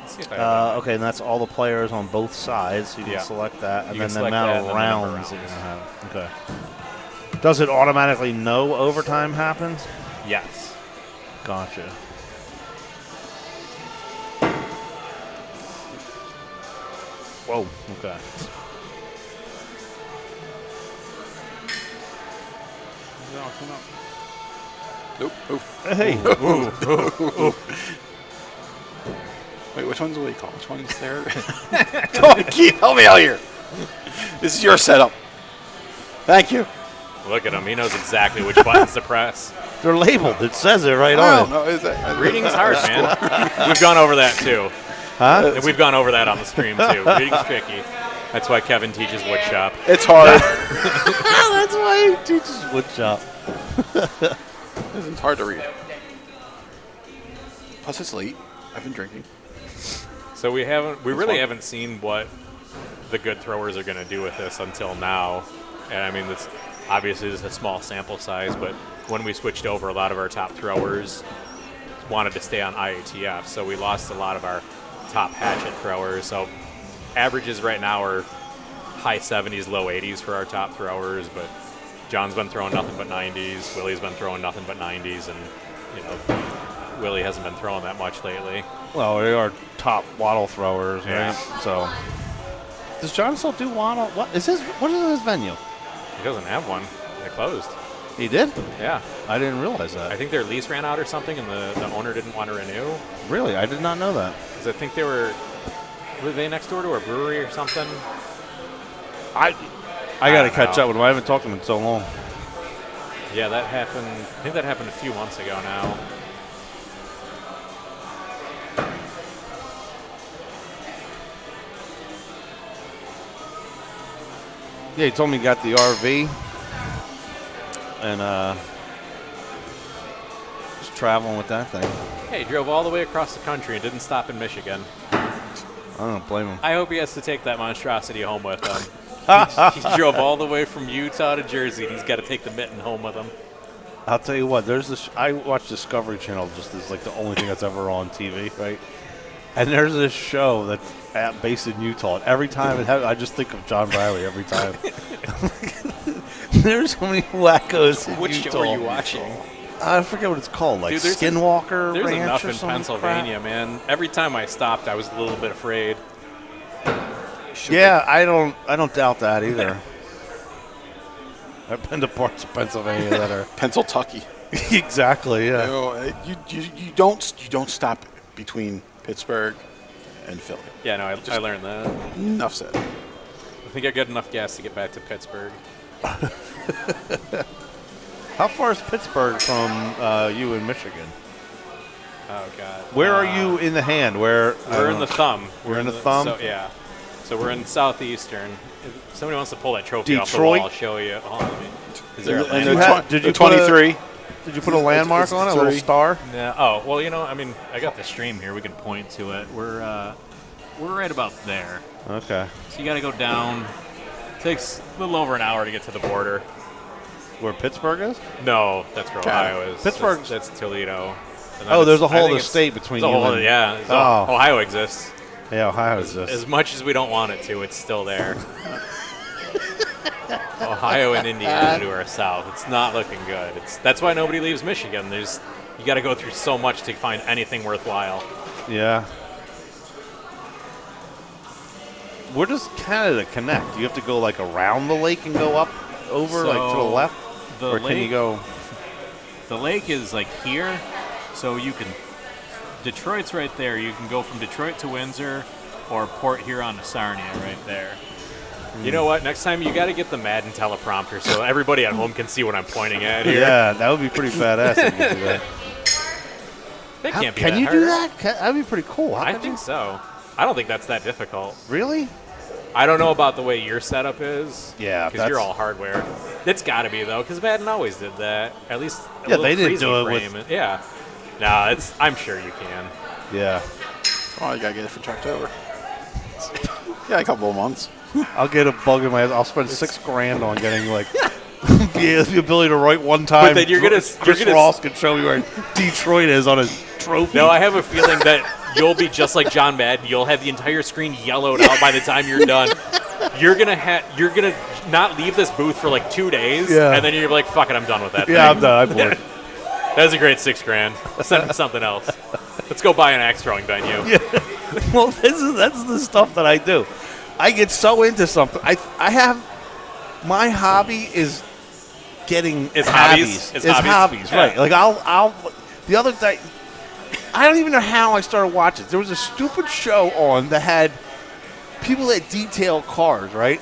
Let's see if I have Okay, and that's all the players on both sides. So you can Yeah. select that, and You then can the select amount that of and then the number of rounds that you're rounds. gonna have. Okay. Does it automatically know overtime happens? Yes. Gotcha. Whoa. Okay. Nope. Oof. Hey. Wait, which one's what do you call? Which one's there? Come on, Keith, help me out here. This is your setup. Thank you. Look at him. He knows exactly which buttons to press. They're labeled. It says it right I on don't it. know. Is that, Reading's hard, man. We've gone over that too. Huh? And we've gone over that on the stream too. Reading's tricky. That's why Kevin teaches woodshop. It's hard. That's why he teaches woodshop. It's hard to read. Plus, it's late. I've been drinking. So we really fun. haven't seen what the good throwers are going to do with this until now. And I mean, this obviously is a small sample size, but when we switched over, a lot of our top throwers wanted to stay on IATF, so we lost a lot of our top hatchet throwers. So averages right now are high 70s, low 80s for our top throwers, but John's been throwing nothing but 90s. Willie's been throwing nothing but 90s, and Willie hasn't been throwing that much lately. Well, they are top waddle throwers, Yeah. right? So, does John still do waddle? What is his venue? He doesn't have one. They closed. He did? Yeah. I didn't realize that. I think their lease ran out or something, and the owner didn't want to renew. Really? I did not know that. Because I think were they next door to a brewery or something? I got to catch up with him. I haven't talked to him in so long. Yeah, that happened. I think that happened a few months ago now. Yeah, he told me he got the RV and was traveling with that thing. Hey, he drove all the way across the country and didn't stop in Michigan. I don't blame him. I hope he has to take that monstrosity home with him. he drove all the way from Utah to Jersey, and he's got to take the mitten home with him. I'll tell you what. There's this. I watch Discovery Channel just as like the only thing that's ever on TV, right? And there's this show that's based in Utah. And every time I just think of John Riley every time. There's so many wackos in Which Utah. show are you watching? I forget what it's called, like Dude, Skinwalker There's Ranch enough or in some Pennsylvania, man. Every time I stopped, I was a little bit afraid. Yeah, I don't doubt that either. I've been to parts of Pennsylvania that are Pennsyltucky. exactly. Yeah. You don't stop between Pittsburgh and Philly. Yeah, no, I learned that. Enough said. I think I got enough gas to get back to Pittsburgh. How far is Pittsburgh from you in Michigan? Oh God. Where are you in the hand? Where We're in the thumb. We're in the thumb. So, yeah. So we're in southeastern. If somebody wants to pull that trophy off the Detroit? wall, I'll show you. Hold on, is there a And landmark? Did you the 23? Did you put a landmark on it? A little 3. star? Yeah. Oh, well, I mean, I got the stream here. We can point to it. We're right about there. Okay. So you got to go down. Takes a little over an hour to get to the border. Where Pittsburgh is? No, that's where Ohio is. Pittsburgh's- That's Toledo. And then Oh, there's a I whole think other it's- state between there's a you whole- and- yeah. Oh. Ohio exists. Yeah, Ohio is this. As much as we don't want it to, it's still there. Ohio and Indiana to our south. It's not looking good. That's why nobody leaves Michigan. You got to go through so much to find anything worthwhile. Yeah. Where does Canada connect? Do you have to go like around the lake and go up over like to the left? Or can you go? The lake is like here, so you can. Detroit's right there. You can go from Detroit to Windsor, or Port Huron to Sarnia, right there. You know what? Next time you got to get the Madden teleprompter so everybody at home can see what I'm pointing at here. Yeah, that would be pretty badass if you could do that. That can't be Can that you hard. do that? That'd be pretty cool. I think so. I don't think that's that difficult. Really? I don't know about the way your setup is. Yeah, because you're all hardware. It's got to be though, because Madden always did that. At least a Yeah, little they didn't freezing do it frame. with- Yeah. No, I'm sure you can. Yeah. Oh, you gotta get it for Choptober. Yeah, a couple of months. I'll get a bug in my head. I'll spend $6,000 on getting like the ability to write one time. But then you're gonna Ross can show me where Detroit is on a trophy. No, I have a feeling that you'll be just like John Madden. You'll have the entire screen yellowed out by the time you're done. You're gonna not leave this booth for like 2 days, and then you're like, "Fuck it, I'm done with that." Yeah, thing. I'm done. I'm bored. That was a great $6,000. Send him something else. Let's go buy an axe throwing venue. Yeah. Well, that's the stuff that I do. I get so into something. I have my hobby is getting It's hobbies. hobbies? It's hobbies, Yeah. right? Like I'll the other day. I don't even know how I started watching. There was a stupid show on that had people that detail cars, right?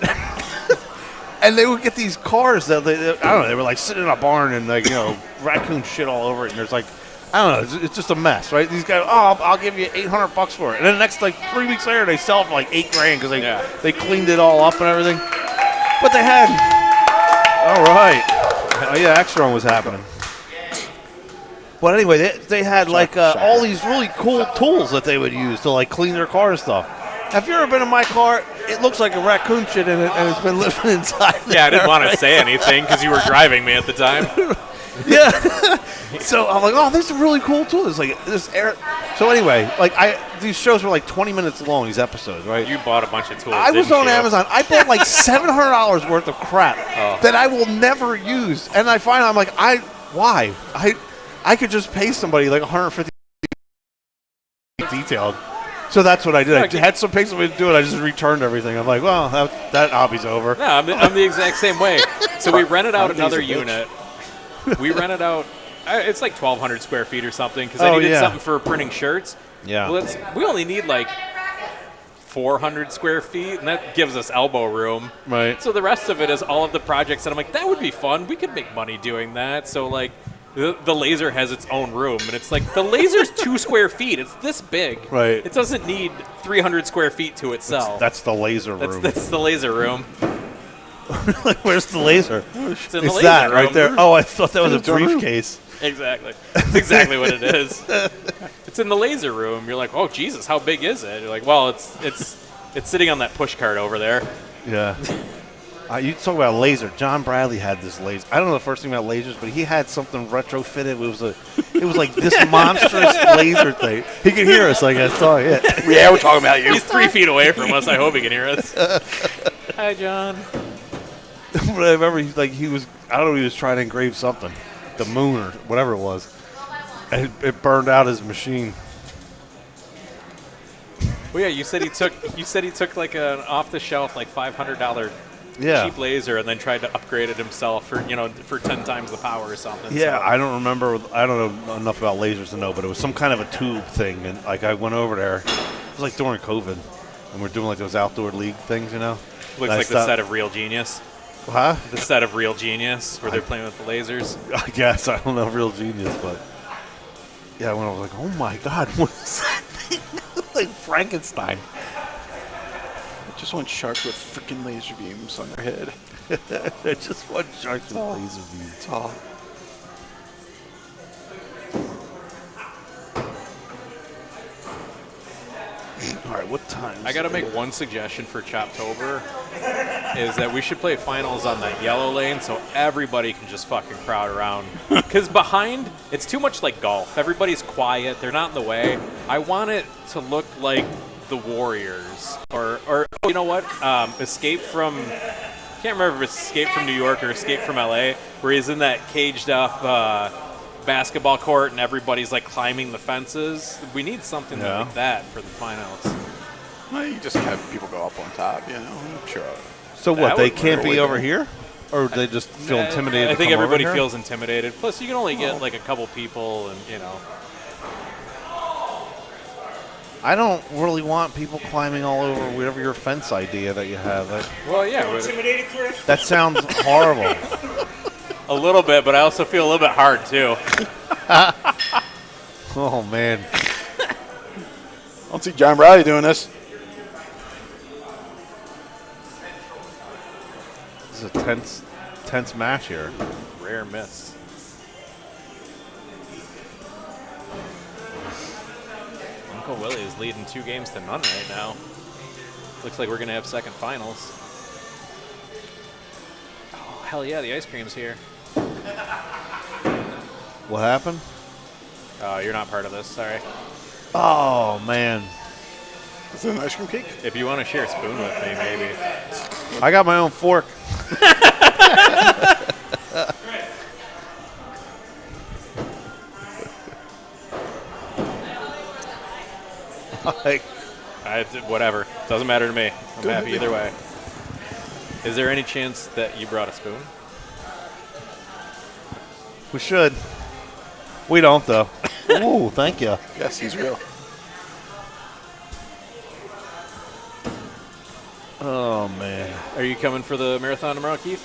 And they would get these cars that I don't know. They were like sitting in a barn and like raccoon shit all over it. And there's like I don't know. It's just a mess, right? These guys, I'll give you $800 for it. And then the next like 3 weeks later, they sell it for like $8,000 because they cleaned it all up and everything. But they had all right. Oh yeah, X-Run was happening. But anyway, they had like all these really cool tools that they would use to like clean their car and stuff. Have you ever been in my car? It looks like a raccoon shit in it, and it's been living inside. Yeah, I didn't want to say anything because you were driving me at the time. Yeah. So I'm like, oh, this is a really cool tool. It's like this air. So anyway, like these shows were like 20 minutes long. These episodes, right? You bought a bunch of tools. I was didn't on you? Amazon. I bought like $700 worth of crap that I will never use, and I find I'm like, why? I could just pay somebody like $150 detailed. So that's what I did. I had some pay somebody to do it. I just returned everything. I'm like, well, that hobby's over. No, I'm the exact same way. So we rented out another unit. we rented out. It's like 1,200 square feet or something because I needed something for printing shirts. Yeah. Well, we only need like 400 square feet, and that gives us elbow room. Right. So the rest of it is all of the projects that I'm like, that would be fun. We could make money doing that. So like, the laser has its own room, and it's like the laser's 2 square feet. It's this big. Right. It doesn't need 300 square feet to itself. That's the laser room. That's the laser room. Like, where's the laser? It's in the It's laser that room. right there. Oh, I thought that was a briefcase. Exactly. That's exactly what it is. It's in the laser room. You're like, oh Jesus, how big is it? You're like, well, it's sitting on that push cart over there. Yeah. You talk about laser. John Bradley had this laser. I don't know the first thing about lasers, but he had something retrofitted. It was like this monstrous laser thing. He could hear us, like I saw it. Yeah, we're talking about you. He's 3 feet away from us. I hope he can hear us. Hi, John. But I remember he was I don't know, he was trying to engrave something, the moon or whatever it was, and it burned out his machine. Well, yeah, you said he took like an off the shelf like $500 cheap laser and then tried to upgrade it himself for 10 times the power or something. Yeah, so. I don't remember. I don't know enough about lasers to know, but it was some kind of a tube thing, and like I went over there. It was like during COVID, and we're doing like those outdoor league things, Looks like the set of Real Genius. Huh? The set of Real Genius where they're playing with the lasers. I guess I don't know Real Genius, but yeah, when I was like, oh my God, what is that thing? Like Frankenstein. I just want sharks with freaking laser beams on their head. I just want sharks with laser beams. That's all. All right, what time? I got to make one suggestion for Choptober is that we should play finals on that yellow lane so everybody can just fucking crowd around. Because behind, it's too much like golf. Everybody's quiet. They're not in the way. I want it to look like the Warriors or you know what? Escape from, can't remember if it's Escape from New York or Escape from LA, where he's in that caged up basketball court and everybody's like climbing the fences. We need something like that for the finals. Well, you just have people go up on top, I'm sure. So what? They can't be over here, or they just feel intimidated? I think to come everybody over here? feels intimidated. Plus, you can only get like a couple people, and I don't really want people climbing all over whatever your fence idea that you have. Well, yeah. Intimidated, Chris? That sounds horrible. A little bit, but I also feel a little bit hard too. Oh man. I don't see John Bradley doing this. This is a tense match here. Rare miss. Uncle Willie is leading 2 games to none right now. Looks like we're gonna have second finals. Oh hell yeah, the ice cream's here. What happened? Oh, you're not part of this. Sorry. Oh man. Is it an ice cream cake? If you want to share a spoon with me, maybe. I got my own fork. Whatever. Doesn't matter to me. I'm happy either way. Is there any chance that you brought a spoon? We should. We don't though. Ooh, thank you. Yes, he's real. Oh man. Are you coming for the marathon tomorrow, Keith?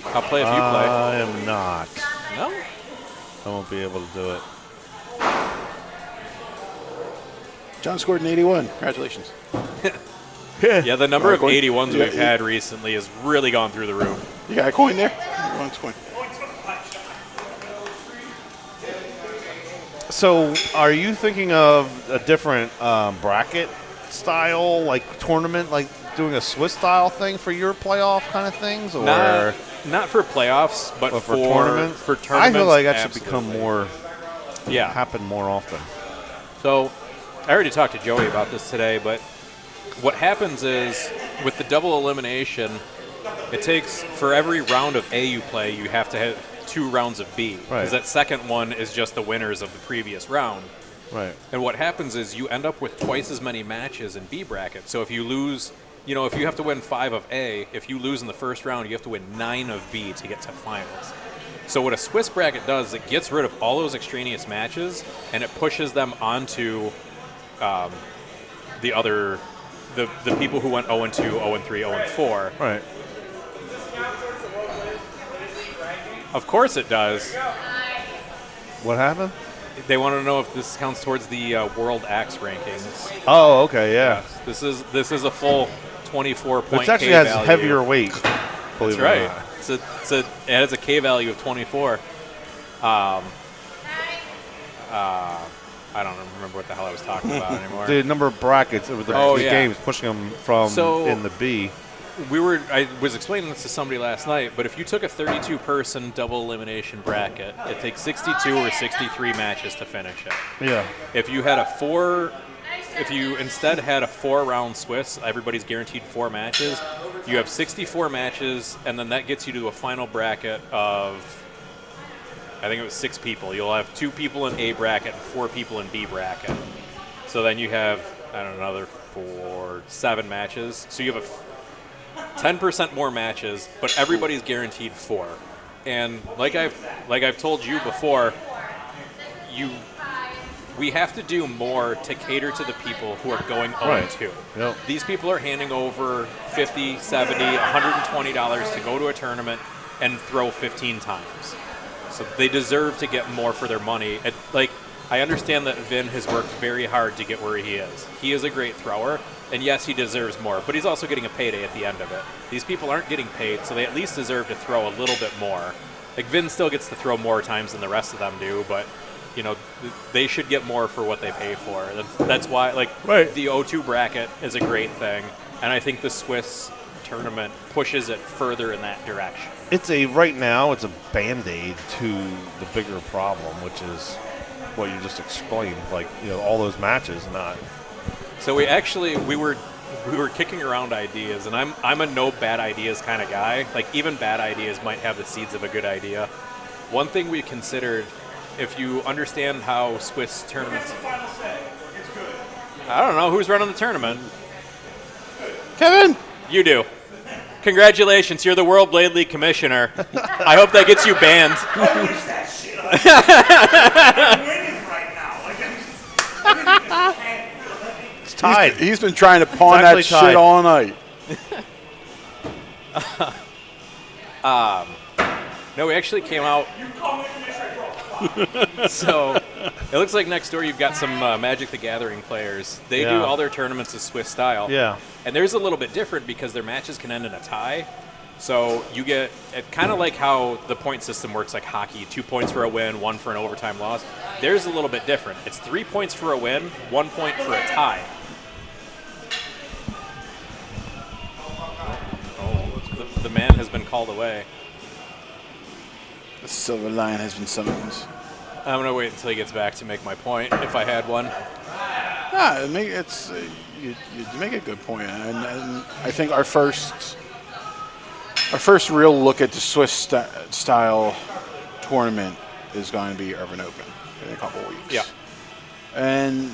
I'll play if you play. I am not. No? I won't be able to do it. John scored an 81. Congratulations. Yeah, the number of coin? 81s Yeah, we've had recently has really gone through the roof. You got a coin there? Who wants a coin? So, are you thinking of a different bracket style, like tournament, like doing a Swiss style thing for your playoff kind of things, or not for playoffs, but for tournaments? For tournaments, I feel like that should absolutely. become more, yeah, happen more often. So, I already talked to Joey about this today, but what happens is with the double elimination, it takes for every round of A you play, you have to have 2 rounds of B. Right. Because that second one is just the winners of the previous round. Right. And what happens is you end up with twice as many matches in B bracket. So if you lose, if you have to win 5 of A, if you lose in the first round, you have to win 9 of B to get to finals. So what a Swiss bracket does is it gets rid of all those extraneous matches, and it pushes them onto the people who went 0-2, 0-3, 0-4. Right. Of course it does. What happened? They want to know if this counts towards the World Axe rankings. Oh, okay, yeah. This is a full 24-point Which actually K has value. heavier weight. That's right. It has a K value of 24. I don't remember what the hell I was talking about anymore. The number of brackets over the games, pushing them from in the B. I was explaining this to somebody last night, but if you took a 32-person double elimination bracket, it takes 62 or 63 matches to finish it. Yeah. If you instead had a 4-round Swiss, everybody's guaranteed 4 matches. You have 64 matches, and then that gets you to a final bracket of, I think it was 6 people. You'll have 2 people in A bracket and 4 people in B bracket. So then you have, I don't know, another 7 matches. So you have 10% more matches, but everybody's guaranteed 4. And like I've told you before, we have to do more to cater to the people who are going 0-2. Yep. These people are handing over $50, $70, $120 to go to a tournament and throw 15 times. So they deserve to get more for their money. I understand that Vin has worked very hard to get where he is. He is a great thrower, and yes, he deserves more, but he's also getting a payday at the end of it. These people aren't getting paid, so they at least deserve to throw a little bit more. Like, Vin still gets to throw more times than the rest of them do, but, you know, they should get more for what they pay for. That's why, the O2 bracket is a great thing, and I think the Swiss tournament pushes it further in that direction. Right now, it's a Band-Aid to the bigger problem, which is what you just explained, all those matches, not. So we were kicking around ideas, and I'm a no bad ideas kind of guy. Like, even bad ideas might have the seeds of a good idea. One thing we considered, if you understand how Swiss tournaments, I don't know who's running the tournament. Kevin, you do. Congratulations, you're the World Blade League commissioner. I hope that gets you banned. I wish that shit. I'm winning right now. It's tied. He's been trying to pawn that shit all night. No, we actually came out. So it looks like next door you've got some Magic the Gathering players. They do all their tournaments as Swiss style. Yeah. And theirs a little bit different because their matches can end in a tie. So you get it kind of like how the point system works, like hockey: 2 points for a win, 1 for an overtime loss. Theirs is a little bit different. It's 3 points for a win, 1 point for a tie. Oh, the man has been called away. The silver lion has been summoned. I'm gonna wait until he gets back to make my point, if I had one. You make a good point, and I think our first real look at the Swiss style tournament is going to be Urban Open in a couple of weeks. Yeah. And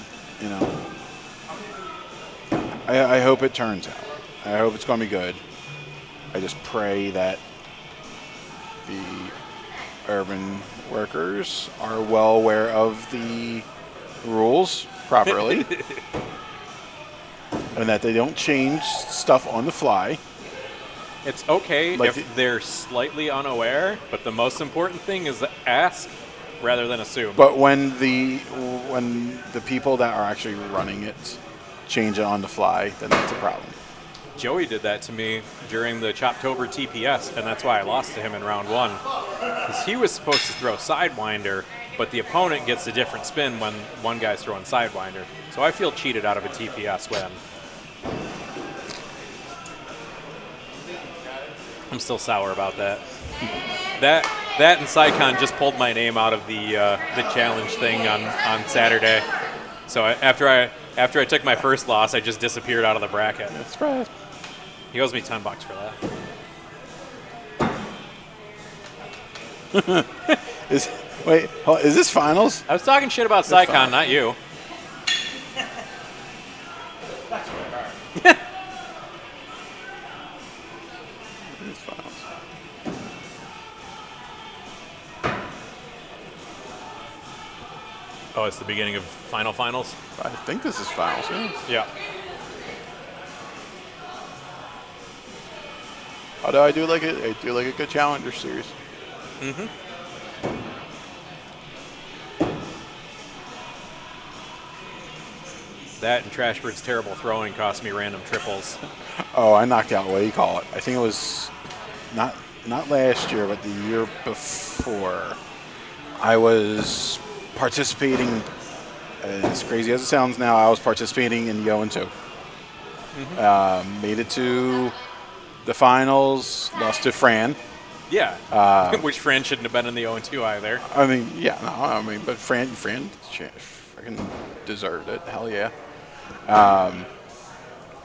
I hope it turns out. I hope it's going to be good. I just pray that the urban workers are well aware of the rules properly and that they don't change stuff on the fly. It's okay if they're slightly unaware, but the most important thing is to ask rather than assume. But when the people that are actually running it change it on the fly, then that's a problem. Joey did that to me during the Choptober TPS, and that's why I lost to him in round 1. Because he was supposed to throw Sidewinder, but the opponent gets a different spin when one guy's throwing Sidewinder. So I feel cheated out of a TPS win. I'm still sour about that. That and Sycon just pulled my name out of the challenge thing on Saturday. So after I took my first loss, I just disappeared out of the bracket. That's right. He owes me $10 for that. Is this finals? I was talking shit about Sycon, not you. Oh, it's the beginning of finals? I think this is finals. Yeah. Although I do like it. I do like a good Challenger series. Mm-hmm. That and Trashbird's terrible throwing cost me random triples. Oh, I knocked out, what do you call it? I think it was not last year, but the year before. I was participating, as crazy as it sounds now, I was participating in the 0-2. Made it to the finals, lost to Fran. Yeah. Which Fran shouldn't have been in the 0-2 either. I mean, yeah, no, I mean, but Fran freaking deserved it. Hell yeah.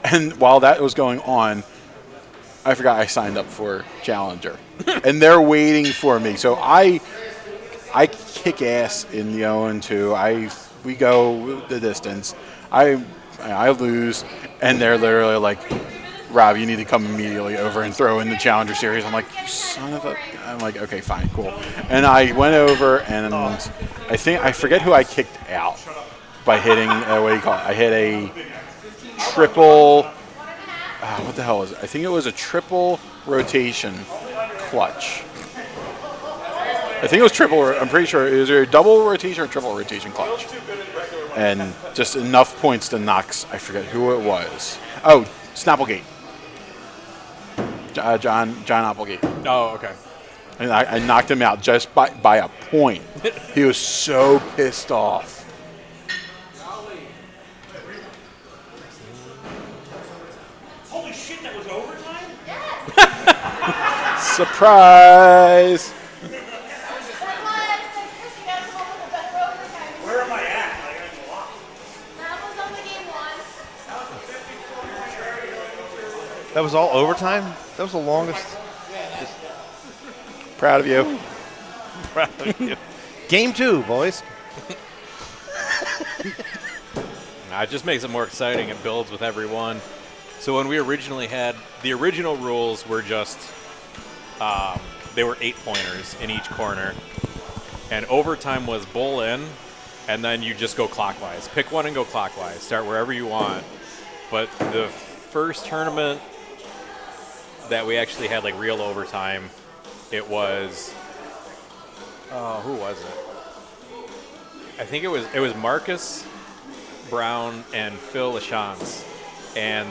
And while that was going on, I forgot I signed up for Challenger, and they're waiting for me. So I kick ass in the 0-2. We go the distance. I lose, and they're literally like, Rob, you need to come immediately over and throw in the Challenger Series. I'm like, you son of a... I'm like, okay, fine, cool. And I went over, and I forget who I kicked out by hitting, what do you call it? I hit a triple... what the hell was it? I think it was a triple rotation clutch. I think it was triple... I'm pretty sure. It was either a double rotation or triple rotation clutch. And just enough points to knock... I forget who it was. Oh, Snapplegate. John Applegate. Oh, okay. And I knocked him out just by a point. He was so pissed off. Holy shit, that was overtime? Surprise! Where am I at? I gotta go off. That was all overtime? That was the longest. Proud of you. Proud of you. Game 2, boys. It just makes it more exciting. It builds with every one. So when we originally had, the original rules were just, they were 8-pointers in each corner. And overtime was bowl in, and then you just go clockwise. Pick one and go clockwise. Start wherever you want. But the first tournament that we actually had like real overtime, it was, who was it? I think it was Marcus Brown and Phil Lachance, and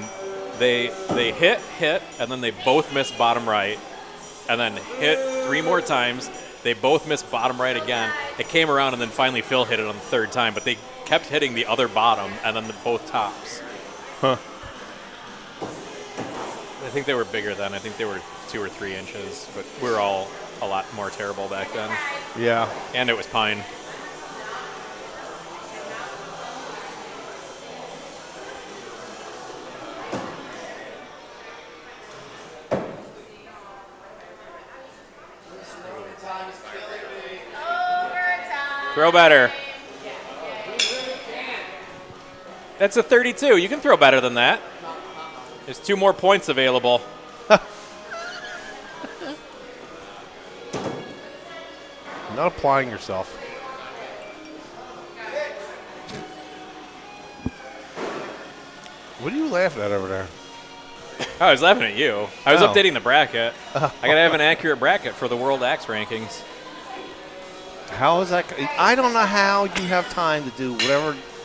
they hit, and then they both missed bottom right, and then hit 3 more times. They both missed bottom right again. It came around, and then finally Phil hit it on the 3rd time, but they kept hitting the other bottom and then both tops. Huh. I think they were bigger then. I think they were 2 or 3 inches, but we were all a lot more terrible back then. Yeah. And it was pine. Throw better. That's a 32. You can throw better than that. There's 2 more points available. Not applying yourself. What are you laughing at over there? I was laughing at you. I was Oh. updating the bracket. I gotta have an accurate bracket for the World Axe rankings. How is that? I don't know how you have time to do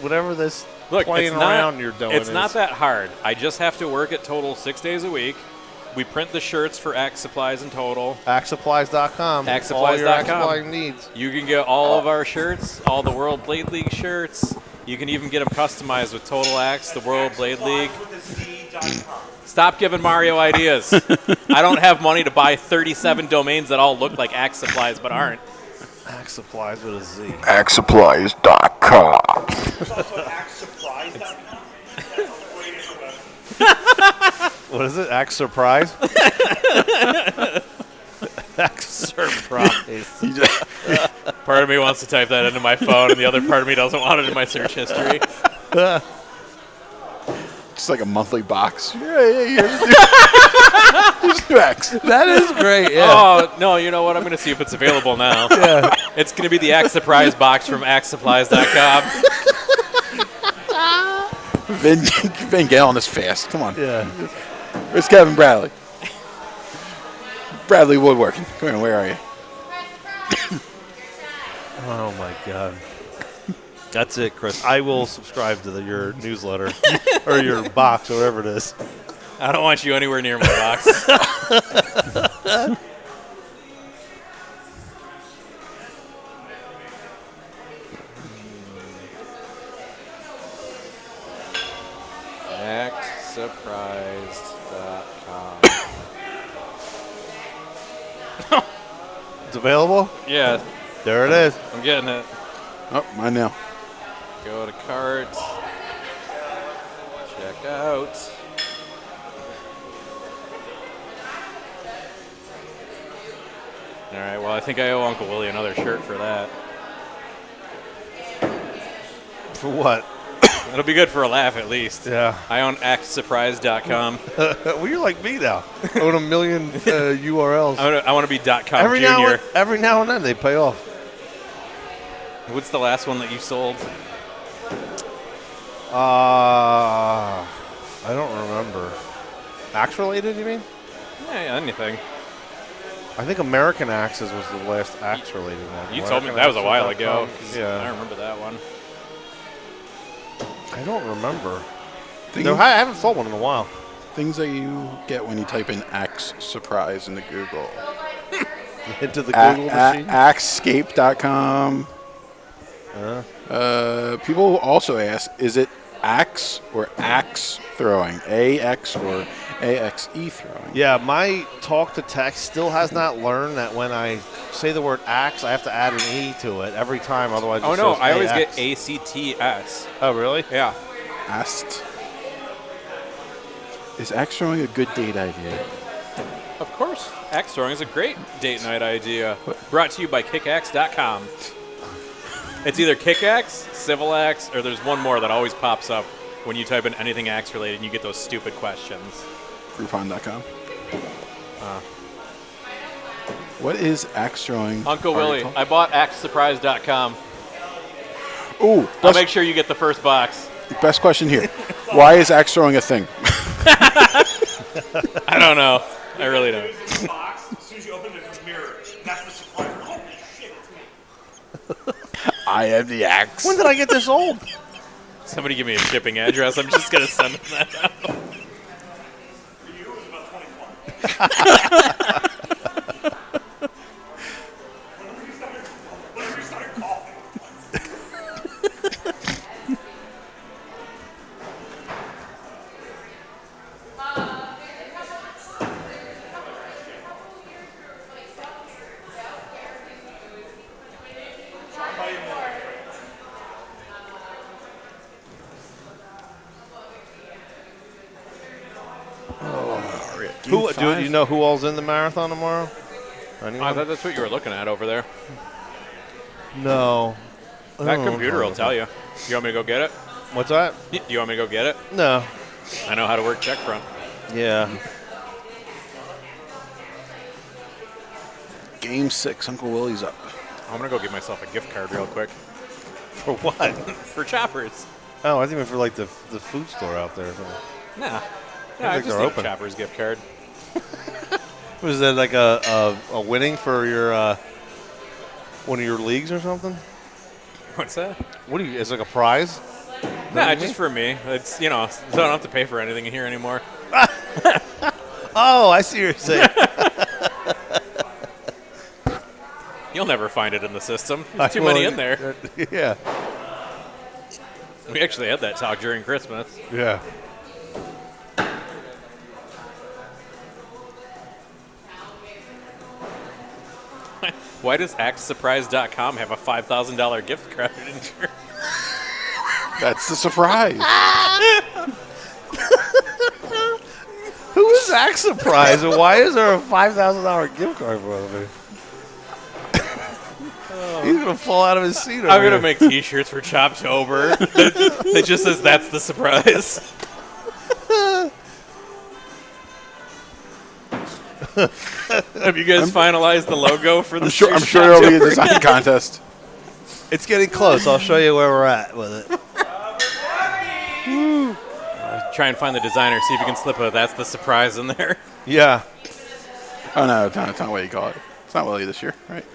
whatever this playing around you're doing. It's not that hard. I just have to work at Total 6 days a week. We print the shirts for Axe Supplies and Total. AxeSupplies.com. AxeSupplies.com. All your Axe Supply needs. You can get all of our shirts, all the World Blade League shirts. You can even get them customized with Total Axe, the World Blade League. Stop giving Mario ideas. I don't have money to buy 37 domains that all look like Axe Supplies but aren't. Axe Supplies with a Z. AxeSupplies.com. What is it? Axe Surprise? Axe Surprise. Part of me wants to type that into my phone, and the other part of me doesn't want it in my search history. Just like a monthly box. Yeah, Axe. That is great. Yeah. Oh, no, you know what? I'm going to see if it's available now. Yeah. It's going to be the Axe Surprise box from AxeSupplies.com. Van Galen is fast. Come on. Yeah. Where's Kevin Bradley? Bradley Woodworking. Come here. Where are you? Oh my God. That's it, Chris. I will subscribe to your newsletter or your box or whatever it is. I don't want you anywhere near my box. AxeSurprised.com. It's available? Yeah, There it is. I'm getting it. Oh, mine now. Go to cart. Check out. All right, well, I think I owe Uncle Willie another shirt for that. For what? It'll be good for a laugh at least. Yeah. I own AxeSurprise.com. Well, you're like me now. Own a million URLs. I want to be .com every junior. every now and then they pay off. What's the last one that you sold? I don't remember. Axe related, you mean? Yeah, anything. I think American Axes was the last Axe related one. You told me that was a while ago. Yeah. I remember that one. I don't remember. Things, No, I haven't sold one in a while. things that you get when you type in Axe Surprise into Google. Into the Google machine? Axescape.com. People also ask, is it axe or axe throwing? AX or AXE throwing? Yeah, my talk to text still has not learned that when I say the word axe, I have to add an E to it every time. Otherwise, it Oh, no, says I always AX. get ACTS. Oh, really? Yeah. Asked. Is axe throwing a good date idea? Of course. Axe throwing is a great date night idea. Brought to you by kickaxe.com. It's either Kickaxe, Civil Axe, or there's one more that always pops up when you type in anything axe related and you get those stupid questions. Groupon.com. What is axe throwing? Uncle Willie, I bought AxeSurprise.com. Ooh, I'll make sure you get the first box. best question here. Why is axe throwing a thing? I don't know. I really don't. This box, as soon as you open it, there's a mirror. That's the supplier. Holy shit, it's me. I am the axe. When did I get this old? Somebody give me a shipping address. I'm just going to send them that out. For you, it was about 2020. Whenever you started coughing. Do you know who all's in the marathon tomorrow? Anyone? I thought that's what you were looking at over there. No. That Oh, computer will tell you. You want me to go get it? What's that? Do you want me to go get it? No. I know how to work check front. Yeah. Game 6, Uncle Willie's up. I'm going to go get myself a gift card real quick. For what? For Choppers. Oh, I think it for like the food store out there or something. Nah. I I think just they're need open. a Choppers gift card. Was that like a winning for your one of your leagues or something? What's that? What do you? It's like a prize? Nah, just for me. It's, you know, I don't have to pay for anything in here anymore. Oh, I see what you're saying. You'll never find it in the system. There's too many in there. Yeah. We actually had that talk during Christmas. Yeah. Why does AxeSurprise.com have a $5,000 gift card in here? That's the surprise. Who is Axe Surprise and why is there a $5,000 gift card for me? He's gonna fall out of his seat. I'm gonna make T-shirts for Choptober that just says "That's the surprise." Have you guys finalized the logo for the I'm sure there'll be a design contest. It's getting close. I'll show you where we're at with it. Try and find the designer, see if you can slip a "that's the surprise" in there. Yeah. Oh, no, it's not what you call it. It's not Willie this year, right?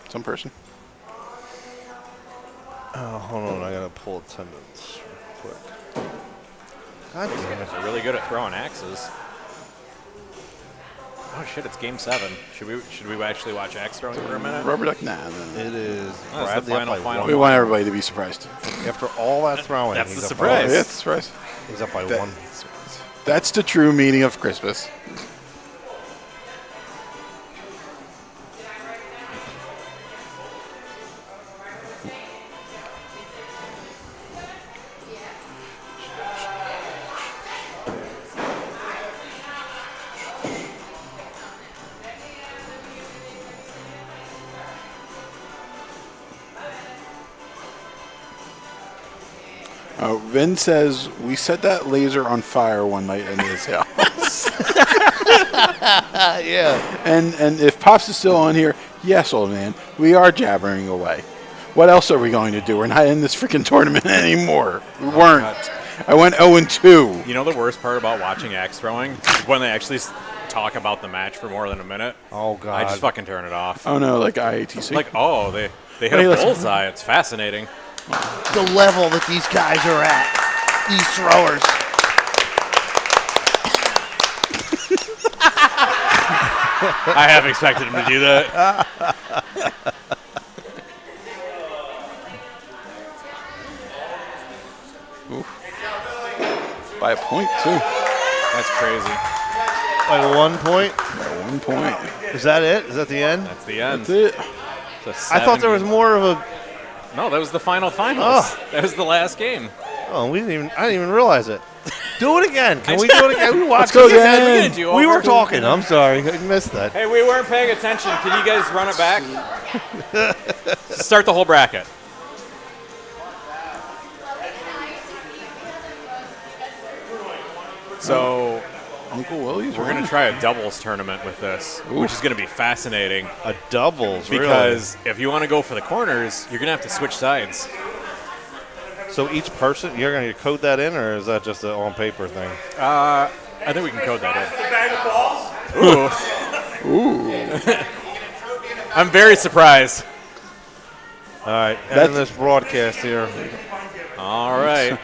Some person. Oh, hold on. I got to pull attendance real quick. God damn it. They're really good at throwing axes. Oh shit! It's Game 7. Should we actually watch axe throwing for a minute? Rubber duck? Nah. It is. Oh, that's the Bradley up by final. one. We want everybody to be surprised. After all that throwing, That's he's the up surprise. Yeah, it's a surprise. He's up by That- one. That's the true meaning of Christmas. Vin says, we set that laser on fire one night in his house. Yeah. And if Pops is still on here, yes, old man, we are jabbering away. What else are we going to do? We're not in this freaking tournament anymore. We weren't. I went 0-2. You know the worst part about watching axe throwing is when they actually talk about the match for more than a minute. Oh, God. I just fucking turn it off. Oh, no, like IATC. Like, oh, they hit Hey, a listen. bullseye. It's fascinating. The level that these guys are at, these throwers. I have expected him to do that. By a point, too. That's crazy. By 1 point? By 1 point. Is that it? Is that the end? That's the end. That's it. I thought there was more of a. No, that was the finals. Oh. That was the last game. Oh, I didn't even realize it. Do it again. Can we do it again? We watched go it. again. We were talking. I'm sorry. I missed that. Hey, we weren't paying attention. Can you guys run it back? Start the whole bracket. So Uncle Willie's we're going to try a doubles tournament with this, which is going to be fascinating. A doubles, Because if you want to go for the corners, you're going to have to switch sides. So each person, you're going to code that in, or is that just an on paper thing? I think we can code that in. Ooh. I'm very surprised. All right, end this broadcast here. All right.